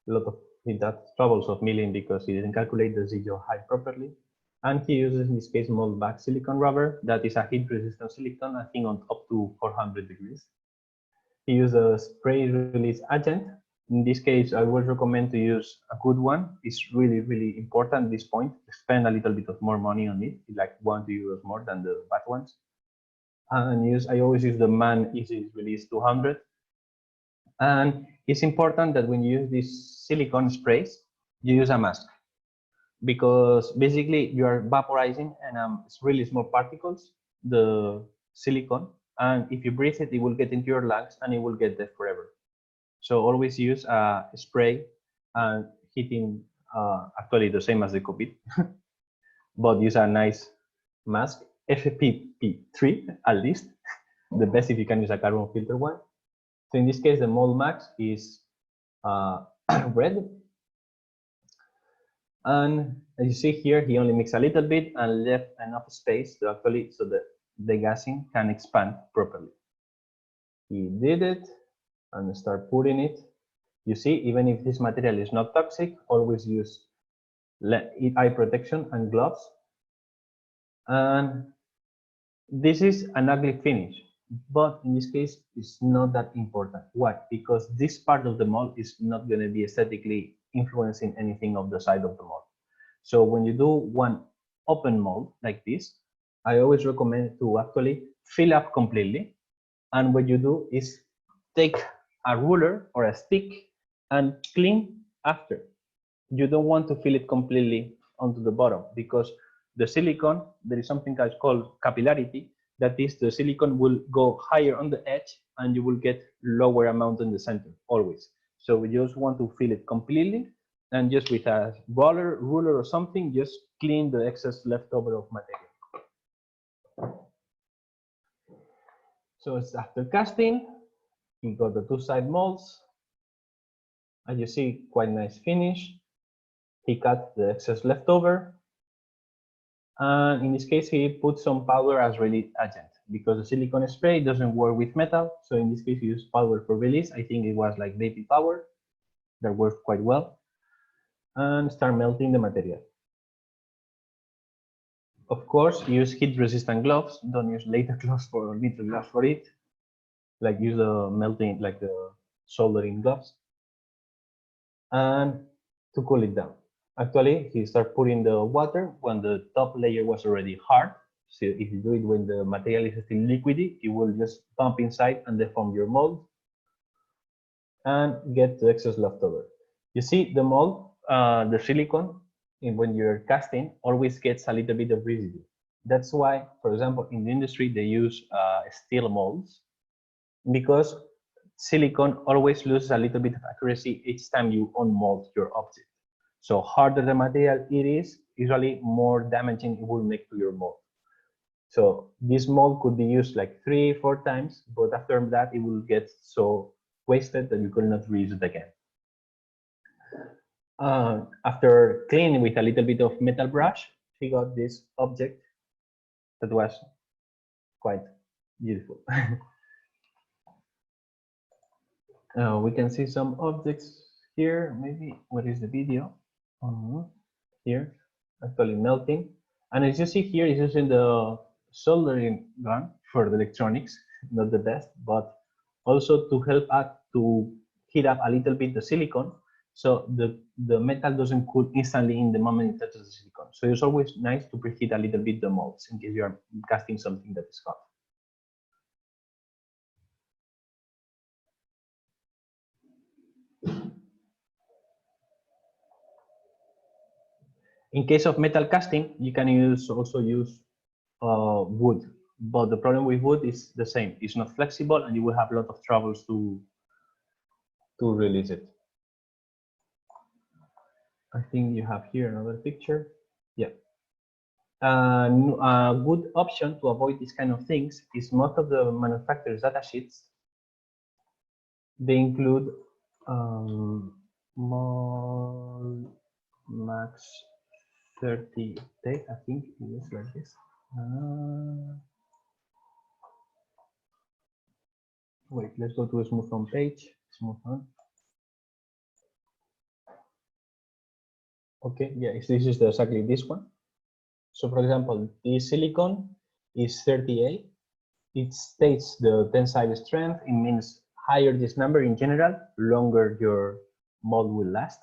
A lot of troubles of milling because he didn't calculate the zero height properly. And he uses, in this case, mold back silicone rubber. That is a heat resistant silicone, I think on up to 400 degrees. He used a spray release agent. In this case, I would recommend to use a good one. It's really, really important at this point. Spend a little bit of more money on it, like €1 more than the bad ones. And I always use the Man Easy Release 200. And it's important that when you use these silicone sprays, you use a mask, because basically you are vaporizing and it's really small particles, the silicone. And if you breathe it, it will get into your lungs and it will get there forever. So always use a spray and heating, actually the same as the COVID, but use a nice mask, FFP3 at least, the best if you can use a carbon filter one. So in this case, the mold max is red. And as you see here, he only mixed a little bit and left enough space to actually, so that the gassing can expand properly. He did it and start putting it. You see, even if this material is not toxic, always use eye protection and gloves. And this is an ugly finish, but in this case, it's not that important. Why? Because this part of the mold is not going to be aesthetically influencing anything of the side of the mold. So when you do one open mold like this, I always recommend to actually fill up completely. And what you do is take a ruler or a stick and clean after. You don't want to fill it completely onto the bottom, because the silicone, there is something called capillarity, that is, the silicone will go higher on the edge and you will get lower amount in the center always. So we just want to fill it completely, and just with a ruler or something, just clean the excess leftover of material. So it's after casting, we got the two side molds. As you see, quite nice finish. He cut the excess leftover. And in this case, he put some powder as release agent, because the silicone spray doesn't work with metal. So in this case, he used powder for release. I think it was like baby powder that worked quite well. And start melting the material. Of course, use heat-resistant gloves. Don't use latex gloves or metal gloves for it. Like use the melting, like the soldering gloves. And to cool it down. Actually, he started putting the water when the top layer was already hard. So if you do it when the material is still liquidy, it will just pump inside and deform your mold and get the excess leftover. You see the mold, the silicone, when you're casting, always gets a little bit of residue. That's why, for example, in the industry, they use steel molds, because silicone always loses a little bit of accuracy each time you unmold your object. So harder the material it is, usually more damaging it will make to your mold. So this mold could be used like 3-4 times, but after that it will get so wasted that you could not reuse it again. After cleaning with a little bit of metal brush, he got this object that was quite beautiful. We can see some objects here. Maybe, what is the video? Here, actually melting. And as you see here, it's using the soldering gun for the electronics, not the best, but also to help us to heat up a little bit the silicone, so the metal doesn't cool instantly in the moment it touches the silicone. So it's always nice to preheat a little bit the molds in case you are casting something that is hot. In case of metal casting, you can also use wood, but the problem with wood is the same. It's not flexible, and you will have a lot of troubles to release it. I think you have here another picture. Yeah. A good option to avoid these kind of things is most of the manufacturers' data sheets. They include max 30 take, I think it is like this. Wait, let's go to a smooth on page. Smooth on. Okay, yeah, this is exactly this one. So for example, this silicone is 38. It states the tensile strength. It means higher this number in general, longer your mold will last,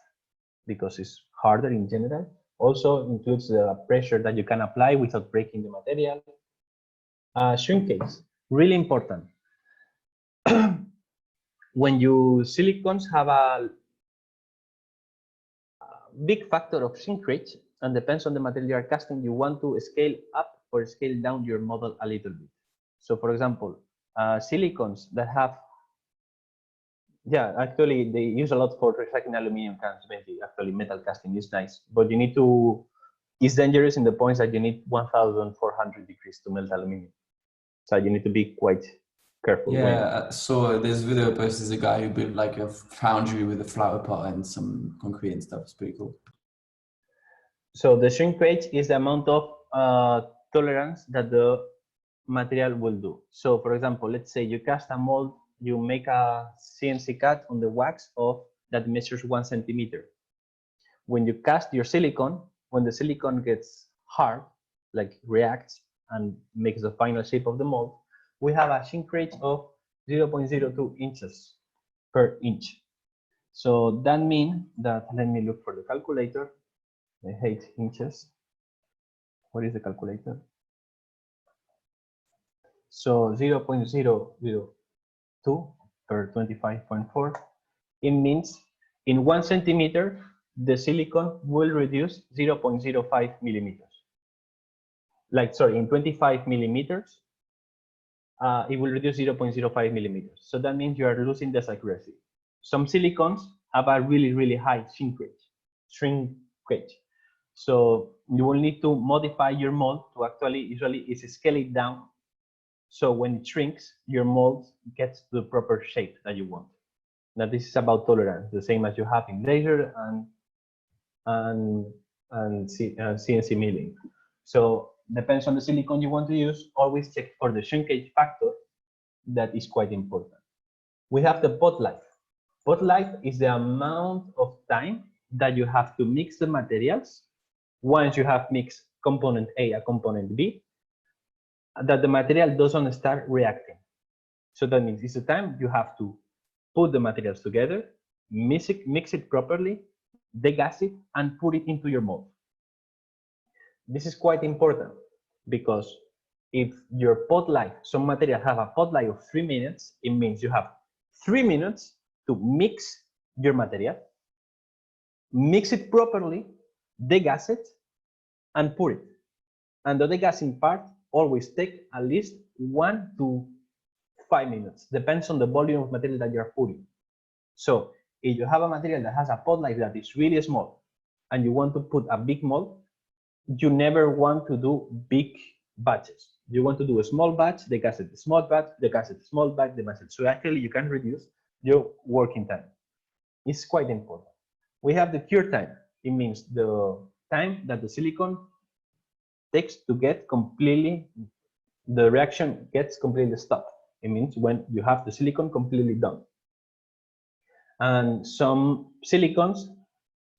because it's harder in general. Also includes the pressure that you can apply without breaking the material. Shrinkage, really important. When you silicones have a big factor of shrinkage, and depends on the material you are casting, you want to scale up or scale down your model a little bit. So for example, silicones that have, yeah, actually they use a lot for recycling aluminum cans. Actually, metal casting is nice, but you need to, it's dangerous in the points that you need 1,400 degrees to melt aluminum. So you need to be quite careful. Yeah, so there's video post, there's a guy who built like a foundry with a flower pot and some concrete and stuff. It's pretty cool. So the shrink rate is the amount of tolerance that the material will do. So for example, let's say you cast a mold, you make a CNC cut on the wax of that measures 1 centimeter. When you cast your silicone, when the silicone gets hard, like reacts and makes the final shape of the mold, we have a shrink rate of 0.02 inches per inch. So that means that, let me look for the calculator. I hate inches. What is the calculator? So 0.002 per 25.4. It means in 1 centimeter, the silicone will reduce 0.05 millimeters. Like, sorry, in 25 millimeters, it will reduce 0.05 millimeters. So that means you are losing this accuracy. Some silicones have a really, really high shrinkage. So you will need to modify your mold to actually, usually is scale it down. So when it shrinks, your mold gets the proper shape that you want. Now this is about tolerance, the same as you have in laser and CNC milling. So depends on the silicone you want to use, always check for the shrinkage factor. That is quite important. We have the pot life. Pot life is the amount of time that you have to mix the materials once you have mixed component A and component B, that the material doesn't start reacting. So that means it's the time you have to put the materials together, mix it properly, degas it, and put it into your mold. This is quite important because if your pot life, some material have a pot life of 3 minutes, it means you have 3 minutes to mix your material, mix it properly, degas it, and pour it. And the degassing part always take at least 1 to 5 minutes, depends on the volume of material that you're putting. So if you have a material that has a pot life that is really small and you want to put a big mold, you never want to do big batches. You want to do a small batch, degas it, small batch, degas it, small batch, degas it. So actually you can reduce your working time. It's quite important. We have the cure time. It means the time that the silicone takes to get completely, the reaction gets completely stopped. It means when you have the silicone completely done. And some silicones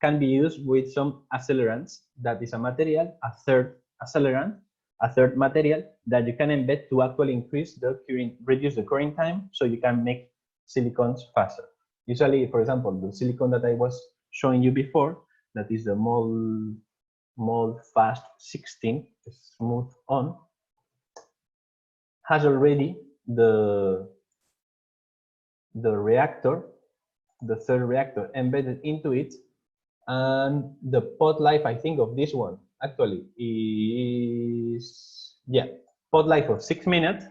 can be used with some accelerants. That is a material, a third accelerant, a third material that you can embed to actually increase the curing, reduce the curing time, so you can make silicones faster. Usually, for example, the silicone that I was showing you before, that is the mold fast 16 smooth on, has already the reactor, the third reactor embedded into it, and the pot life, I think, of this one actually is, yeah, pot life of 6 minutes,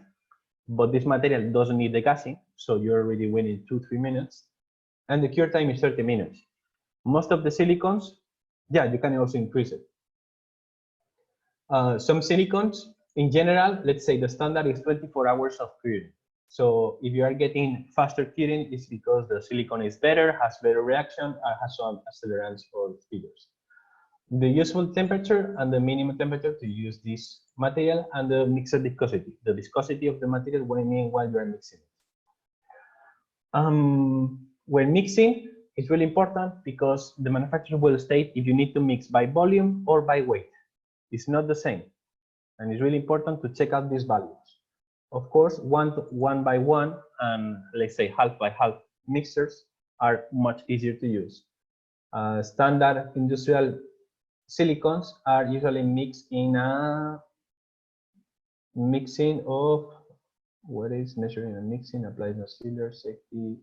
but this material doesn't need degassing, so you're already winning 2-3 minutes, and the cure time is 30 minutes. Most of the silicones, yeah, you can also increase it. Some silicones, in general, let's say the standard is 24 hours of curing. So if you are getting faster curing, it's because the silicone is better, has better reaction, or has some accelerants or speeders. The useful temperature and the minimum temperature to use this material, and the mixer viscosity. The viscosity of the material when you are mixing it. When mixing, it's really important because the manufacturer will state if you need to mix by volume or by weight. It's not the same, and it's really important to check out these values. Of course, one by one and let's say half by half mixers are much easier to use. Standard industrial silicones are usually mixed in a mixing of, what is measuring and mixing, applies no sealer, safety.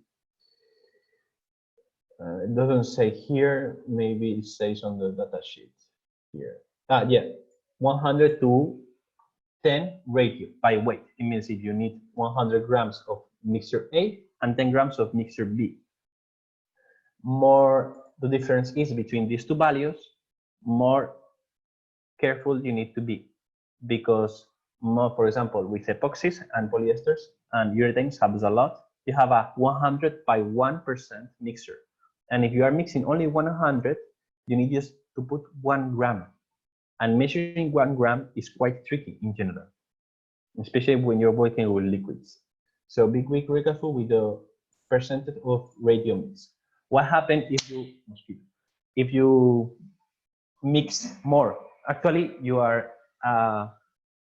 It doesn't say here, maybe it says on the data sheet here. Yeah, 100 to 10 ratio by weight. It means if you need 100 grams of mixture A and 10 grams of mixture B. More the difference is between these two values, more careful you need to be, because more, for example, with epoxies and polyesters and urethanes happens a lot, you have a 100 by 1% mixture. And if you are mixing only 100, you need just to put 1 gram. And measuring 1 gram is quite tricky in general, especially when you're working with liquids. So be very careful with the percentage of radio mix. What happens if you mix more? Actually, you are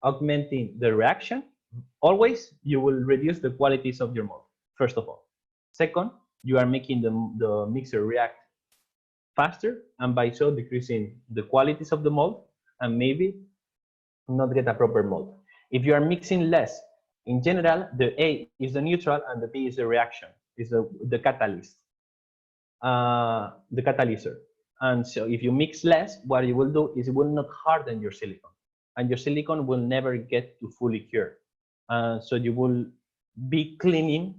augmenting the reaction. Always, you will reduce the qualities of your mold, first of all. Second, you are making the mixer react faster, and by so decreasing the qualities of the mold, and maybe not get a proper mold. If you are mixing less, in general, the A is the neutral and the B is the reaction, is the catalyst, the catalyzer. And so if you mix less, what you will do is it will not harden your silicon, and your silicon will never get to fully cure. So you will be cleaning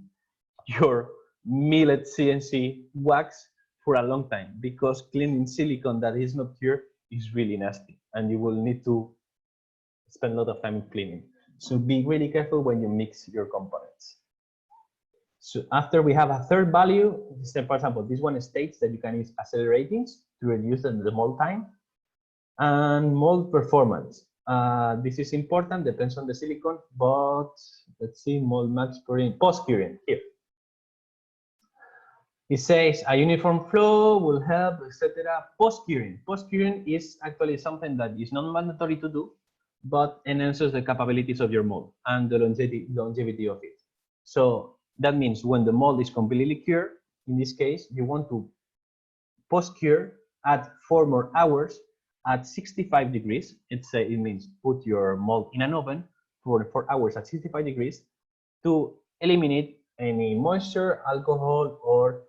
your millet CNC wax for a long time, because cleaning silicon that is not cured is really nasty, and you will need to spend a lot of time cleaning. So be really careful when you mix your components. So after we have a third value, for example, this one states that you can use acceleratings to reduce the mold time and mold performance. This is important, depends on the silicon, but let's see, mold max post-curing here. It says a uniform flow will help, etc. Post-curing. Post-curing is actually something that is not mandatory to do, but enhances the capabilities of your mold and the longevity of it. So that means when the mold is completely cured, in this case, you want to post-cure at 4 more hours at 65 degrees. It means put your mold in an oven for 4 hours at 65 degrees to eliminate any moisture, alcohol, or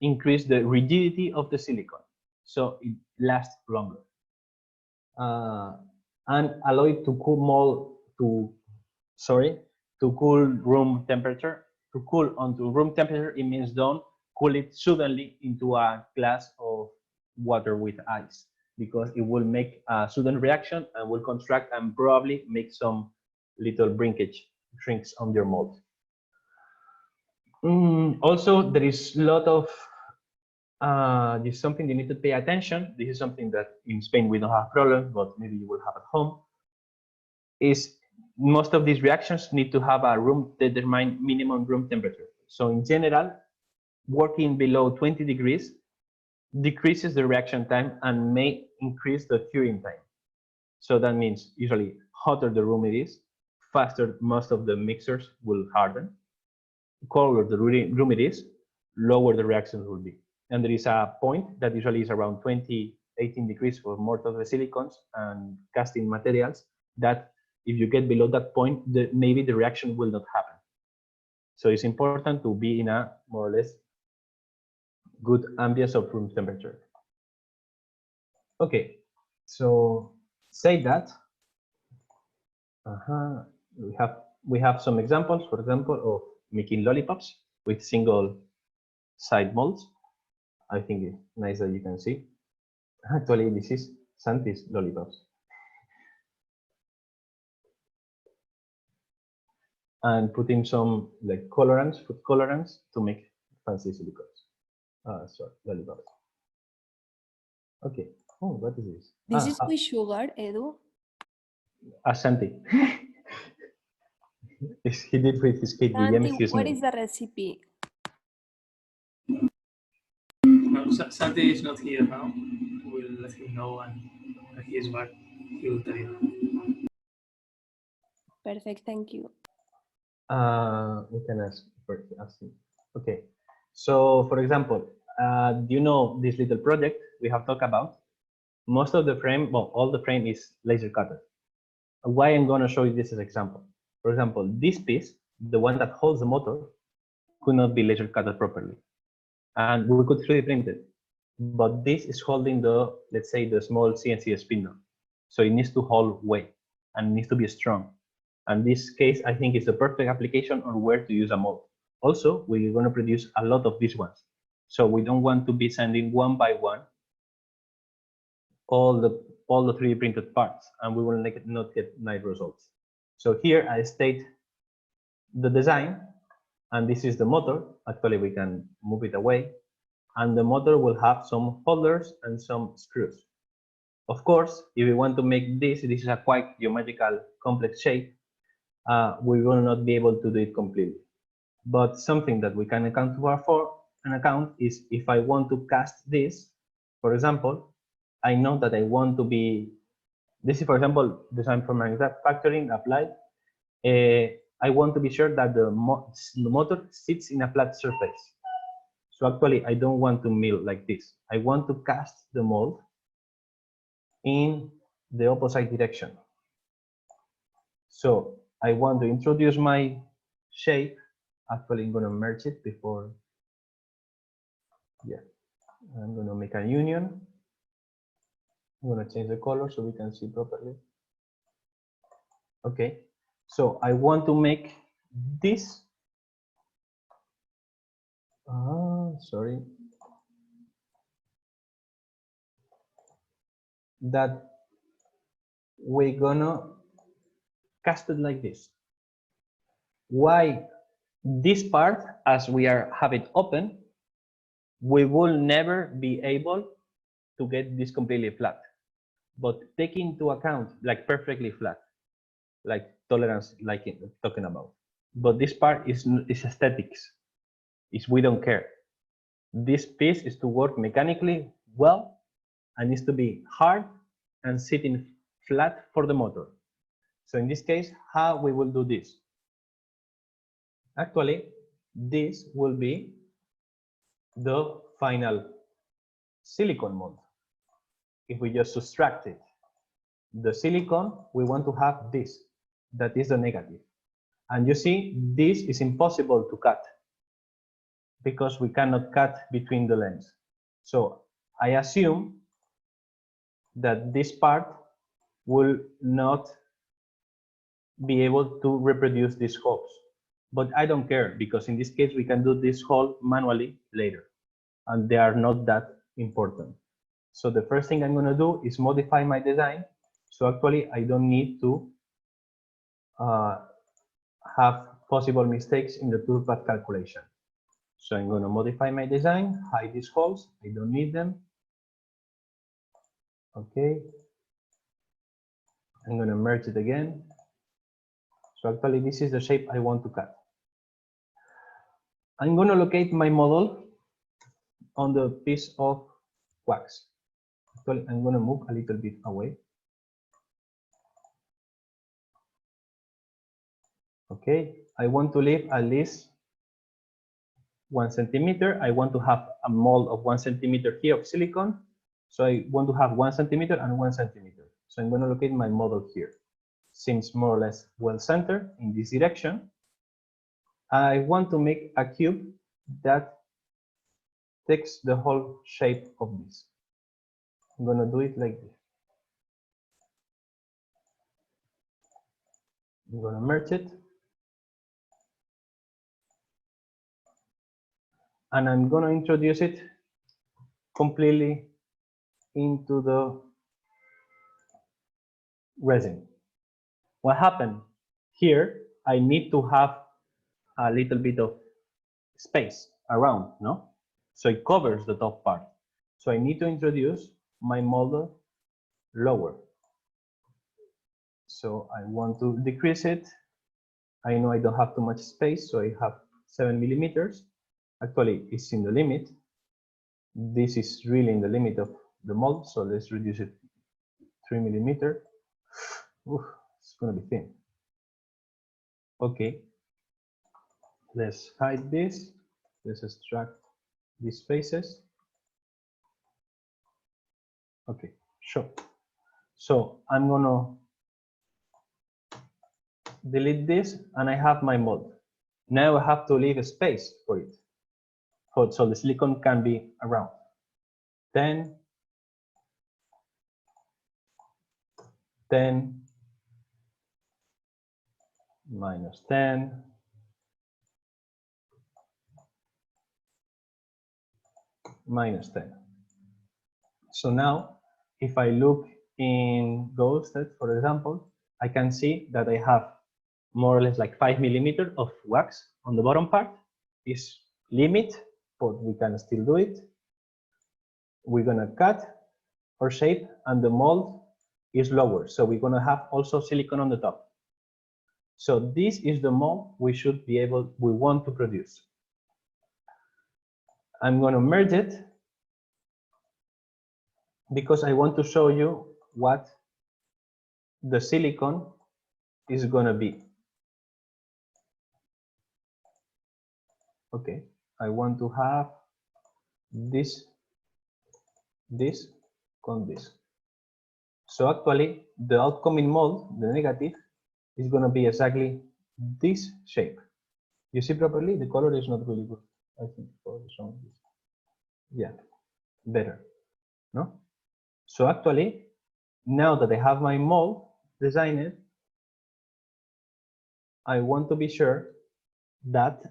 increase the rigidity of the silicon, so it lasts longer. And allow it to cool mold to cool room temperature. To cool onto room temperature, it means don't cool it suddenly into a glass of water with ice, because it will make a sudden reaction and will contract and probably make some little shrinks on your mold. Also, there is a lot of this is something you need to pay attention. This is something that in Spain we don't have problems, but maybe you will have at home. Is most of these reactions need to have a determined minimum room temperature. So in general, working below 20 degrees decreases the reaction time and may increase the curing time. So that means usually hotter the room it is, faster most of the mixers will harden. Colder the room it is, lower the reactions will be. And there is a point that usually is around 18 degrees for most of the silicons and casting materials, that if you get below that point, maybe the reaction will not happen. So it's important to be in a more or less good ambience of room temperature. Okay, so say that we have some examples, for example, of making lollipops with single side molds. I think it's nice that you can see. Actually, this is Santi's lollipops. And putting some like colorants, food colorants to make fancy silicons. Sorry, lollipops. Okay. Oh, what is this? This is with sugar, Edu. Santi. He did with his cake. Santi, what is the recipe? Santi is not here now. We'll let him know, and when he is back, he will tell you. Perfect, thank you. We can ask him. Okay. So, for example, do you know this little project we have talked about? Most of the frame, well, all the frame is laser cutted. Why I'm going to show you this as an example. For example, this piece, the one that holds the motor, could not be laser cutted properly. And we could 3D print it. But this is holding the, let's say, the small CNC spindle. So it needs to hold weight and it needs to be strong. And this case, I think, is the perfect application on where to use a mold. Also, we're going to produce a lot of these ones. So we don't want to be sending one by one all the 3D printed parts, and we will not get nice results. So here I state the design, and this is the motor. Actually, we can move it away, and the motor will have some holders and some screws. Of course, if we want to make this is a quite geometrical complex shape, we will not be able to do it completely. But something that we can account for is if I want to cast this, for example, I know that I want to be, this is for example, design for manufacturing applied. I want to be sure that the motor sits in a flat surface. So actually, I don't want to mill like this. I want to cast the mold in the opposite direction. So I want to introduce my shape. Actually, I'm going to merge it before. Yeah, I'm going to make a union. I'm going to change the color so we can see properly. Okay, so I want to make this. Sorry. That we're gonna cast it like this. Why this part, as we have it open, we will never be able to get this completely flat. But take into account, like perfectly flat, like tolerance, like talking about. But this part is aesthetics. We don't care. This piece is to work mechanically well and needs to be hard and sitting flat for the motor. So in this case, how we will do this? Actually, this will be the final silicon mold. If we just subtract it, the silicon, we want to have this, that is the negative. And you see, this is impossible to cut because we cannot cut between the lengths. So I assume that this part will not be able to reproduce these holes. But I don't care because in this case, we can do this hole manually later and they are not that important. So the first thing I'm going to do is modify my design. So actually, I don't need to have possible mistakes in the toolpath calculation. So I'm going to modify my design, hide these holes. I don't need them. Okay. I'm going to merge it again. So actually, this is the shape I want to cut. I'm going to locate my model on the piece of wax. Actually, I'm going to move a little bit away. Okay, I want to leave at least 1 centimeter. I want to have a mold of 1 centimeter here of silicone. So I want to have 1 centimeter and 1 centimeter. So I'm going to locate my model here. Seems more or less well centered in this direction. I want to make a cube that takes the whole shape of this. I'm going to do it like this. I'm going to merge it. And I'm going to introduce it completely into the resin. What happened here? I need to have a little bit of space around, no? So it covers the top part. So I need to introduce my model lower. So I want to decrease it. I know I don't have too much space, so I have 7 millimeters. Actually, it's in the limit. This is really in the limit of the mold, so let's reduce it 3 millimeters. Oof, it's gonna be thin. Okay, let's hide this. Let's extract these faces. Okay, sure. So I'm gonna delete this and I have my mold. Now I have to leave a space for it. So the silicone can be around. 10, 10, minus 10, minus 10. So now, if I look in Ghosted, for example, I can see that I have more or less like 5 millimeters of wax on the bottom part. Is limit, but we can still do it. We're gonna cut our shape and the mold is lower. So we're gonna have also silicon on the top. So this is the mold we want to produce. I'm gonna merge it because I want to show you what the silicon is gonna be. Okay, I want to have this con this. So actually the outcoming mold, the negative, is gonna be exactly this shape. You see properly? The color is not really good. I think for some, yeah, better, no? So actually, now that I have my mold designed, I want to be sure that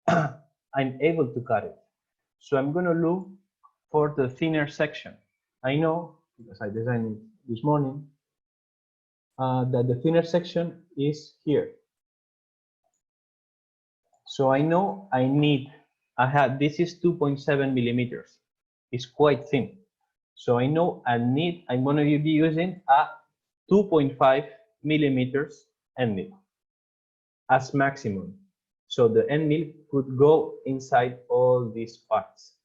I'm able to cut it. So I'm going to look for the thinner section. I know, because I designed it this morning, that the thinner section is here. So I know this is 2.7 millimeters. It's quite thin. So I know I'm going to be using a 2.5 millimeters end mill as maximum. So the end mill could go inside all these parts.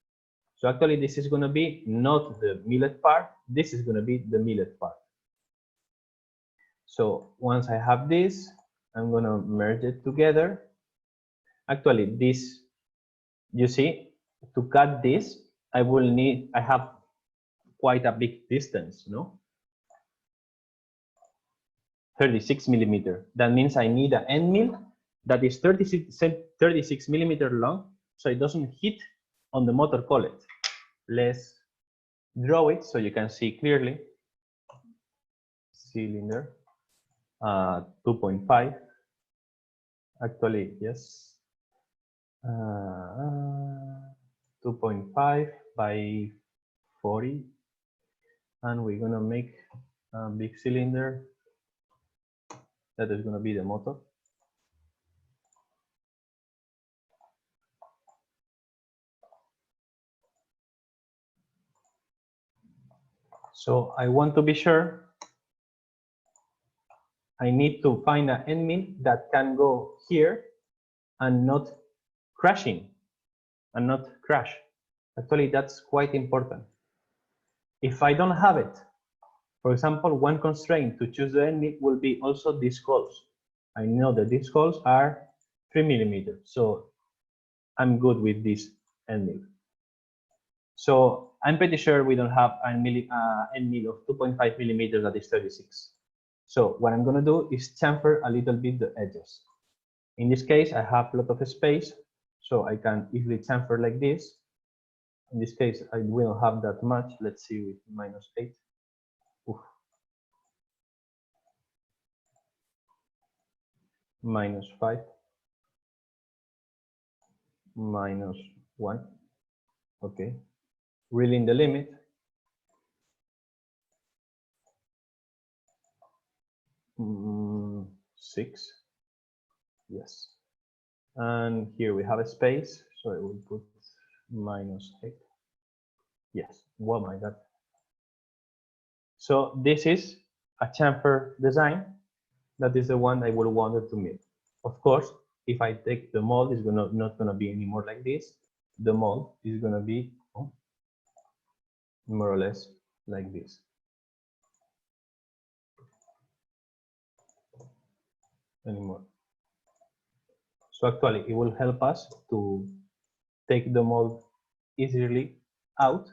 So actually this is going to be not the millet part, this is going to be the millet part. So once I have this, I'm going to merge it together. Actually this, you see, to cut this, I have quite a big distance, no? 36 millimeter. That means I need an end mill that is 36 millimeter long, so it doesn't hit on the motor collet. Let's draw it so you can see clearly. Cylinder, 2.5. Actually, yes. 2.5 by 40, and we're gonna make a big cylinder. That is gonna be the motor. So I want to be sure. I need to find an end mill that can go here and not crashing and not crash. Actually, that's quite important. If I don't have it, for example, one constraint to choose the end mill will be also these holes. I know that these holes are 3 millimeters, so I'm good with this end mill. So I'm pretty sure we don't have an end mill of 2.5 millimeters that is 36. So what I'm going to do is chamfer a little bit the edges. In this case, I have a lot of space, so I can easily chamfer like this. In this case, I will have that much. Let's see with -8. Oof. -5. -1. Okay. Really in the limit. Mm, 6. Yes. And here we have a space, so I will put -8. Yes. Oh my God. So this is a chamfer design. That is the one I would want to make. Of course, if I take the mold, it's not gonna be any more like this. The mold is gonna be more or less like this. Anymore. So actually, it will help us to take the mold easily out,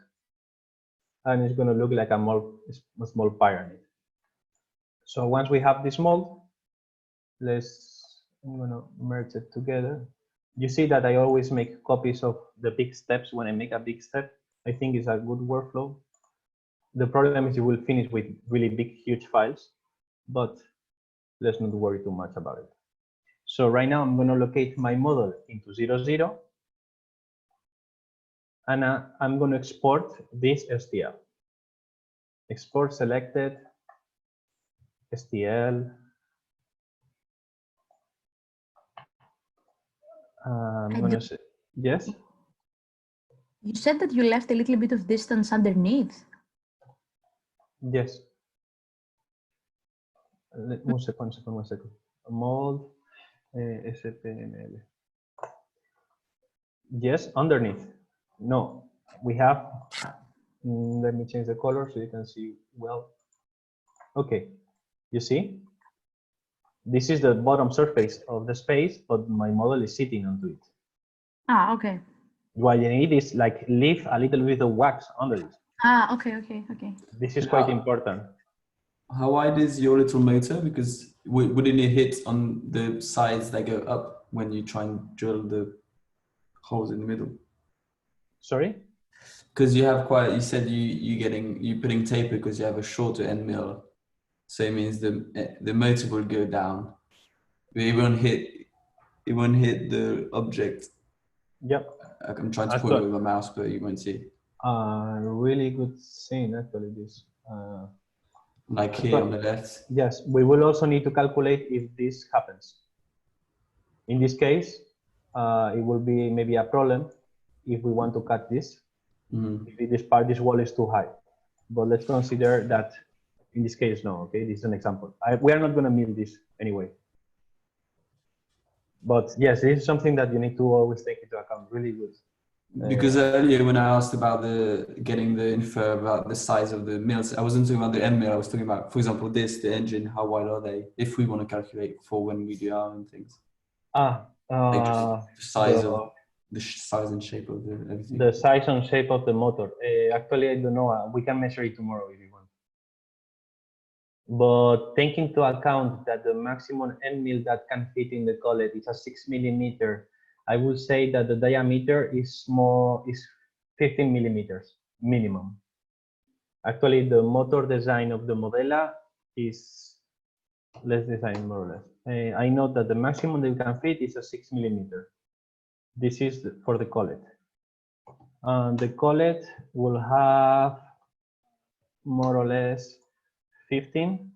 and it's gonna look like a small pyramid. So once we have this mold, I'm gonna merge it together. You see that I always make copies of the big steps when I make a big step. I think it's a good workflow. The problem is you will finish with really big, huge files, but let's not worry too much about it. So right now I'm gonna locate my model into 00, and I'm gonna export this STL. Export selected, STL. I'm gonna say, yes? You said that you left a little bit of distance underneath. Yes. One second. Mold SPML. Yes, underneath. No, we have. Let me change the color so you can see well. Okay, you see? This is the bottom surface of the space, but my model is sitting onto it. Ah, okay. What you need is like leave a little bit of wax under it. Ah, okay. This is quite important. How wide is your little motor? Because wouldn't it hit on the sides that go up when you try and drill the holes in the middle? Sorry? Because you have quite. You said you putting taper because you have a shorter end mill, so it means the motor will go down. But it won't hit the object. Yep. I'm trying to point it with my mouse, but you won't see. Really good thing actually. This. Like here on the left. Yes, we will also need to calculate if this happens. In this case, it will be maybe a problem if we want to cut this. If this wall is too high. But let's consider that in this case, no, okay? This is an example. We are not gonna mill this anyway. But yes, this is something that you need to always take into account, really good. Because earlier when I asked about getting the info about the size of the mills, I wasn't talking about the end mill, I was talking about, for example, the engine, how wide are they? If we want to calculate for when we do our own things. Like just the size and shape of everything. The size and shape of the motor. Actually, I don't know. We can measure it tomorrow if you want. But take into account that the maximum end mill that can fit in the collet is a 6 millimeter. I would say that the diameter is 15 millimeters minimum. Actually, the motor design of the Modela is, let's design more or less. I know that the maximum that you can fit is a 6 millimeter. This is for the collet. The collet will have more or less 15.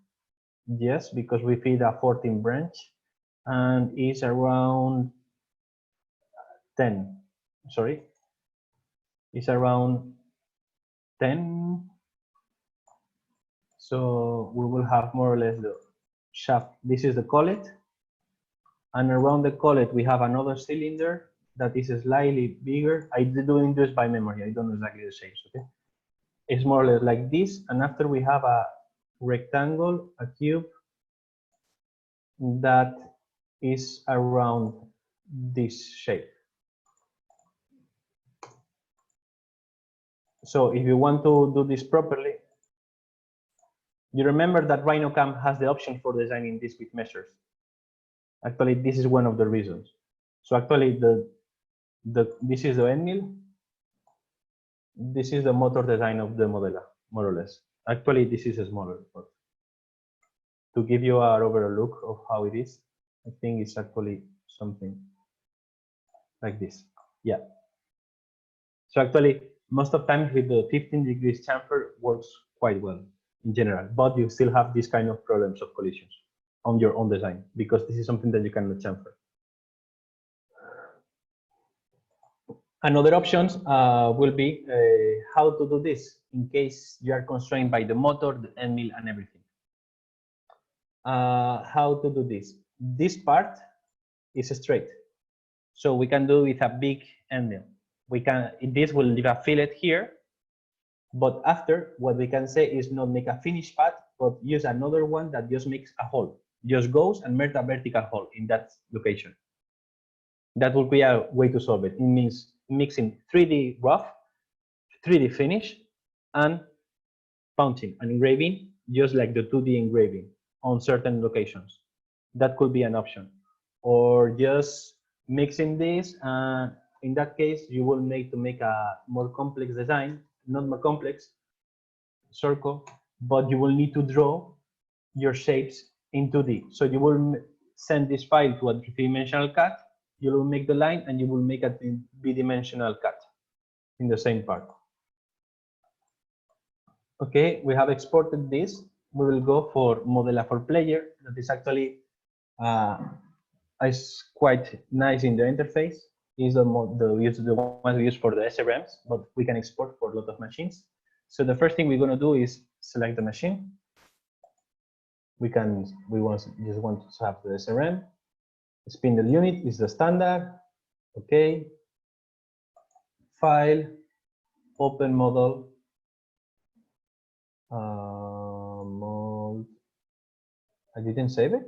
Yes, because we feed a 14 branch and is around 10. Sorry, it's around 10. So we will have more or less the shaft. This is the collet. And around the collet, we have another cylinder that is slightly bigger. I'm doing this by memory. I don't know exactly the shapes, okay? It's more or less like this. And after we have a rectangle, a cube that is around this shape. So if you want to do this properly, you remember that RhinoCam has the option for designing this with measures. Actually, this is one of the reasons. So actually, this is the end mill. This is the motor design of the Modela, more or less. Actually, this is smaller, but to give you an overall look of how it is, I think it's actually something like this. Yeah. So actually, most of the time with the 15 degrees chamfer works quite well in general, but you still have this kind of problems of collisions on your own design because this is something that you cannot chamfer. Another options will be how to do this in case you are constrained by the motor, the end mill, and everything. How to do this? This part is straight, so we can do with a big end mill. This will leave a fillet here, but after what we can say is not make a finished part, but use another one that just makes a hole, just goes and makes a vertical hole in that location. That would be a way to solve it. It means mixing 3D rough, 3D finish, and punching and engraving, just like the 2D engraving on certain locations. That could be an option. Or just mixing this, and in that case, you will make a more complex design, not more complex, circle, but you will need to draw your shapes in 2D. So you will send this file to a three-dimensional cut, you will make the line, and you will make a bidimensional cut in the same part. Okay, we have exported this. We will go for Modela for Player. That is actually is quite nice in the interface. Is the one we use for the SRMs, but we can export for a lot of machines. So the first thing we're going to do is select the machine. We just want to have the SRM. Spindle unit is the standard. Okay. File, open model, mold. I didn't save it.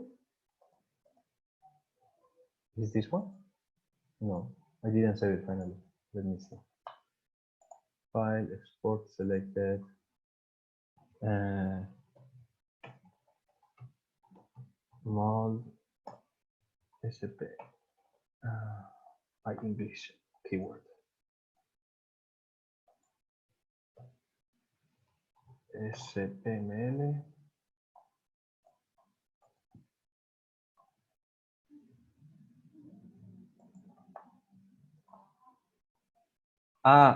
Is this one? No, I didn't save it finally. Let me see. File, export, selected. Mold, SP. By English keyword. SPML.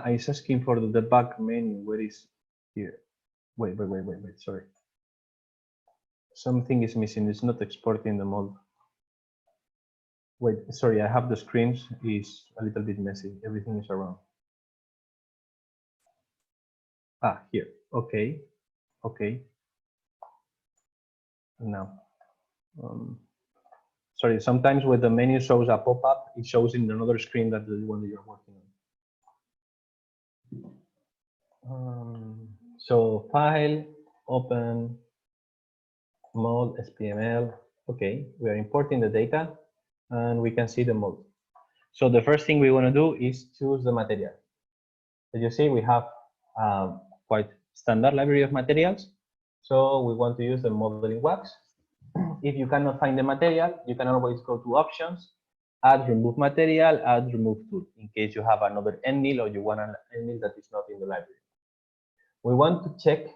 It's asking for the debug menu. Where is here? Wait, sorry. Something is missing. It's not exporting the mold. Wait, sorry, I have the screens. It's a little bit messy. Everything is around. Here. Okay. Now. Sorry, sometimes when the menu shows a pop-up, it shows in another screen that the one that you're working on. So file, open, mold, SPML. Okay, we are importing the data and we can see the mold. So the first thing we want to do is choose the material. As you see, we have quite standard library of materials. So we want to use the modeling wax. If you cannot find the material, you can always go to options, add remove material, add remove tool, in case you have another end mill or you want an end mill that is not in the library. We want to check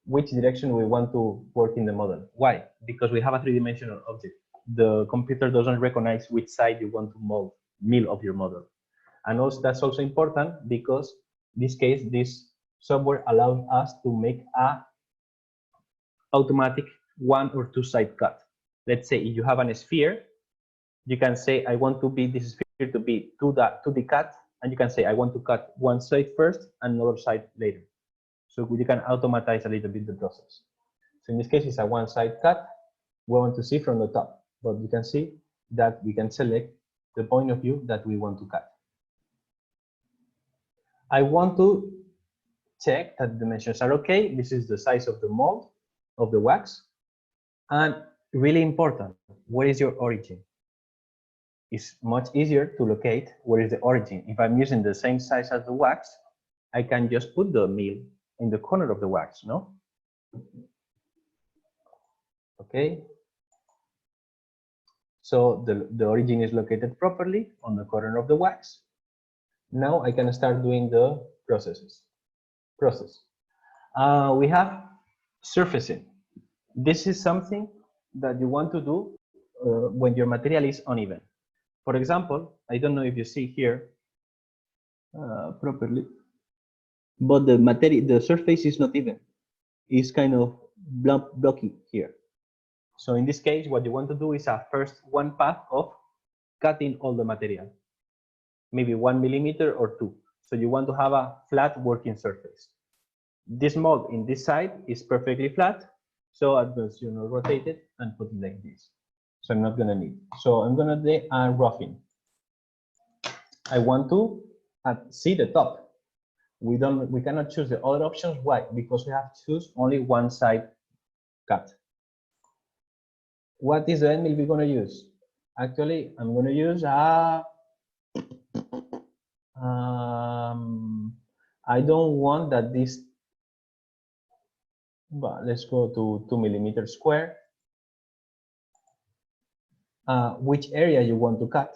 which direction we want to work in the model. Why? Because we have a three-dimensional object. The computer doesn't recognize which side you want to mill of your model. And also that's also important because in this case, this software allows us to make a automatic 1 or 2 side cut. Let's say if you have a sphere, you can say I want to be this sphere to be to the cut, and you can say I want to cut one side first and another side later. So you can automatize a little bit the process. So in this case, it's a one side cut. We want to see from the top, but you can see that we can select the point of view that we want to cut. I want to check that the dimensions are okay. This is the size of the mold of the wax. And really important, where is your origin? It's much easier to locate where is the origin. If I'm using the same size as the wax, I can just put the mill in the corner of the wax, no? Okay. So the origin is located properly on the corner of the wax. Now I can start doing the process. We have surfacing. This is something that you want to do when your material is uneven. For example, I don't know if you see here properly, but the surface is not even. It's kind of blocky here. So in this case, what you want to do is a first one path of cutting all the material, maybe 1 millimeter or 2. So you want to have a flat working surface. This mold in this side is perfectly flat. So I'm just rotate it and put it like this. So I'm not gonna need. So I'm gonna do a roughing. I want to see the top. We cannot choose the other options. Why? Because we have to choose only one side cut. What is the end mill we're gonna use? Actually, I'm gonna use a. I don't want that this. But let's go to 2 millimeter square. Which area you want to cut?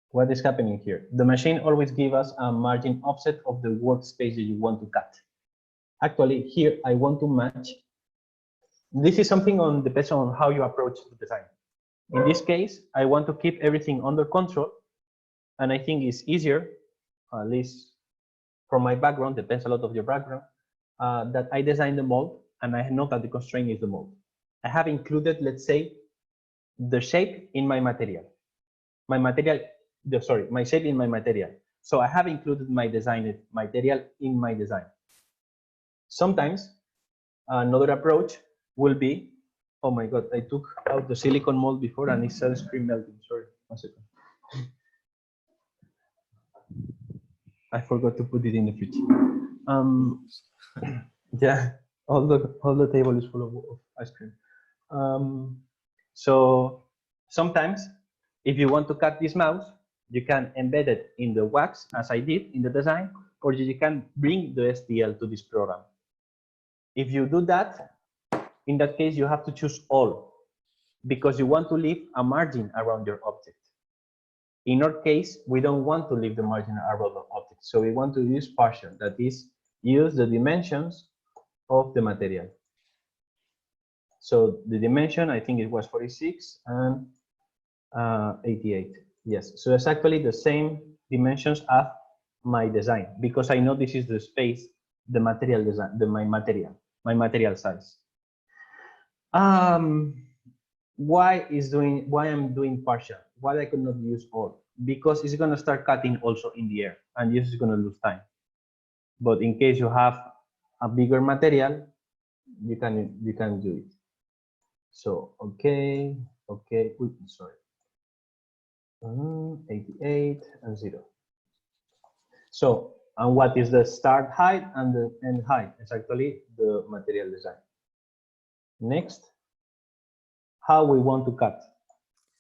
What is happening here? The machine always gives us a margin offset of the workspace that you want to cut. Actually, here I want to match. This is something depends on how you approach the design. In this case, I want to keep everything under control, and I think it's easier, at least from my background, depends a lot of your background, that I design the mold, and I know that the constraint is the mold. I have included, let's say, the shape in my material. My shape in my material. So I have included my designed material in my design. Sometimes another approach will be, oh my God, I took out the silicone mold before and it started screen melting. Sorry, 1 second. I forgot to put it in the fridge. Yeah, all the table is full of ice cream. So sometimes, if you want to cut this mouse, you can embed it in the wax, as I did in the design, or you can bring the STL to this program. If you do that, in that case, you have to choose all, because you want to leave a margin around your object. In our case, we don't want to leave the margin around the object, so we want to use partial, that is, use the dimensions of the material. So the dimension, I think it was 46 and 88. Yes, so it's actually the same dimensions as my design, because I know this is the space, the material design, my material size. Why I'm doing partial? Why I could not use all? Because it's gonna start cutting also in the air, and you're just gonna lose time. But in case you have a bigger material, you can do it. So okay, oops, sorry. 88 and 0. So, and what is the start height and the end height? It's actually the material design. Next, how we want to cut.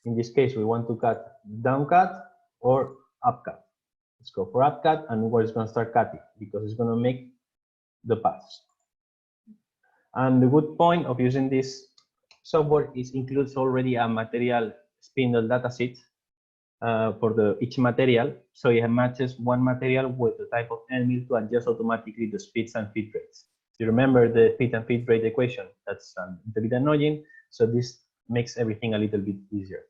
In this case, we want to cut down cut or up cut. Let's go for up cut, and where it's going to start cutting, because it's going to make the paths. And the good point of using this software is includes already a material spindle dataset for each material, so it matches one material with the type of end mill to adjust automatically the speeds and feed rates. You remember the feed and feed rate equation? That's a bit annoying, so this makes everything a little bit easier.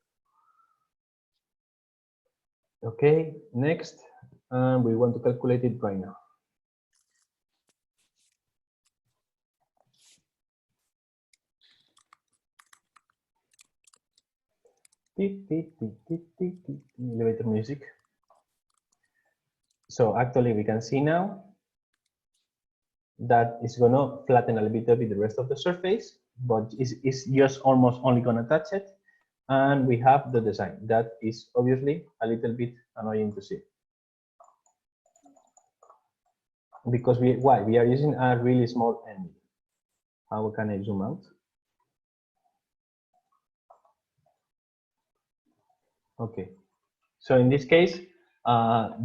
Okay, next, we want to calculate it right now. Elevator music. So actually we can see now that it's gonna flatten a little bit the rest of the surface, but it's just almost only gonna touch it. And we have the design. That is obviously a little bit annoying to see. Because we are using a really small end. How can I zoom out? Okay, so in this case,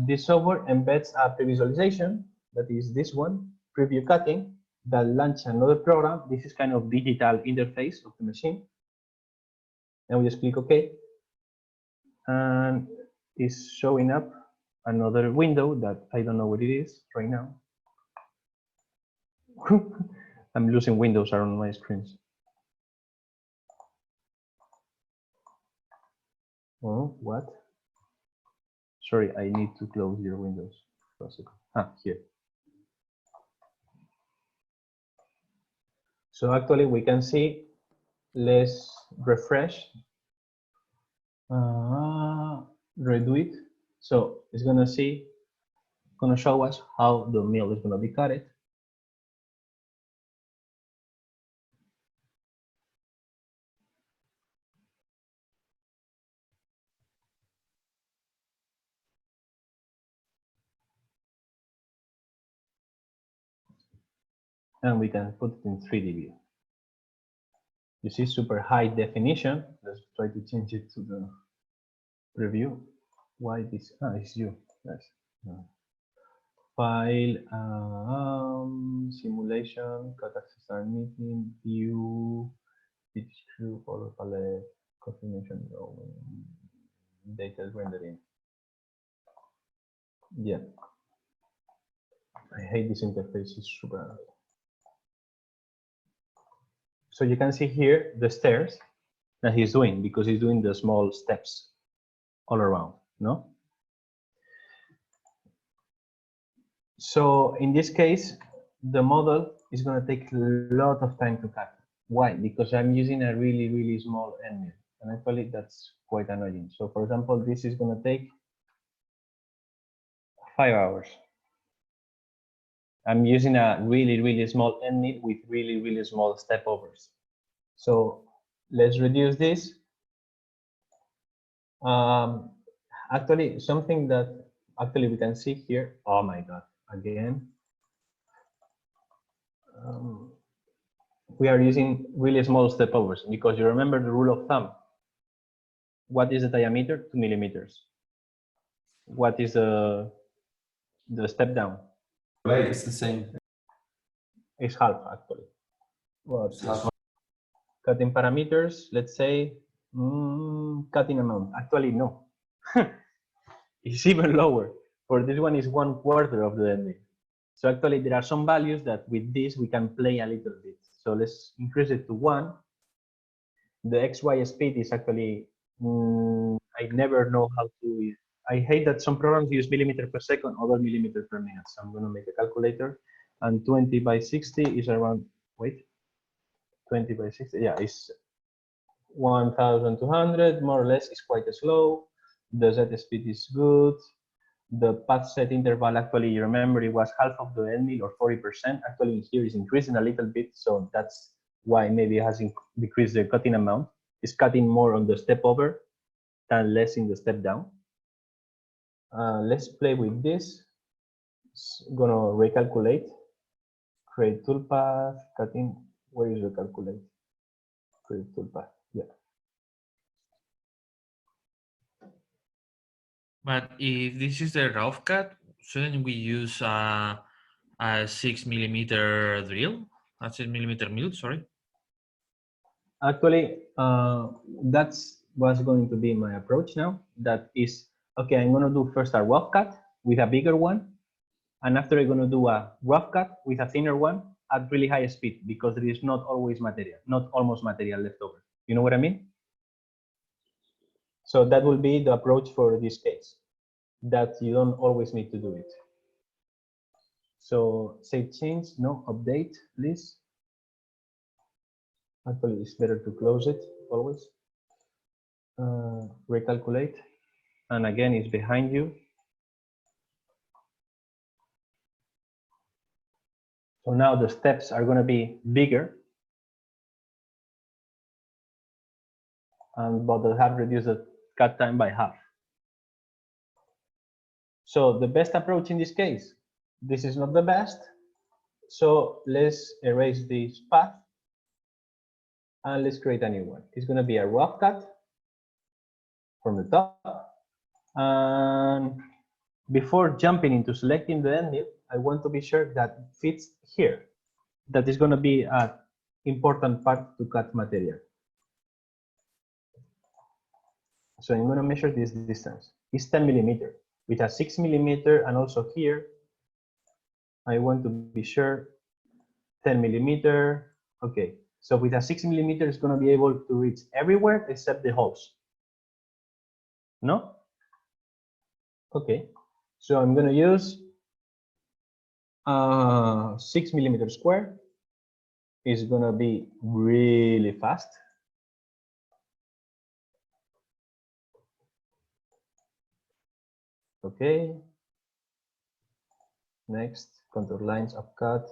this software embeds a pre-visualization, that is this one, preview cutting, that launches another program. This is kind of digital interface of the machine. And we just click OK. And it's showing up another window that I don't know what it is right now. I'm losing windows around my screens. Oh, what? Sorry, I need to close your windows for a second. Ah, here. So actually we can see, let's refresh, redo it. So it's gonna show us how the mill is gonna be cut. And we can put it in 3D view. You see super high definition. Let's try to change it to the preview. Why this? Ah, it's you. Yes. File, simulation, cut access start meeting, view, pitch screw, color palette, confirmation, data rendering. Yeah. I hate this interface. It's super annoying. So you can see here the stairs that he's doing, because he's doing the small steps all around, no? So in this case, the model is going to take a lot of time to cut. Why? Because I'm using a really, really small end mill, and actually that's quite annoying. So for example, this is going to take 5 hours. I'm using a really, really small end mill with really, really small step overs. So let's reduce this. Actually, something that actually we can see here. Oh my God, again. We are using really small step overs because you remember the rule of thumb. What is the diameter? 2 millimeters. What is the step down? Right, it's the same. It's half actually. Well, It's half. cutting parameters, let's say cutting amount. Actually, no. It's even lower. For this one is 1/4 of the ending. So actually there are some values that with this we can play a little bit. So let's increase it to 1. The XY speed is actually, I never know how to, I hate that some programs use millimeter per second, other millimeter per minute. So I'm gonna make a calculator, and 20 by 60 is around, wait, 20 by 60, yeah, it's 1,200, more or less. Is quite slow. The Z speed is good. The path set interval, actually, you remember it was half of the end mill or 40%. Actually, here is increasing a little bit, so that's why maybe it has decreased the cutting amount. It's cutting more on the step over than less in the step down. Let's play with this. It's gonna recalculate. Create toolpath, cutting. Where is recalculate? Create toolpath. Yeah. But if this is the rough cut, shouldn't we use a 6 millimeter drill? A 6 millimeter mill, sorry. Actually, that's what's going to be my approach now. That is, okay, I'm gonna do first a rough cut with a bigger one, and after I'm gonna do a rough cut with a thinner one at really high speed, because there is not always material, not almost material left over. You know what I mean? So that will be the approach for this case, that you don't always need to do it. So save change, no, update, please. Actually, it's better to close it always. Recalculate, and again, it's behind you. So now the steps are going to be bigger, but they have reduced the cut time by half. So the best approach in this case, this is not the best. So let's erase this path and let's create a new one. It's going to be a rough cut from the top. And before jumping into selecting the end mill, I want to be sure that it fits here. That is going to be an important part to cut material. So I'm going to measure this distance. It's 10 millimeter with a 6 millimeter, and also here, I want to be sure 10 millimeter. Okay, so with a 6 millimeter, it's going to be able to reach everywhere except the holes. No? Okay, so I'm going to use 6 millimeter square. It's going to be really fast. Okay. Next, contour lines upcut.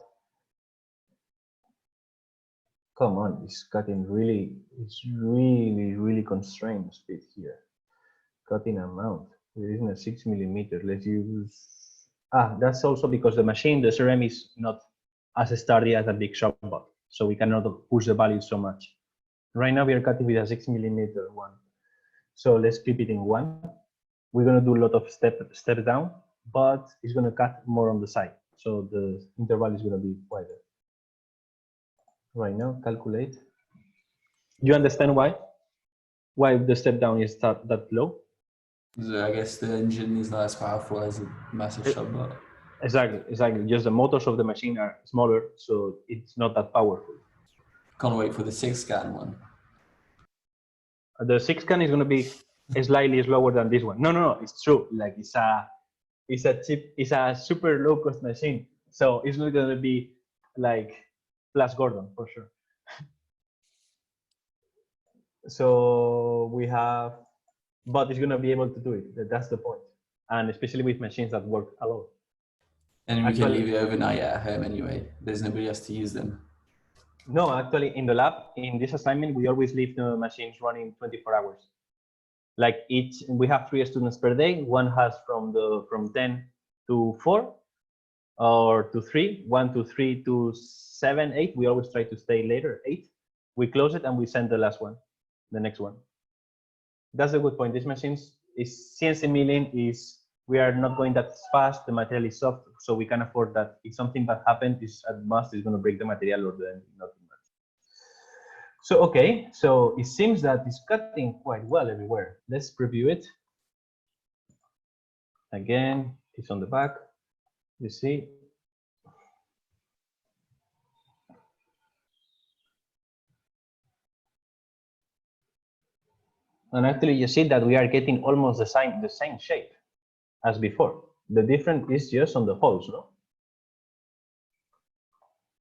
Come on, it's cutting really, it's really constrained speed here. Cutting amount, there isn't a 6 millimeter. Let's use, that's also because the machine, the CRM is not as sturdy as a big shop bot. So we cannot push the value so much. Right now we are cutting with a 6 millimeter one. So let's keep it in 1. We're gonna do a lot of steps down, but it's gonna cut more on the side. So the interval is gonna be wider. Right now, calculate. You understand why? Why the step down is that low? So I guess the engine is not as powerful as a massive shop bot. Exactly. Just the motors of the machine are smaller, so it's not that powerful. Can't wait for the 6-scan one. The 6-scan is going to be slightly slower than this one. No, it's true. Like it's a super low cost machine, so it's not going to be like Flash Gordon for sure. So we have, but it's going to be able to do it. That's the point. and especially with machines that work alone. And we can Actually- leave it overnight at home anyway. There's nobody else to use them. No, actually, in the lab, in this assignment, we always leave the machines running 24 hours. Like we have 3 students per day. One has from 10 to 4 or to 3, 1 to 3 to 7, 8. We always try to stay later, 8. We close it and we send the last one, the next one. That's a good point. These machines is CNC milling is, we are not going that fast. The material is soft, so we can afford that. If something bad happens, it's at most is going to break the material or then nothing much. So, okay, so it seems that it's cutting quite well everywhere. Let's preview it. Again, it's on the back, you see. And actually you see that we are getting almost the same shape as before. The difference is just on the holes, no?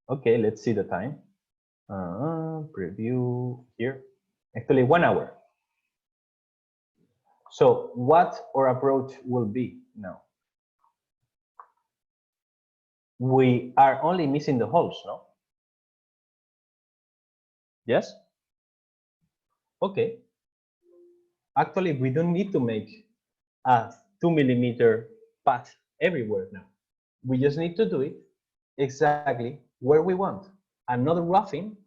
Okay, let's see the time. Preview here. Actually 1 hour. So what our approach will be now? We are only missing the holes, no? Yes? Okay. Actually, we don't need to make a 2 millimeter path everywhere now. We just need to do it exactly where we want. Another roughing,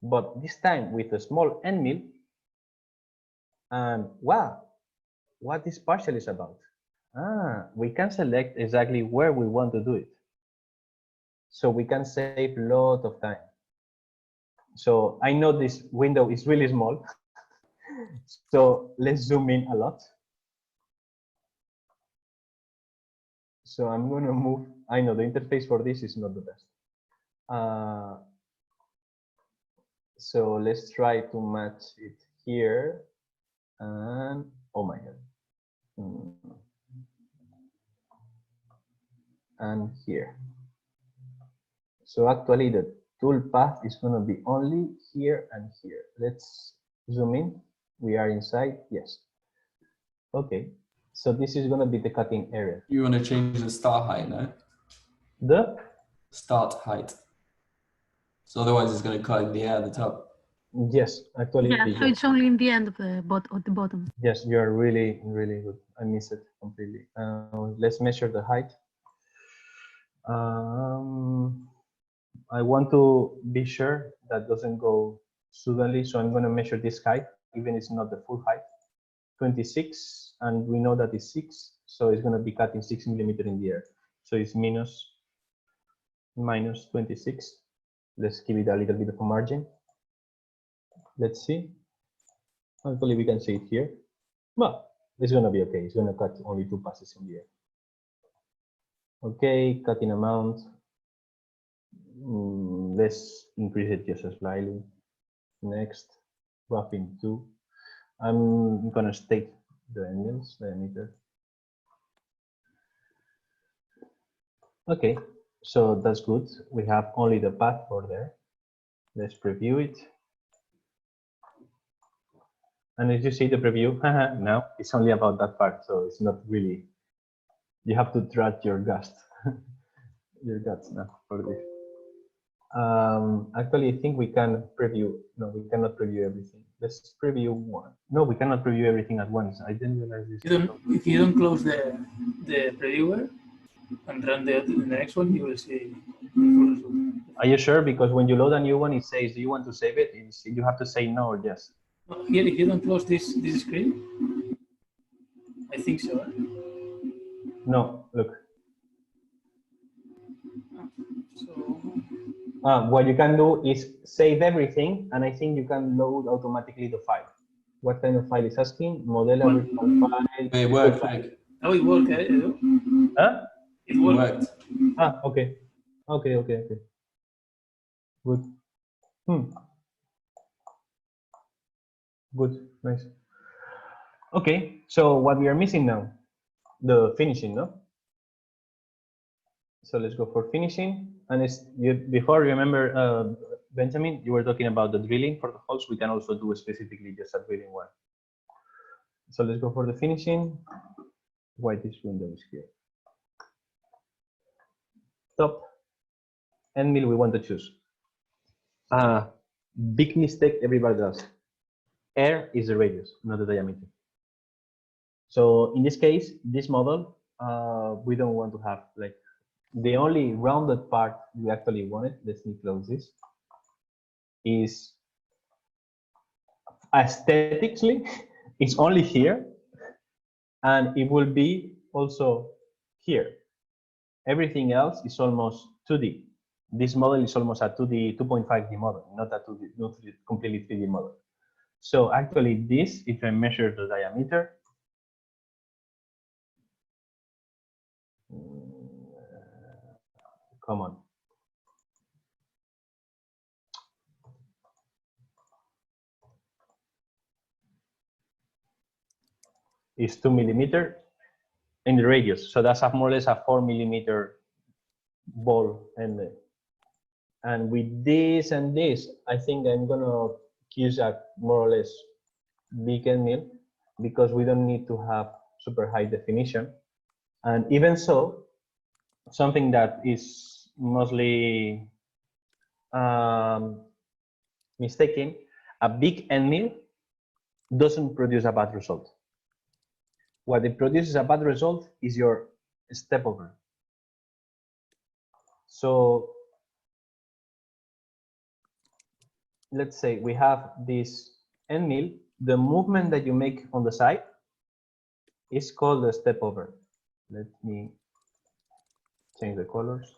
but this time with a small end mill. And wow, what this partial is about. We can select exactly where we want to do it. So we can save a lot of time. So I know this window is really small. So let's zoom in a lot. So I'm going to move. I know the interface for this is not the best. So let's try to match it here. And oh my God. And here. So actually the tool path is going to be only here and here. Let's zoom in. We are inside. Yes. Okay. So this is going to be the cutting area. You want to change the start height, no? The start height. So otherwise it's going to cut in the air at the top. Yes, actually. Yeah, so yes. it's only in the end of the bottom. Yes, you are really, really good. I missed it completely. Let's measure the height. I want to be sure that doesn't go suddenly, so I'm going to measure this height, even it's not the full height. 26, and we know that it's 6, so it's going to be cutting 6 millimeters in the air. So it's minus 26. Let's give it a little bit of a margin. Let's see. Hopefully we can see it here. Well, it's going to be okay. It's going to cut only 2 passes in the air. Okay, cutting amount. Let's increase it just slightly. Next, roughing 2. I'm going to state the angles, diameter. Okay, so that's good. We have only the path for there. Let's preview it. And as you see the preview, now it's only about that part, so it's not really, you have to trust your guts, your guts now for this. Actually, I think we can preview, no, we cannot preview everything. Let's preview one. No, we cannot preview everything at once. I didn't realize this. If you don't close the previewer and run the next one, you will see the full result. Are you sure? Because when you load a new one, it says, do you want to save it? You have to say no or yes. Here, if you don't close this screen, I think so. No, look. So, what you can do is save everything, and I think you can load automatically the file. What kind of file is asking? Model original file. It worked, like. oh, it worked, Edu? Huh? It worked. Okay. Okay. Good. Good, nice. Okay, so what we are missing now? The finishing, no? So let's go for finishing. And before, remember, Benjamin, you were talking about the drilling for the holes. We can also do specifically just a drilling one. So let's go for the finishing. Why this window is here. Top end mill we want to choose. Big mistake everybody does. R is the radius, not the diameter. So in this case, this model, we don't want to have like the only rounded part we actually wanted. Let me close this. Is aesthetically, it's only here, and it will be also here. Everything else is almost 2D. This model is almost a 2D, 2.5D model, not a 2D, not completely 3D model. So actually this, if I measure the diameter, come on. Is 2 millimeter in the radius. So that's more or less a 4 millimeter ball. And with this and this, I think I'm gonna use a more or less big end mill because we don't need to have super high definition. And even so, something that is mostly mistaken, a big end mill doesn't produce a bad result. What it produces a bad result is your step over. So let's say we have this end mill, the movement that you make on the side is called the step over. Let me change the colors.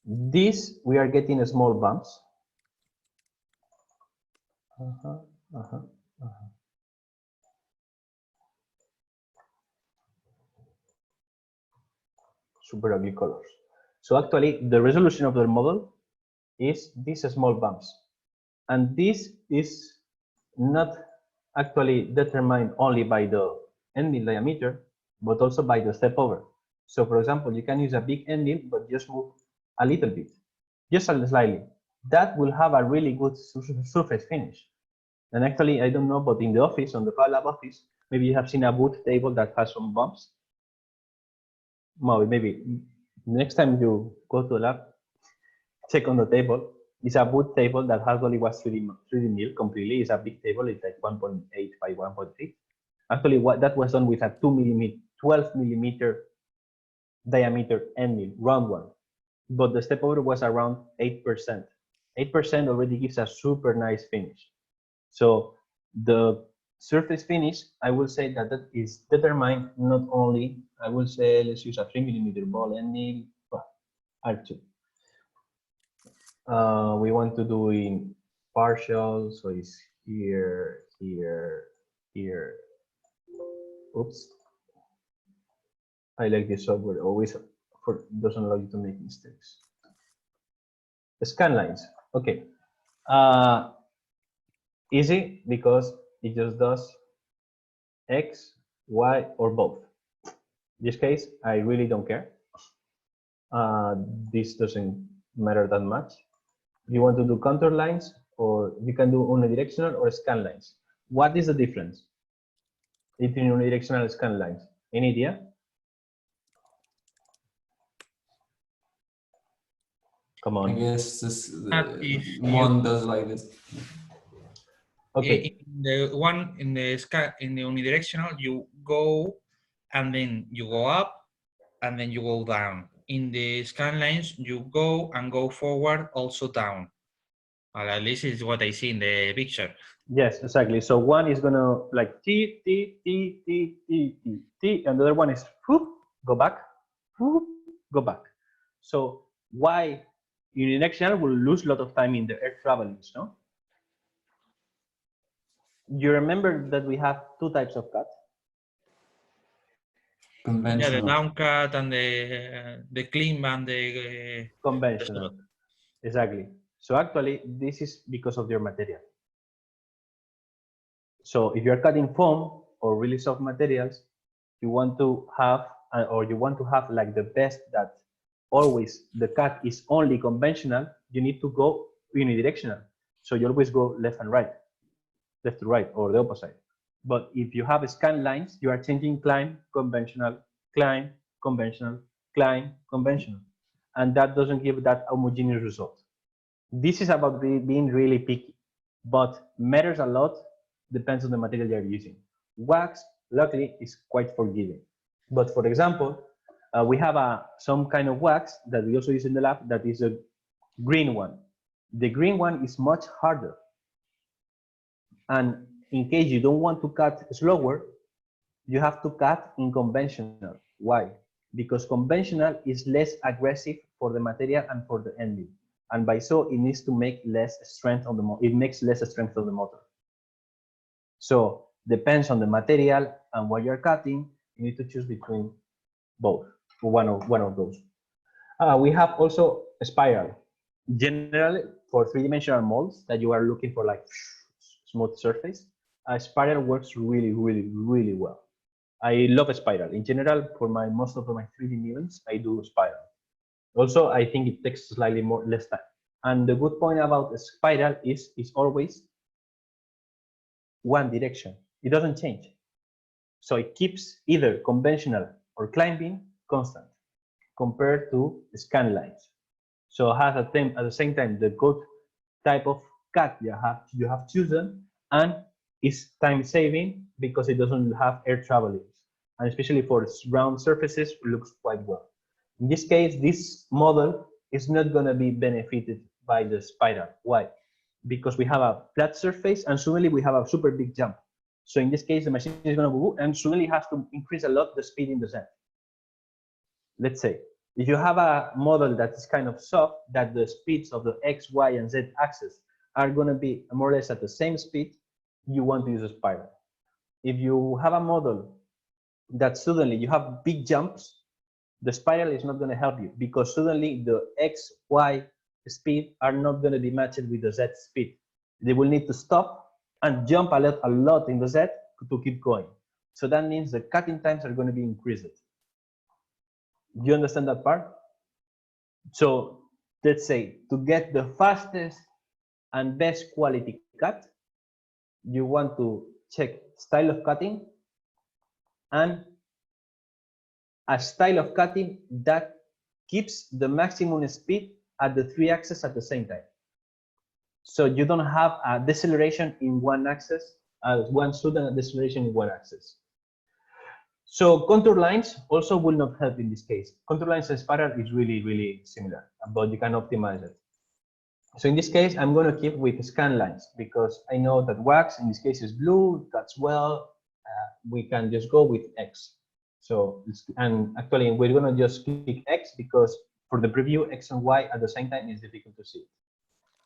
This, we are getting small bumps. Super ugly colors. So actually, the resolution of the model is these small bumps. And this is not actually determined only by the end mill diameter, but also by the step over. So for example, you can use a big end mill, but just move a little bit, just slightly. That will have a really good surface finish. And actually, I don't know, but in the office, on the lab office, maybe you have seen a wood table that has some bumps. Maybe next time you go to the lab, check on the table. It's a wood table that has only was 3D mill completely. It's a big table. It's like 1.8 by 1.3. Actually, what that was done with a 12 millimeter diameter end mill, round one. But the step over was around 8%. 8% already gives a super nice finish. So the surface finish, I will say that that is determined not only, I will say, let's use a 3 millimeter ball end mill, R2. We want to do in partial, so it's here, here, here. Oops. I like this software, always doesn't allow you to make mistakes. Scan lines, okay. Easy because it just does X, Y, or both. In this case, I really don't care. This doesn't matter that much. You want to do contour lines, or you can do unidirectional or scan lines. What is the difference between unidirectional and scan lines? Any idea? Come on. I guess this one does like this. Okay. In the one in the unidirectional, you go and then you go up and then you go down. In the scan lines, you go and go forward, also down. Well, at least is what I see in the picture. Yes, exactly. So one is gonna like T, T, T, T, T, T, T, and the other one is whoop, go back, whoop, go back. So why unidirectional will lose a lot of time in the air travelings, no? You remember that we have two types of cut? Conventional. Yeah, the down cut and the clean and the conventional. Exactly. So actually, this is because of your material. So if you're cutting foam or really soft materials, you want to have, or you want to have like the best that always the cut is only conventional, you need to go unidirectional. So you always go left and right, left to right, or the opposite. But if you have scan lines, you are changing climb, conventional, climb, conventional, climb, conventional. And that doesn't give that homogeneous result. This is about being really picky, but matters a lot, depends on the material you're using. Wax, luckily, is quite forgiving. But for example, we have some kind of wax that we also use in the lab that is a green one. The green one is much harder. And in case you don't want to cut slower, you have to cut in conventional. Why? Because conventional is less aggressive for the material and for the end mill. And by so, it needs to make less strength on the motor. It makes less strength on the motor. So depends on the material and what you're cutting. You need to choose between both, one of those. We have also a spiral. Generally, for three-dimensional molds that you are looking for like smooth surface, a spiral works really, really, really well. I love a spiral. In general, for most of my 3D millings, I do a spiral. Also, I think it takes slightly less time. And the good point about a spiral is it's always one direction. It doesn't change. So it keeps either conventional or climbing constant compared to scan lines. So it has at the same time the good type of cut you have chosen, and it's time saving because it doesn't have air traveling, and especially for round surfaces, it looks quite well. In this case, this model is not going to be benefited by the spiral. Why? Because we have a flat surface and suddenly we have a super big jump. So in this case, the machine is going to move and suddenly has to increase a lot the speed in the descent. Let's say, if you have a model that is kind of soft, that the speeds of the X, Y, and Z axis are going to be more or less at the same speed, you want to use a spiral. If you have a model that suddenly you have big jumps, the spiral is not going to help you because suddenly the X, Y speed are not going to be matched with the Z speed. They will need to stop and jump a lot in the Z to keep going. So that means the cutting times are going to be increased. Do you understand that part? So let's say to get the fastest and best quality cut, you want to check style of cutting and a style of cutting that keeps the maximum speed at the three axes at the same time. So you don't have a deceleration in one axis, one sudden deceleration in one axis. So contour lines also will not help in this case. Contour lines and spiral is really, really similar, but you can optimize it. So in this case, I'm going to keep with scan lines because I know that wax in this case is blue, that's well, we can just go with X. So, and actually we're going to just click X because for the preview, X and Y at the same time is difficult to see.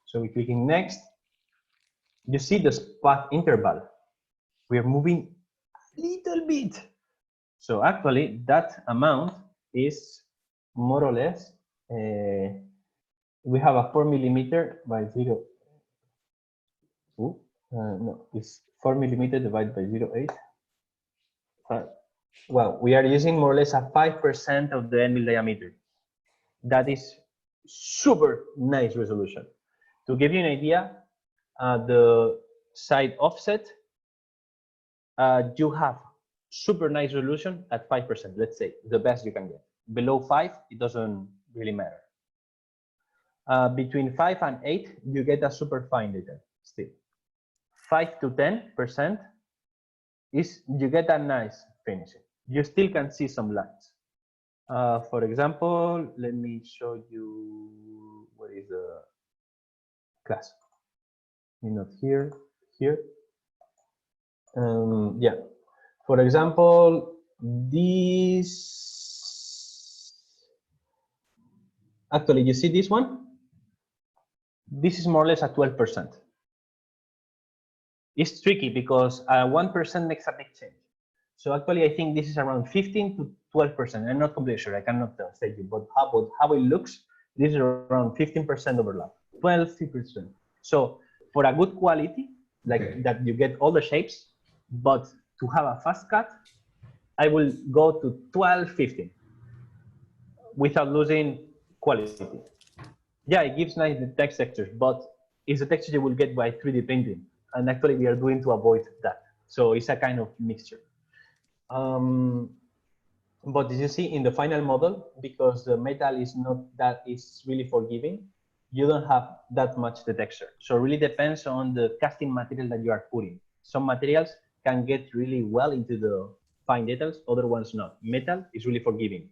So we're clicking next. You see the path interval. We are moving a little bit. So actually that amount is more or less, we have a 4 millimeter by 0. No, it's 4 millimeter divided by 0.8. Well, we are using more or less a 5% of the end mill diameter. That is super nice resolution. To give you an idea, the side offset, you have super nice resolution at 5%, let's say, the best you can get. Below 5, it doesn't really matter. Between 5 and 8, you get a super fine detail still. 5 to 10% is you get a nice finishing. You still can see some lines. For example, let me show you what is the class. Not here, here. Yeah. For example, this. Actually, you see this one? This is more or less at 12%. It's tricky because 1% makes a big change. So actually, I think this is around 15 to 12%. I'm not completely sure. I cannot tell you, but how it looks, this is around 15% overlap, 12%. So for a good quality, like that you get all the shapes, but to have a fast cut, I will go to 12, 15 without losing quality. Yeah, it gives nice text textures, but it's a texture you will get by 3D printing. And actually we are doing to avoid that. So it's a kind of mixture. But as you see in the final model, because the metal is not that is really forgiving, you don't have that much the texture. So it really depends on the casting material that you are putting. Some materials can get really well into the fine details, other ones not. Metal is really forgiving.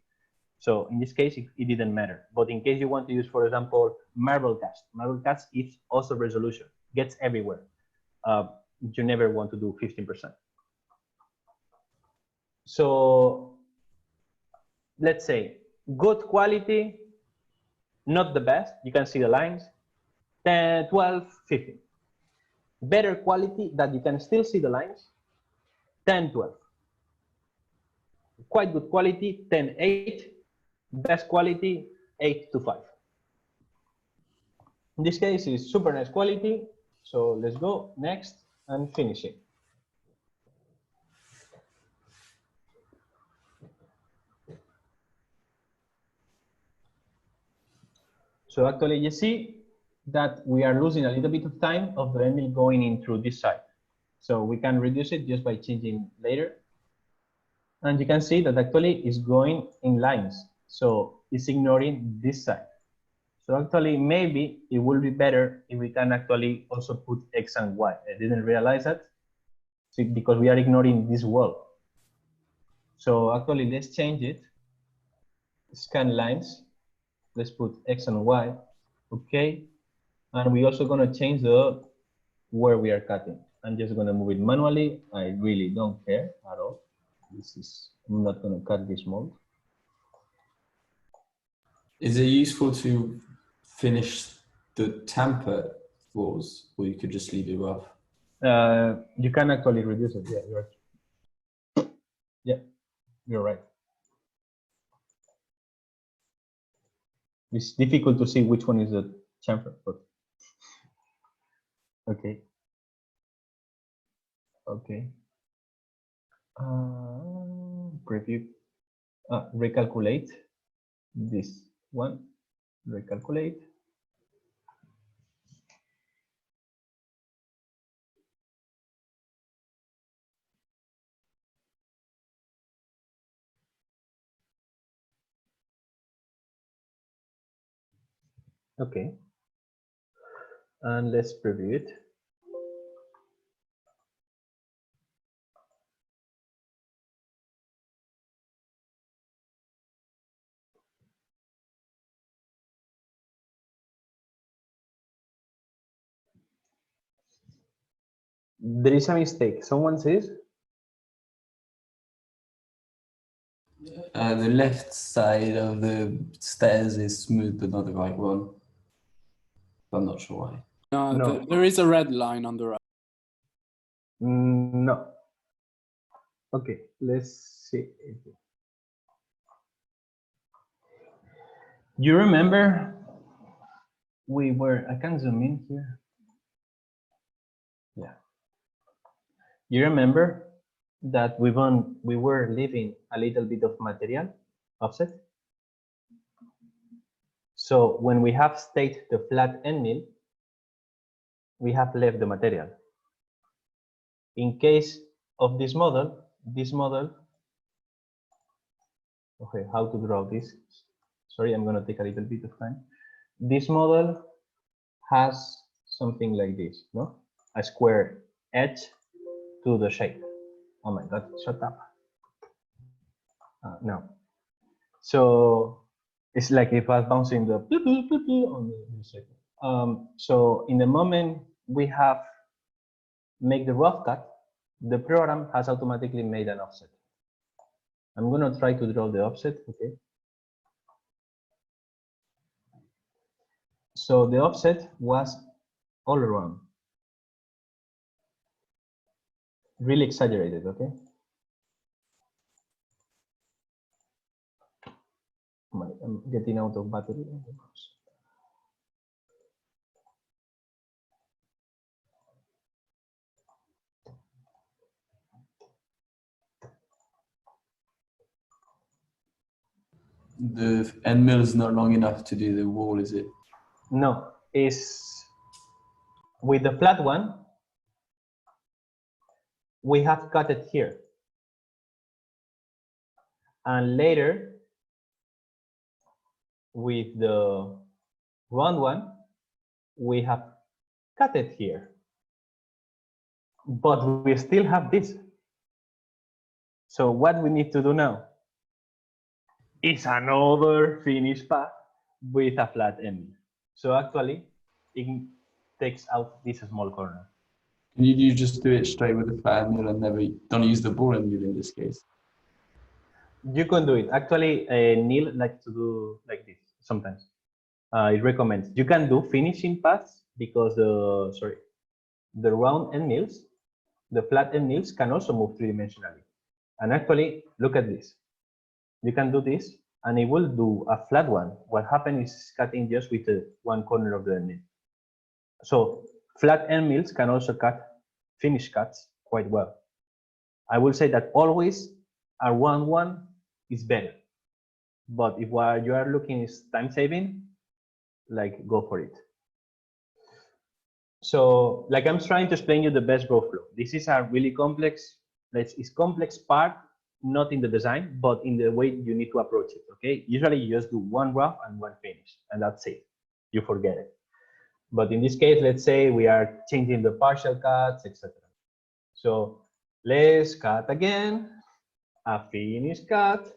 So in this case, it didn't matter. But in case you want to use, for example, marble cast is also resolution, gets everywhere. You never want to do 15%. So let's say good quality, not the best. You can see the lines, 10, 12, 15. Better quality that you can still see the lines, 10, 12. Quite good quality, 10, 8. Best quality, 8 to 5. In this case, it's super nice quality. So let's go next and finish it. So actually you see that we are losing a little bit of time of the end mill going in through this side. So we can reduce it just by changing later. And you can see that actually it's going in lines. So it's ignoring this side. So actually maybe it will be better if we can actually also put X and Y. I didn't realize that because we are ignoring this wall. So actually let's change it. Scan lines. Let's put X and Y. Okay. And we're also going to change the where we are cutting. I'm just going to move it manually. I really don't care at all. I'm not going to cut this mold. Is it useful to finish the temper walls, or you could just leave it rough? You can actually reduce it. Yeah, you're right. It's difficult to see which one is the chamfer, but okay. Okay. Preview. Recalculate this one. Recalculate. Okay. And let's preview it. There is a mistake. Someone says the left side of the stairs is smooth, but not the right one. I'm not sure why. no. There is a red line on the right. No. Okay, let's see. You remember I can zoom in here. Yeah. You remember that we were leaving a little bit of material offset? So when we have stayed the flat end mill, we have left the material. In case of this model, okay, how to draw this? Sorry, I'm going to take a little bit of time. This model has something like this, no? A square edge to the shape. Oh my God, shut up. No. So it's like if I was bouncing the on the shape. So in the moment we have make the rough cut, the program has automatically made an offset. I'm going to try to draw the offset, okay? So the offset was all around. Really exaggerated, okay? I'm getting out of battery. The end mill is not long enough to do the wall, is it? No, it's with the flat one. we have cut it here. And later, with the round one, we have cut it here. But we still have this. So what we need to do now is another finished path with a flat end. So actually, it takes out this small corner. Can you just do it straight with the flat mill and never don't use the ball mill in this case? You can do it. Actually, Neil likes to do like this sometimes. It recommends. You can do finishing paths because the round end mills, the flat end mills can also move three-dimensionally. And actually, look at this. You can do this, and it will do a flat one. What happens is cutting just with one corner of the end mill. So flat end mills can also cut finish cuts quite well. I will say that always a round one is better. But if what you are looking is time saving, like go for it. So like I'm trying to explain you the best growth flow. This is a really complex, it's complex part, not in the design, but in the way you need to approach it, okay? Usually you just do one rough and one finish, and that's it. You forget it. But in this case, let's say we are changing the partial cuts, etc. So let's cut again, a finished cut.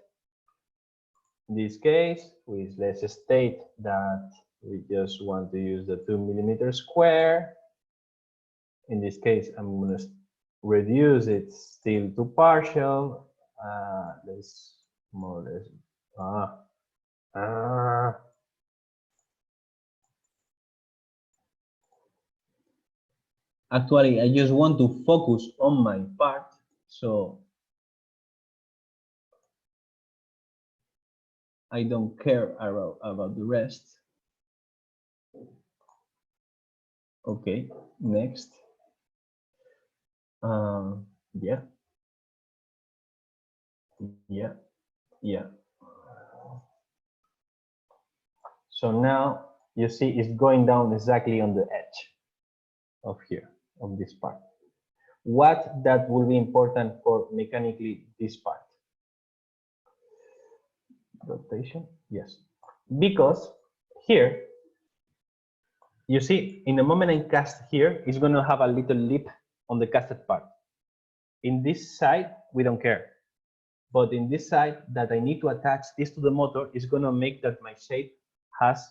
In this case, let's state that we just want to use the 2mm square. In this case, I'm going to reduce it still to partial. Let's more or less. Actually, I just want to focus on my part, so I don't care about the rest. Okay, next. Yeah. So now you see it's going down exactly on the edge of here, of this part. What that will be important for mechanically this part? Rotation, yes. Because here, you see, in the moment I cast here, it's going to have a little lip on the casted part. In this side, we don't care. But in this side that I need to attach this to the motor, is going to make that my shape has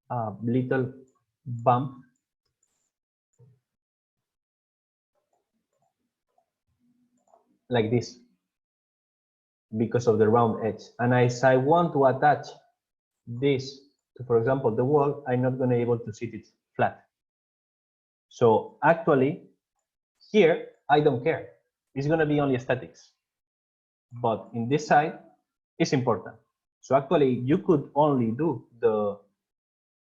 a little bump like this because of the round edge. And as I want to attach this to, for example, the wall, I'm not going to be able to sit it flat. So actually, here, I don't care. It's going to be only aesthetics. But in this side, it's important. So actually, you could only do the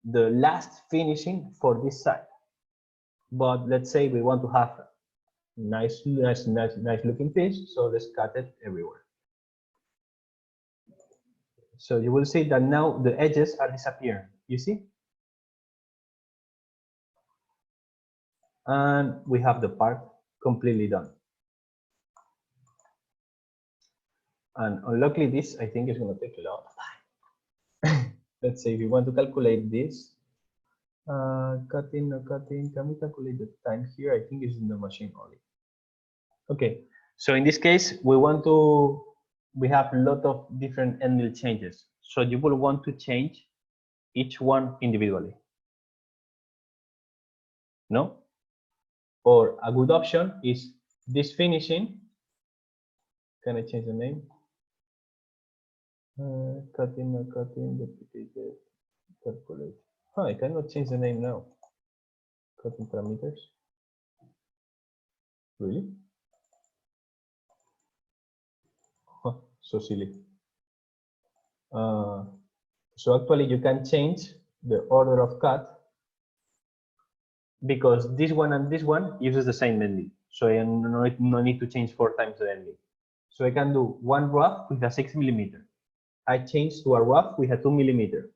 last finishing for this side. But let's say we want to have nice looking fish, so let's cut it everywhere. So you will see that now the edges are disappearing. You see? And we have the part completely done. And unluckily, this I think is going to take a lot of time. Let's say if you want to calculate this, cutting, can we calculate the time here? I think it's in the machine only. Okay, so in this case, we have a lot of different end mill changes. So you will want to change each one individually. No? Or a good option is this finishing. Can I change the name? Cutting, duplicated, calculate. I cannot change the name now. Cutting parameters. Really? So silly. So actually you can change the order of cut because this one and this one uses the same ending. So I no need to change 4 times the ending. So I can do one rough with a 6mm. I change to a rough with a 2mm.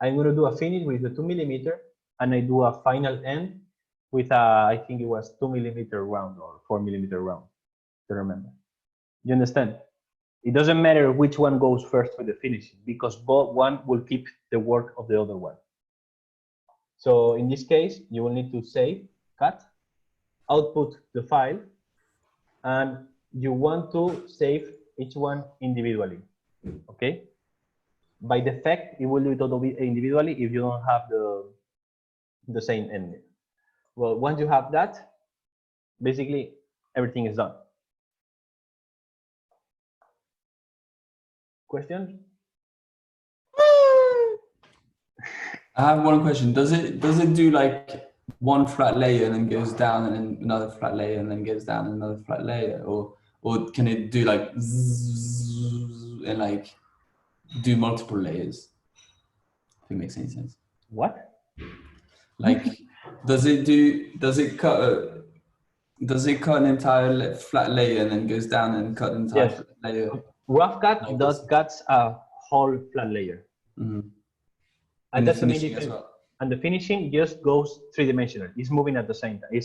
I'm going to do a finish with the 2mm and I do a final end with a, I think it was 2mm round or 4mm round, to remember. You understand? It doesn't matter which one goes first with the finishing because both one will keep the work of the other one. So in this case, you will need to save, cut, output the file, and you want to save each one individually, okay? By default, it will do it all individually if you don't have the same ending. Well, once you have that, basically everything is done. Question? I have one question. Does it do like one flat layer and then goes down and then another flat layer and then goes down and another flat layer, or can it do like zzz and like do multiple layers? If it makes any sense. What? Like, does it cut an entire flat layer and then goes down and cut an entire Yes. flat layer? Rough cut Like does cuts a whole flat layer. Mm-hmm. And the that's the main finishing as difference. well. And the finishing just goes three-dimensional. It's moving at the same time.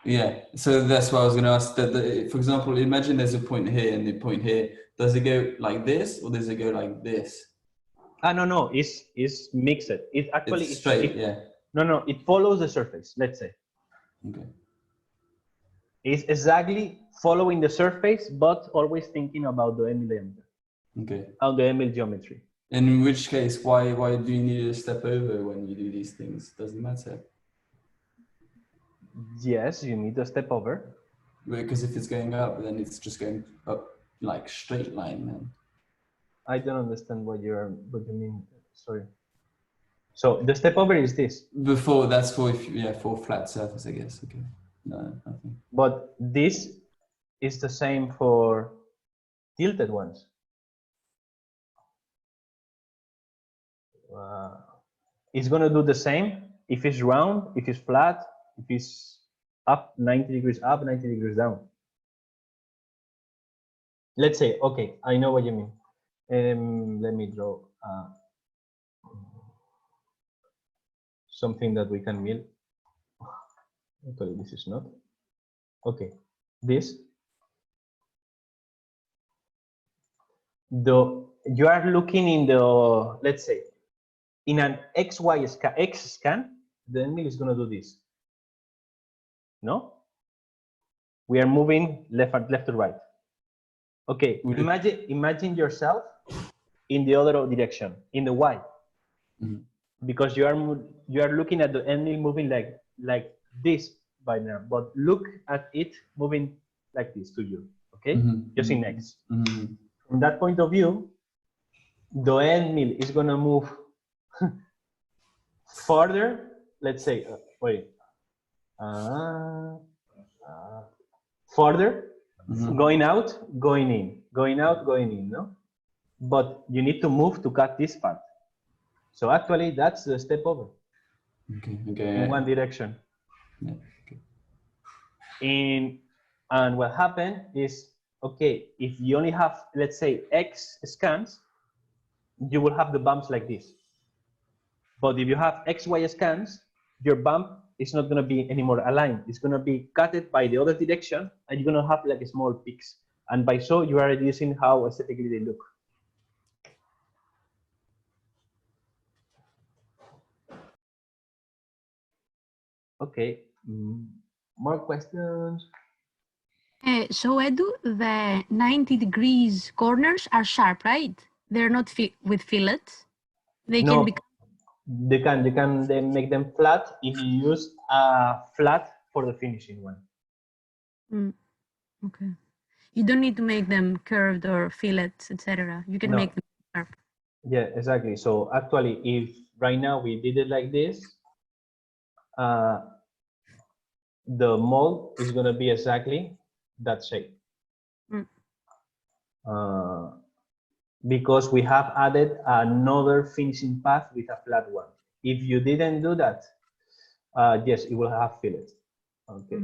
Yeah, so that's what I was going to ask. For example, imagine there's a point here and the point here. Does it go like this or does it go like this? No. It's mixed. It actually It's straight. Yeah. No. It follows the surface. Let's say. Okay. It's exactly following the surface, but always thinking about the end diameter. Okay. On the ML geometry. In which case, why do you need to step over when you do these things? Doesn't matter. Yes, you need to step over. Because if it's going up, then it's just going up like straight line, man. I don't understand what you mean. Sorry. So the step over is this. Before that's for for flat surface, I guess. Okay. No, nothing. But this is the same for tilted ones. It's going to do the same if it's round, if it's flat, if it's up 90 degrees up, 90 degrees down. Let's say, okay, I know what you mean. Let me draw something that we can mill. Actually, this is not. Okay, this. You are looking in the, let's say, in an X scan, the mill is going to do this. No? We are moving left to right. Okay, imagine yourself in the other direction, in the Y. Mm-hmm. Because you are looking at the end mill moving like this by now, but look at it moving like this to you, okay? Mm-hmm. Just in X. Mm-hmm. From that point of view, the end mill is gonna move further, let's say, further, Mm-hmm. going out, going in, going out, going in, no? But you need to move to cut this part. So actually, that's the step over. Okay. In one direction. Yeah. Okay. And what happened is, okay, if you only have, let's say, X scans, you will have the bumps like this. But if you have XY scans, your bump is not going to be anymore aligned. It's going to be cutted by the other direction, and you're going to have like small peaks. And by so, you are reducing how aesthetically they look. Okay, more questions? So Edu, the 90 degrees corners are sharp, right? They're not with fillets. They No, can be. they can make them flat if you use a flat for the finishing one. Okay. You don't need to make them curved or fillets, etc. You can make them sharp. Yeah, exactly. So actually, if right now we did it like this, the mold is going to be exactly that shape. Because we have added another finishing path with a flat one. If you didn't do that, yes, it will have fillets. Okay.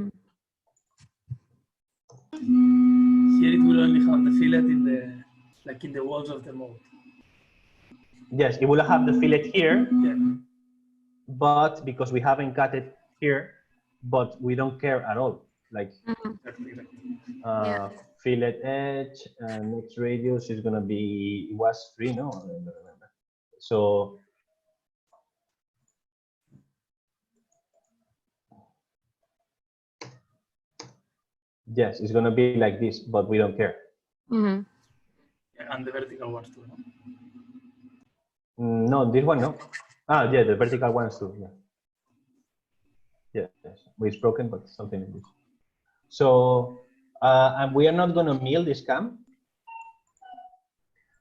Here it will only have the fillet in the walls of the mold. Yes, it will have the fillet here, Yeah. but because we haven't cut it here, but we don't care at all. Like fillet edge and next radius is gonna be, it was 3, no? I don't remember. So yes, it's gonna be like this, but we don't care. Yeah, and the vertical ones too, no? No, this one, no. Ah, yeah, the vertical ones too, yeah. Yes, it's broken, but something like this. So, and we are not gonna mill this cam,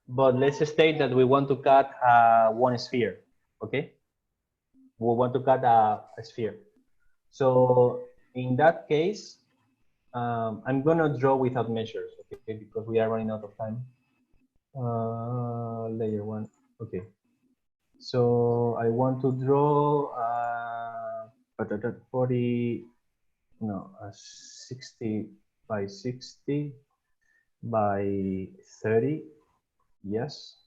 but let's state that we want to cut one sphere, okay? We want to cut a sphere. So in that case, I'm gonna draw without measures, okay? Because we are running out of time. Layer 1, okay. So I want to draw 40, no, 60 by 60 by 30, yes.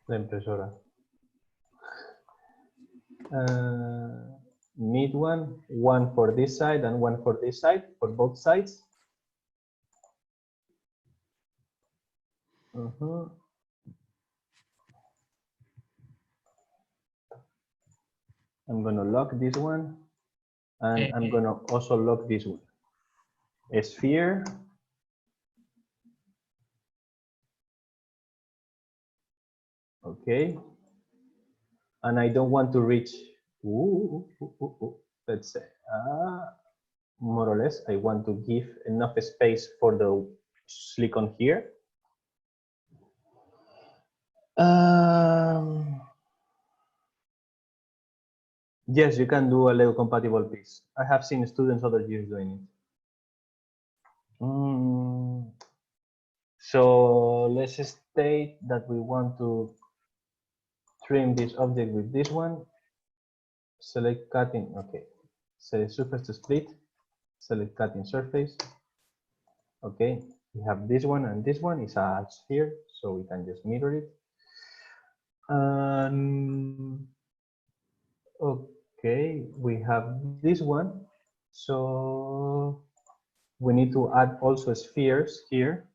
La impresora. Mid one for this side and one for this side, for both sides. I'm gonna lock this one, and I'm gonna also lock this one. A sphere. Okay. And I don't want to reach, let's say, more or less, I want to give enough space for the silicon here. Yes, you can do a Lego compatible piece. I have seen students other years doing it. So let's state that we want to trim this object with this one. Select cutting, okay. Select surface to split. Select cutting surface. Okay, we have this one and this one is a sphere, so we can just mirror it. Okay, we have this one, so we need to add also spheres here.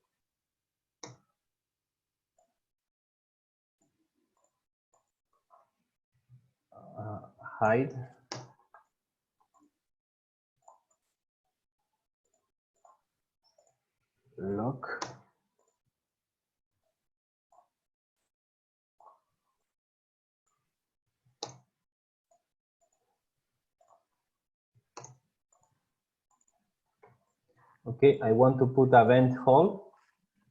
Hide. Lock. Okay, I want to put a vent hole.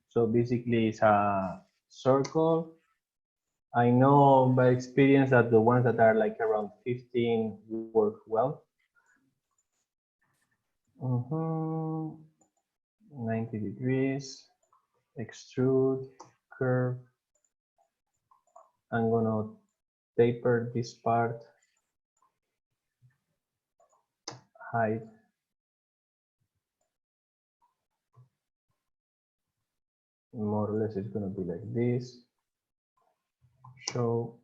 So basically it's a circle. I know by experience that the ones that are like around 15 work well. 90 degrees, extrude, curve. I'm gonna taper this part, hide. More or less it's gonna be like this. Show.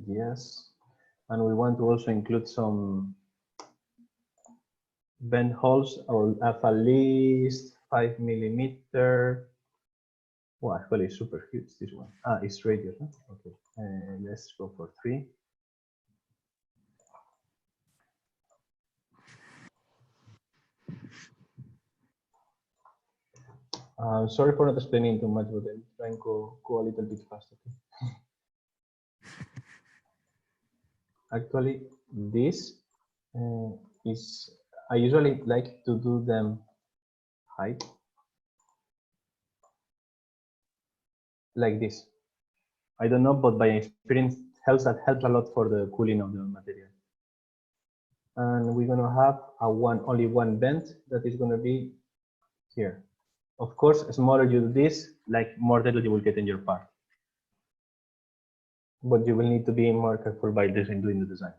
Yes. And we want to also include some vent holes or at least 5 millimeter. Well, actually, it's super huge, this one. Ah, it's radius, huh? Okay. Let's go for 3. Sorry for not explaining too much, but I'm trying to go a little bit faster. Actually, this is, I usually like to do them height like this. I don't know, but by experience helps a lot for the cooling of the material. And we're gonna have only one vent that is gonna be here. Of course, the smaller you do this, like more detail you will get in your part. But you will need to be more careful by doing the design.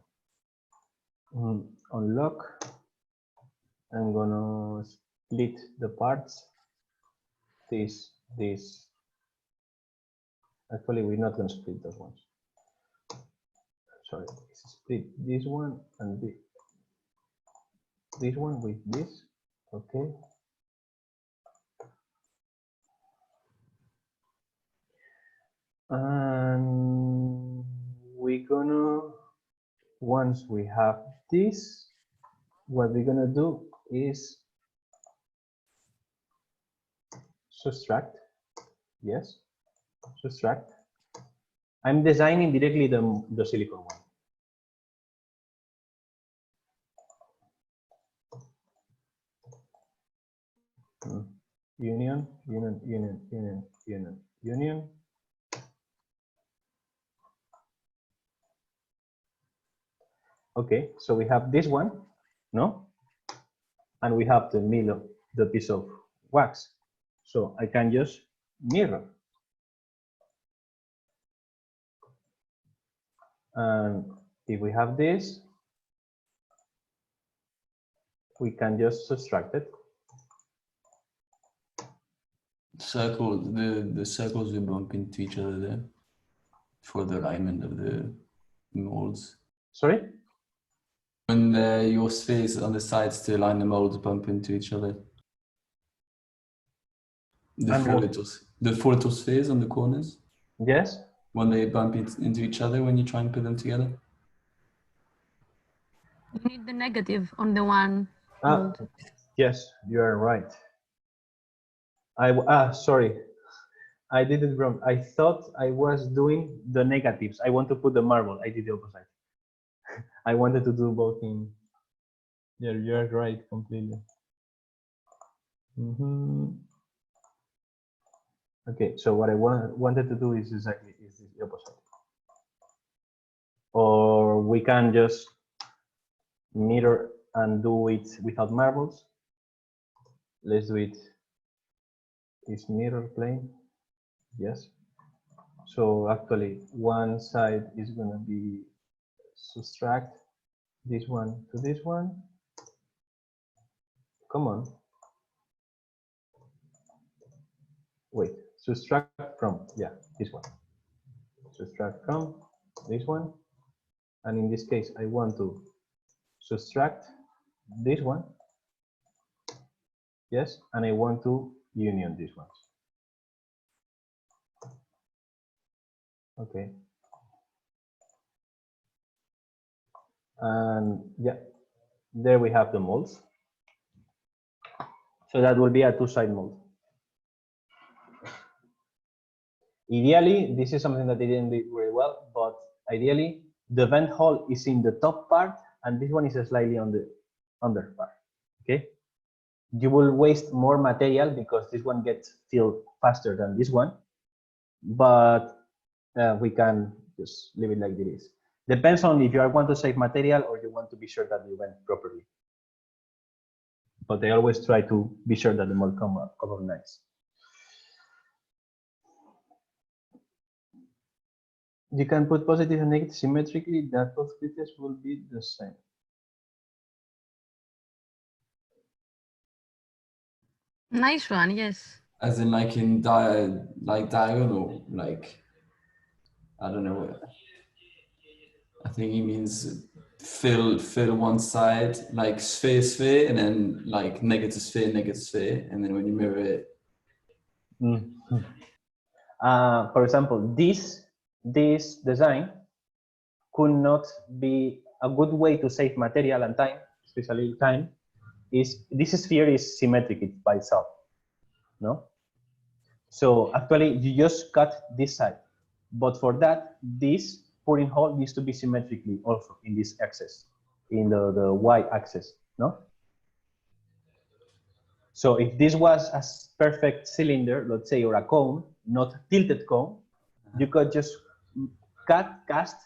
Unlock. I'm gonna split the parts. this. Actually, we're not going to split those ones. Sorry, split this one and this one with this. Okay. And we're gonna, once we have this, what we're gonna do is subtract. Yes, subtract. I'm designing directly the silicon one. Union, union, union, union, union, union. Okay, so we have this one, no? And we have the middle, the piece of wax. So I can just mirror. And if we have this, we can just subtract it. Circle, the circles will bump into each other there for the alignment of the molds. Sorry? When your spheres on the sides to align the molds bump into each other. The four little spheres on the corners. Yes. When they bump into each other when you try and put them together. You need the negative on the one mold. Yes, you are right. Sorry, I did it wrong. I thought I was doing the negatives. I want to put the marble. I did the opposite. I wanted to do both in. Yeah, you're right completely. Okay, so what I wanted to do is exactly the opposite. Or we can just mirror and do it without marbles. Let's do it. Is mirror plane? Yes. So actually, one side is going to be subtract this one to this one. Come on. Wait, subtract from, yeah, this one. Subtract from this one. And in this case, I want to subtract this one. Yes, and I want to union these ones. Okay. And yeah, there we have the molds. So that will be a two-side mold. Ideally, this is something that they didn't do very well, but ideally, the vent hole is in the top part, and this one is slightly on the under part. Okay. You will waste more material because this one gets filled faster than this one, but we can just leave it like it is. Depends on if you want to save material or you want to be sure that you went properly. But I always try to be sure that the mold come up nice. You can put positive and negative symmetrically, that both features will be the same. Nice one, yes. As in like in diagonal, like, I don't know what. I think he means fill one side, like sphere, and then like negative sphere, and then when you mirror it. For example, this design could not be a good way to save material and time, especially time. Is this sphere is symmetric by itself, no? So actually, you just cut this side, but for that, this pouring hole needs to be symmetrically also in this axis, in the y-axis, no? So if this was a perfect cylinder, let's say, or a cone, not tilted cone, you could just cast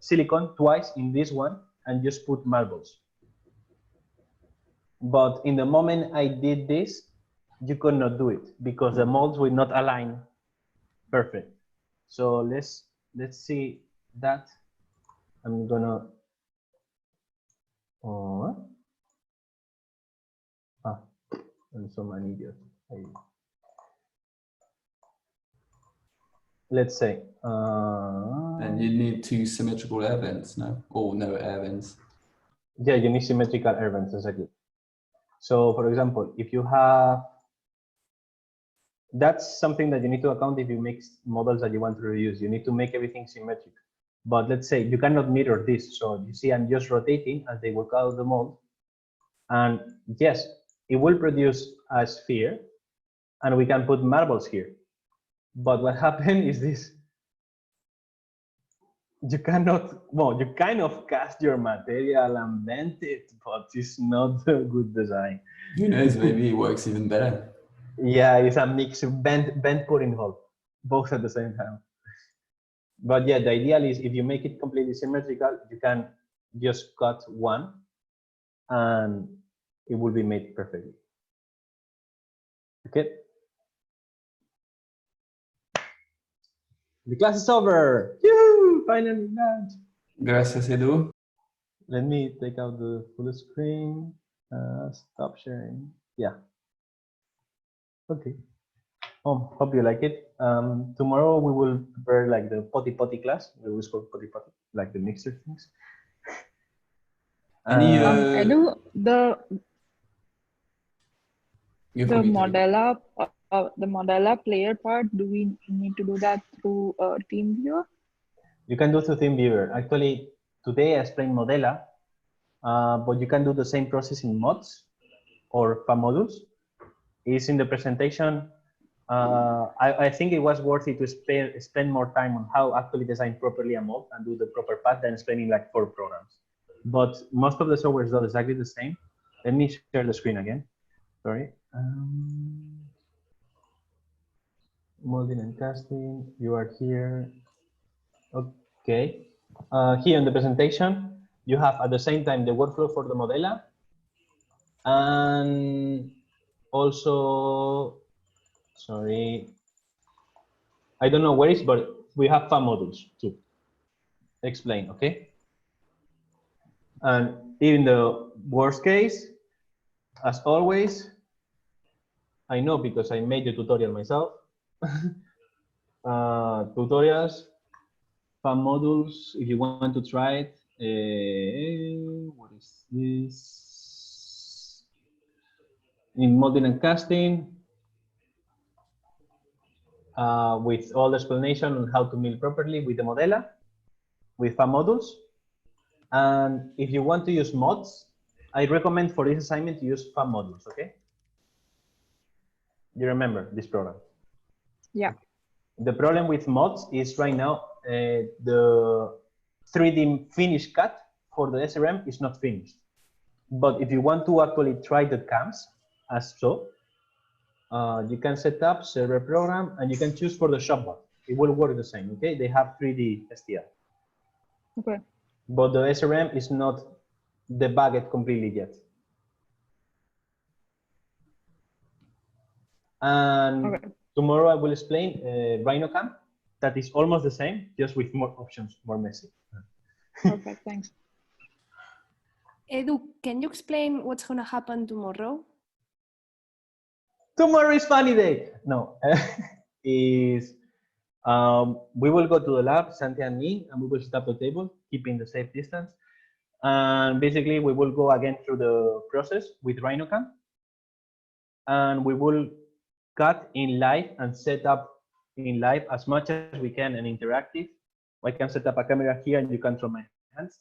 silicon twice in this one and just put marbles. But in the moment I did this, you could not do it because the molds will not align perfect. So let's see that. I'm gonna I'm so many idiots. let's say, And you need two symmetrical air vents, no? Or no air vents. yeah, you need symmetrical air vents, exactly. So for example, if you have, that's something that you need to account if you make models that you want to reuse. You need to make everything symmetric. But let's say you cannot mirror this. So you see, I'm just rotating as they work out the mold. And yes, it will produce a sphere, and we can put marbles here. But what happened is this. You cannot, well, you kind of cast your material and bend it, but it's not a good design. Who knows, maybe it works even better. Yeah, it's a mix of bend put involved, both at the same time. But yeah, the ideal is if you make it completely symmetrical, you can just cut one and it will be made perfectly. Okay. The class is over. Yoo, finally lunch. Gracias, Edu. Let me take out the full screen. Stop sharing. Yeah. Okay. Oh, hope you like it. Tomorrow we will prepare like the potty class. We will call potty, like the mixer things. Any Edu, the Modella, Modella player part, do we need to do that through TeamViewer? You can do through TeamViewer. Actually, today I explained Modella, but you can do the same process in mods or modules. It's in the presentation. I think it was worth it to spend more time on how actually design properly a mod and do the proper path than spending like 4 programs. But most of the software is not exactly the same. Let me share the screen again. Sorry. Molding and casting, you are here. Okay. Here in the presentation, you have at the same time the workflow for the Modella and also, sorry, I don't know where it's, but we have FAM modules too. Explain, okay? And in the worst case, as always, I know because I made the tutorial myself. Tutorials, FAM modules, if you want to try it. What is this? In modeling and casting, with all the explanation on how to mill properly with the Modella, with FAM modules. And if you want to use mods, I recommend for this assignment to use FAM modules, okay? You remember this program? Yeah. The problem with mods is right now, the 3D finish cut for the SRM is not finished. But if you want to actually try the cams as so, you can set up server program and you can choose for the shopbot. It will work the same, okay? They have 3D STL. Okay. But the SRM is not debugged completely yet. And okay. Tomorrow I will explain RhinoCam. That is almost the same, just with more options, more messy. Perfect, thanks. Edu, can you explain what's going to happen tomorrow? Tomorrow is funny day. No, is we will go to the lab, Santi and me, and we will set up the table, keeping the safe distance. And basically, we will go again through the process with RhinoCam, and we will cut in live and set up in live as much as we can and interactive. I can set up a camera here and you can throw my hands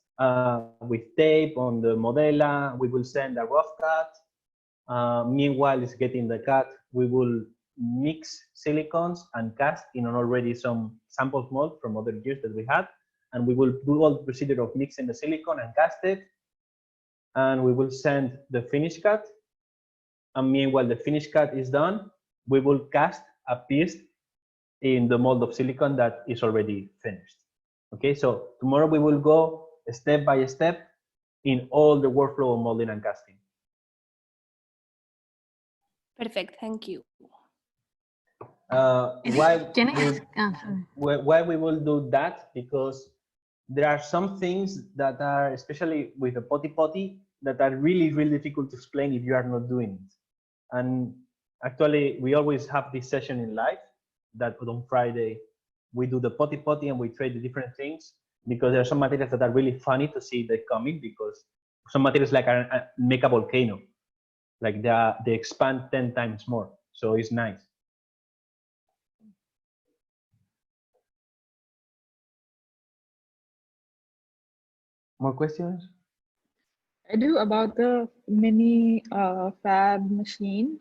with tape on the Modella. We will send a rough cut. Meanwhile, it's getting the cut. We will mix silicons and cast in an already some sample mold from other years that we had. And we will do all the procedure of mixing the silicon and cast it. And we will send the finished cut. And meanwhile, the finished cut is done, we will cast a piece in the mold of silicon that is already finished. Okay, so tomorrow we will go step by step in all the workflow of molding and casting. Perfect, thank you. Why we will do that? Because there are some things that are, especially with the potty, that are really, really difficult to explain if you are not doing it. And actually, we always have this session in live that on Friday we do the potty and we trade the different things, because there are some materials that are really funny to see the coming, because some materials like make a volcano, like they expand 10 times more, so it's nice. More questions? I do about the mini fab machine.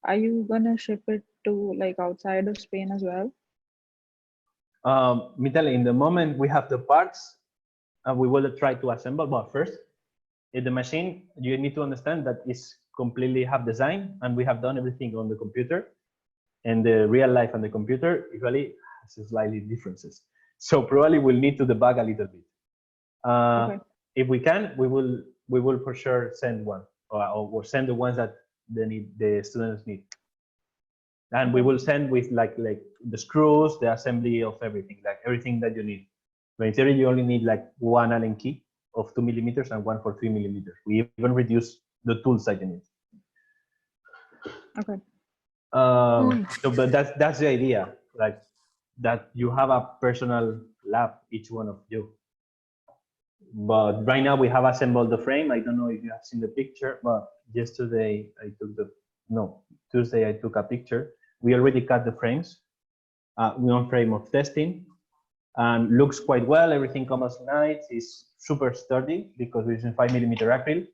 Are you gonna ship it to like outside of Spain as well? Mitali, in the moment we have the parts, and we will try to assemble. But first, in the machine, you need to understand that it's completely have design, and we have done everything on the computer. And the real life and the computer usually has slightly differences. So probably we'll need to debug a little bit. Okay. If we can, we will for sure send one, or send the ones that the students need. And we will send with like the screws, the assembly of everything, like everything that you need. But in theory, you only need like one Allen key of 2 millimeters and one for 3 millimeters. We even reduce the tools that you need. Okay. So, but that's the idea, like that you have a personal lab, each one of you. But right now we have assembled the frame. I don't know if you have seen the picture, but yesterday I took Tuesday I took a picture. We already cut the frames, one frame of testing, and looks quite well. Everything comes nice. It's super sturdy because we're using 5 millimeter acrylic,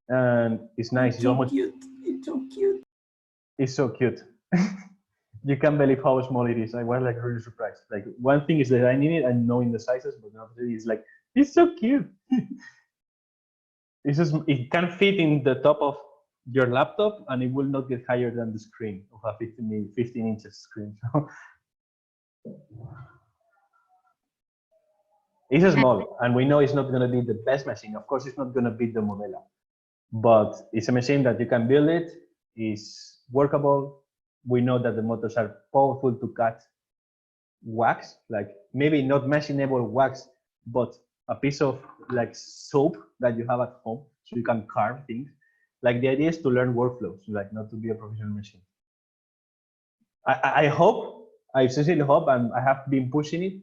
and it's nice. It's so cute. It's so cute. It's so cute. You can't believe how small it is. I was like really surprised. Like one thing is designing it and knowing the sizes, but another thing is like it's so cute. It's just, it can fit in the top of your laptop, and it will not get higher than the screen of a 15 inches screen. It's small, and we know it's not going to be the best machine. Of course, it's not going to beat the Modela, but it's a machine that you can build. It is workable. We know that the motors are powerful to cut wax, like maybe not machinable wax, but a piece of like soap that you have at home, so you can carve things. Like the idea is to learn workflows, like not to be a professional machine. I hope, I sincerely hope, and I have been pushing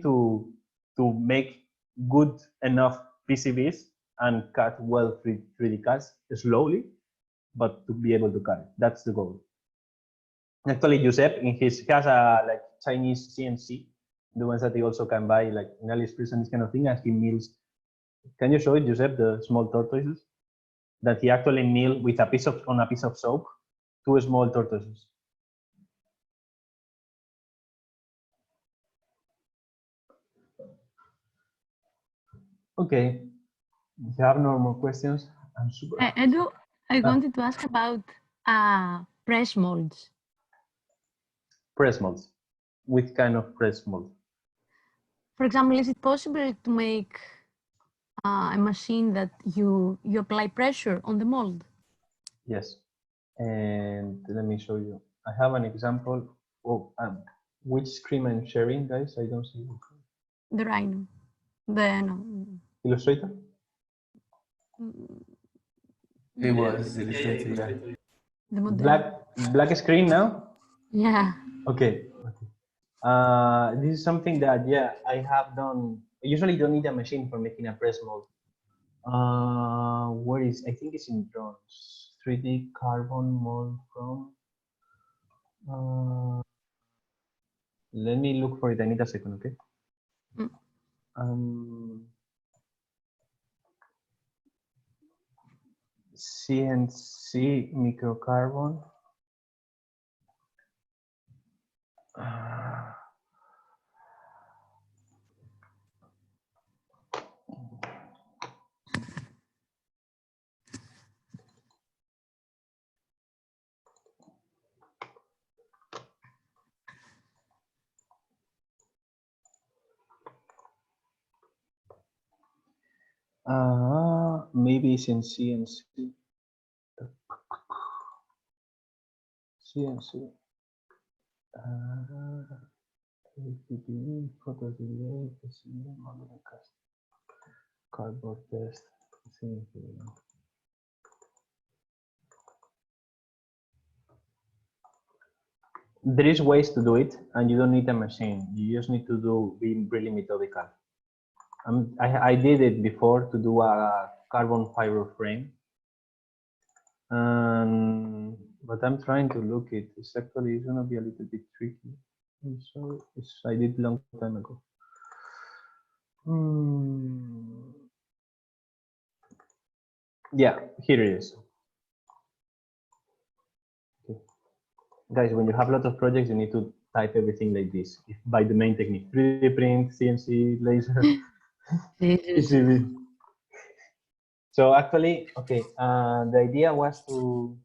to make good enough PCBs and cut well 3D cuts slowly, but to be able to cut it. That's the goal. Actually, Giuseppe, he has a like Chinese CNC, the ones that he also can buy like in AliExpress and this kind of thing, and he mills. Can you show it, Giuseppe, the small tortoises that he actually mill with a piece of soap, 2 small tortoises. Okay, if you have no more questions, I'm super. Edu, I wanted to ask about press molds. Press molds. Which kind of press mold? For example, is it possible to make a machine that you apply pressure on the mold? Yes, and let me show you. I have an example of which screen I'm sharing, guys. I don't see The Rhino. No. Illustrator. It was Illustrator, yeah. The model. Black screen now. Yeah. Okay. This is something that I have done. I usually don't need a machine for making a press mold. Where is? I think it's in drones. 3D carbon mold from. Let me look for it. I need a second, okay? CNC microcarbon. Maybe it's in CNC. CNC. Photos, cardboard test. There is ways to do it, and you don't need a machine. You just need to be really methodical. I did it before to do a carbon fiber frame, but I'm trying to look it. It's actually gonna be a little bit tricky. I'm sorry, I did long time ago. Yeah, here it is. Okay. Guys, when you have a lot of projects, you need to type everything like this by the main technique: 3D print, CNC, laser, PCB. So actually, okay, the idea was to,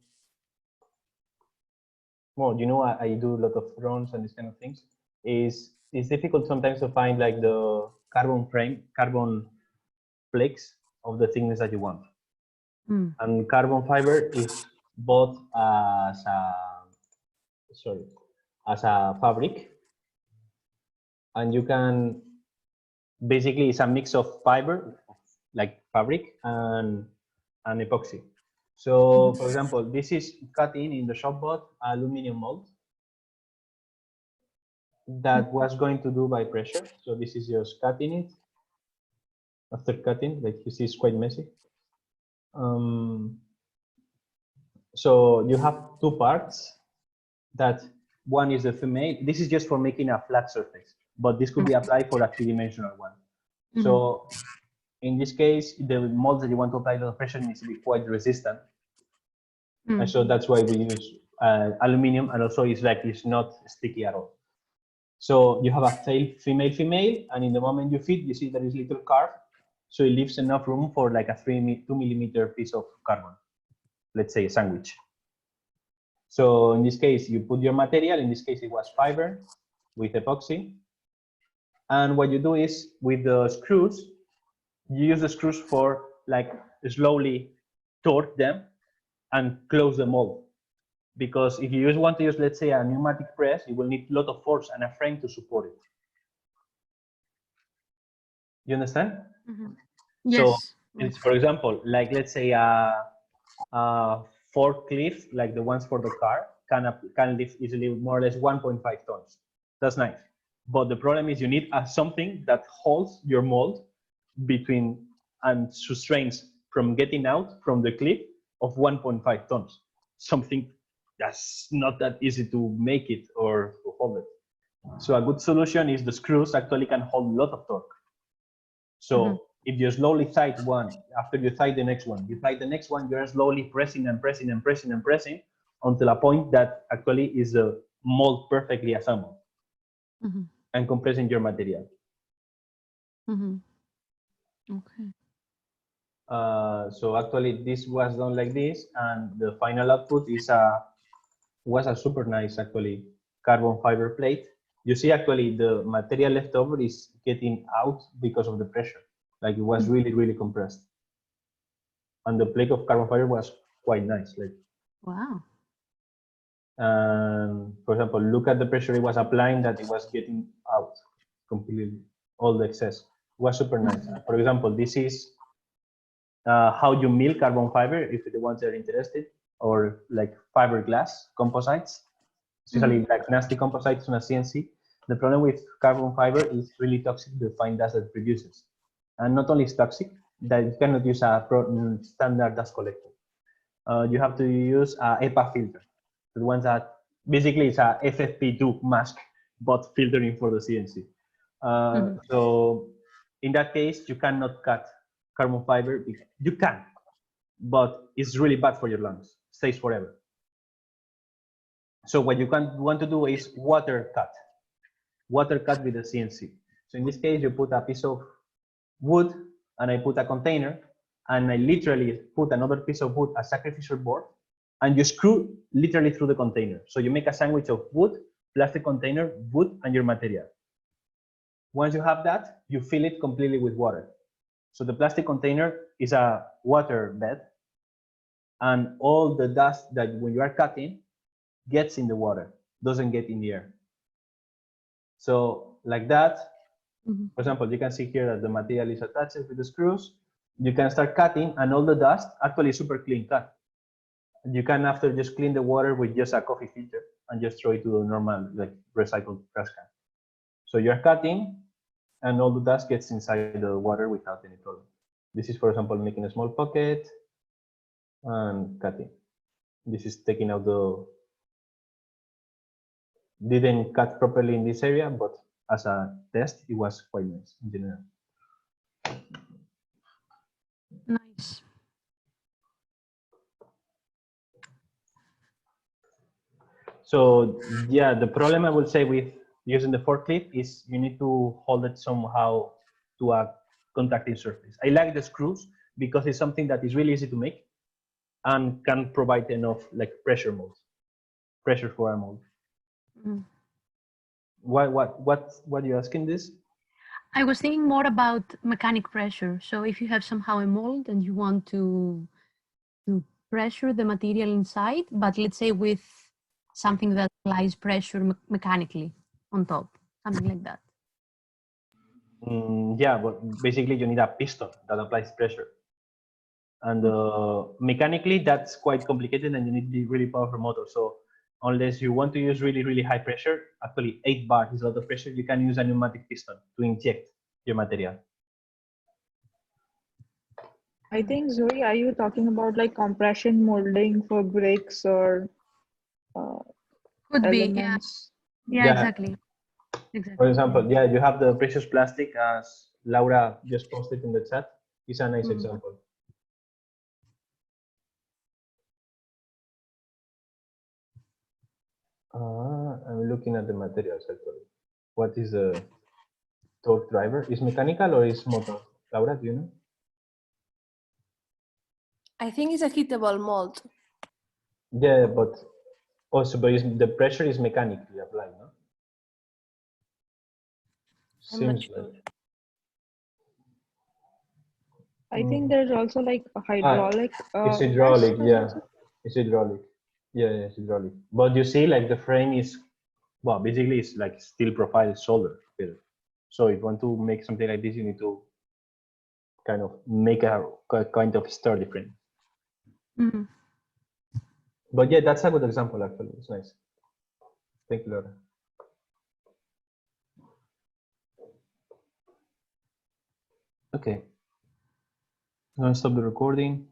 well, you know, I do a lot of drones and these kind of things. It's difficult sometimes to find like the carbon flakes of the thickness that you want. And carbon fiber is bought as a fabric, and you can basically, it's a mix of fiber, like fabric, and epoxy. So, for example, this is cutting in the shop bought aluminum mold that was going to do by pressure. So this is just cutting it. After cutting, like you see, it's quite messy. So you have two parts. That one is the female. This is just for making a flat surface, but this could be applied for a three-dimensional one. So in this case, the molds that you want to apply the pressure needs to be quite resistant. And so that's why we use aluminum, and also it's not sticky at all. So you have a female, and in the moment you feed, you see there is little carve, so it leaves enough room for like a 2 millimeter piece of carbon, let's say a sandwich. So in this case, you put your material. In this case, it was fiber with epoxy, and what you do is with the screws, you use the screws for like slowly torque them and close the mold. Because if you want to use, let's say, a pneumatic press, you will need a lot of force and a frame to support it. You understand? Yes. So it's, for example, like let's say a forklift, like the ones for the car, can lift easily more or less 1.5 tons. That's nice. But the problem is you need something that holds your mold between and restrains from getting out from the cliff of 1.5 tons. Something that's not that easy to make it or to hold it. So a good solution is the screws actually can hold a lot of torque. So if you slowly tight one, after you tight the next one, you tight the next one, you're slowly pressing and pressing and pressing and pressing until a point that actually is a mold perfectly assembled and compressing your material. Okay. So actually this was done like this, and the final output was a super nice actually carbon fiber plate. You see actually the material left over is getting out because of the pressure. Like it was really, really compressed. And the plate of carbon fiber was quite nice. Like, wow. For example, look at the pressure it was applying, that it was getting out completely, all the excess. It was super nice. For example, this is how you mill carbon fiber, if the ones that are interested, or like fiberglass composites, especially like nasty composites on a CNC. The problem with carbon fiber is really toxic, the fine dust that it produces. And not only is toxic, that you cannot use a standard dust collector. You have to use a HEPA filter, the ones that basically it's a FFP2 mask, but filtering for the CNC. So in that case, you cannot cut carbon fiber. You can, but it's really bad for your lungs. It stays forever. So what you want to do is water cut with the CNC. So in this case, you put a piece of wood, and I put a container, and I literally put another piece of wood, a sacrificial board, and you screw literally through the container. So you make a sandwich of wood, plastic container, wood, and your material. Once you have that, you fill it completely with water. So the plastic container is a water bed, and all the dust that when you are cutting gets in the water, doesn't get in the air. So like that, for example, you can see here that the material is attached with the screws. You can start cutting, and all the dust, actually super clean cut. You can after just clean the water with just a coffee filter, and just throw it to a normal, like recycled trash can. So you're cutting, and all the dust gets inside the water without any problem. This is, for example, making a small pocket and cutting. This is taking out the, didn't cut properly in this area, but as a test, it was quite nice in general. Nice. So yeah, the problem I would say with using the forklift is you need to hold it somehow to a contacting surface. I like the screws because it's something that is really easy to make and can provide enough like pressure for a mold. Mm. What are you asking this? I was thinking more about mechanic pressure. So if you have somehow a mold and you want to pressure the material inside, but let's say with something that applies pressure mechanically on top, something like that. Yeah, but basically you need a piston that applies pressure. And mechanically, that's quite complicated and you need the really powerful motor. So unless you want to use really, really high pressure, actually 8 bar is a lot of pressure, you can use a pneumatic piston to inject your material. I think, Zoe, are you talking about like compression molding for bricks or Could be, yeah. elements? Yeah, exactly. For example, yeah, you have the precious plastic as Laura just posted in the chat. It's a nice example. I'm looking at the materials actually. What is the torque driver? Is mechanical or is motor? Laura, do you know? I think it's a heatable mold. Yeah, but also, but the pressure is mechanically applied, no? I'm not Seems sure. like. I think there's also like a hydraulic. It's hydraulic, press, yeah. It's hydraulic. Yeah, it's hydraulic. But you see, like the frame is, well, basically it's like steel profile shoulder build. So if you want to make something like this, you need to kind of make a kind of sturdy frame. Mm-hmm. But yeah, that's a good example actually. It's nice. Thank you, Laura. Okay. Now stop the recording.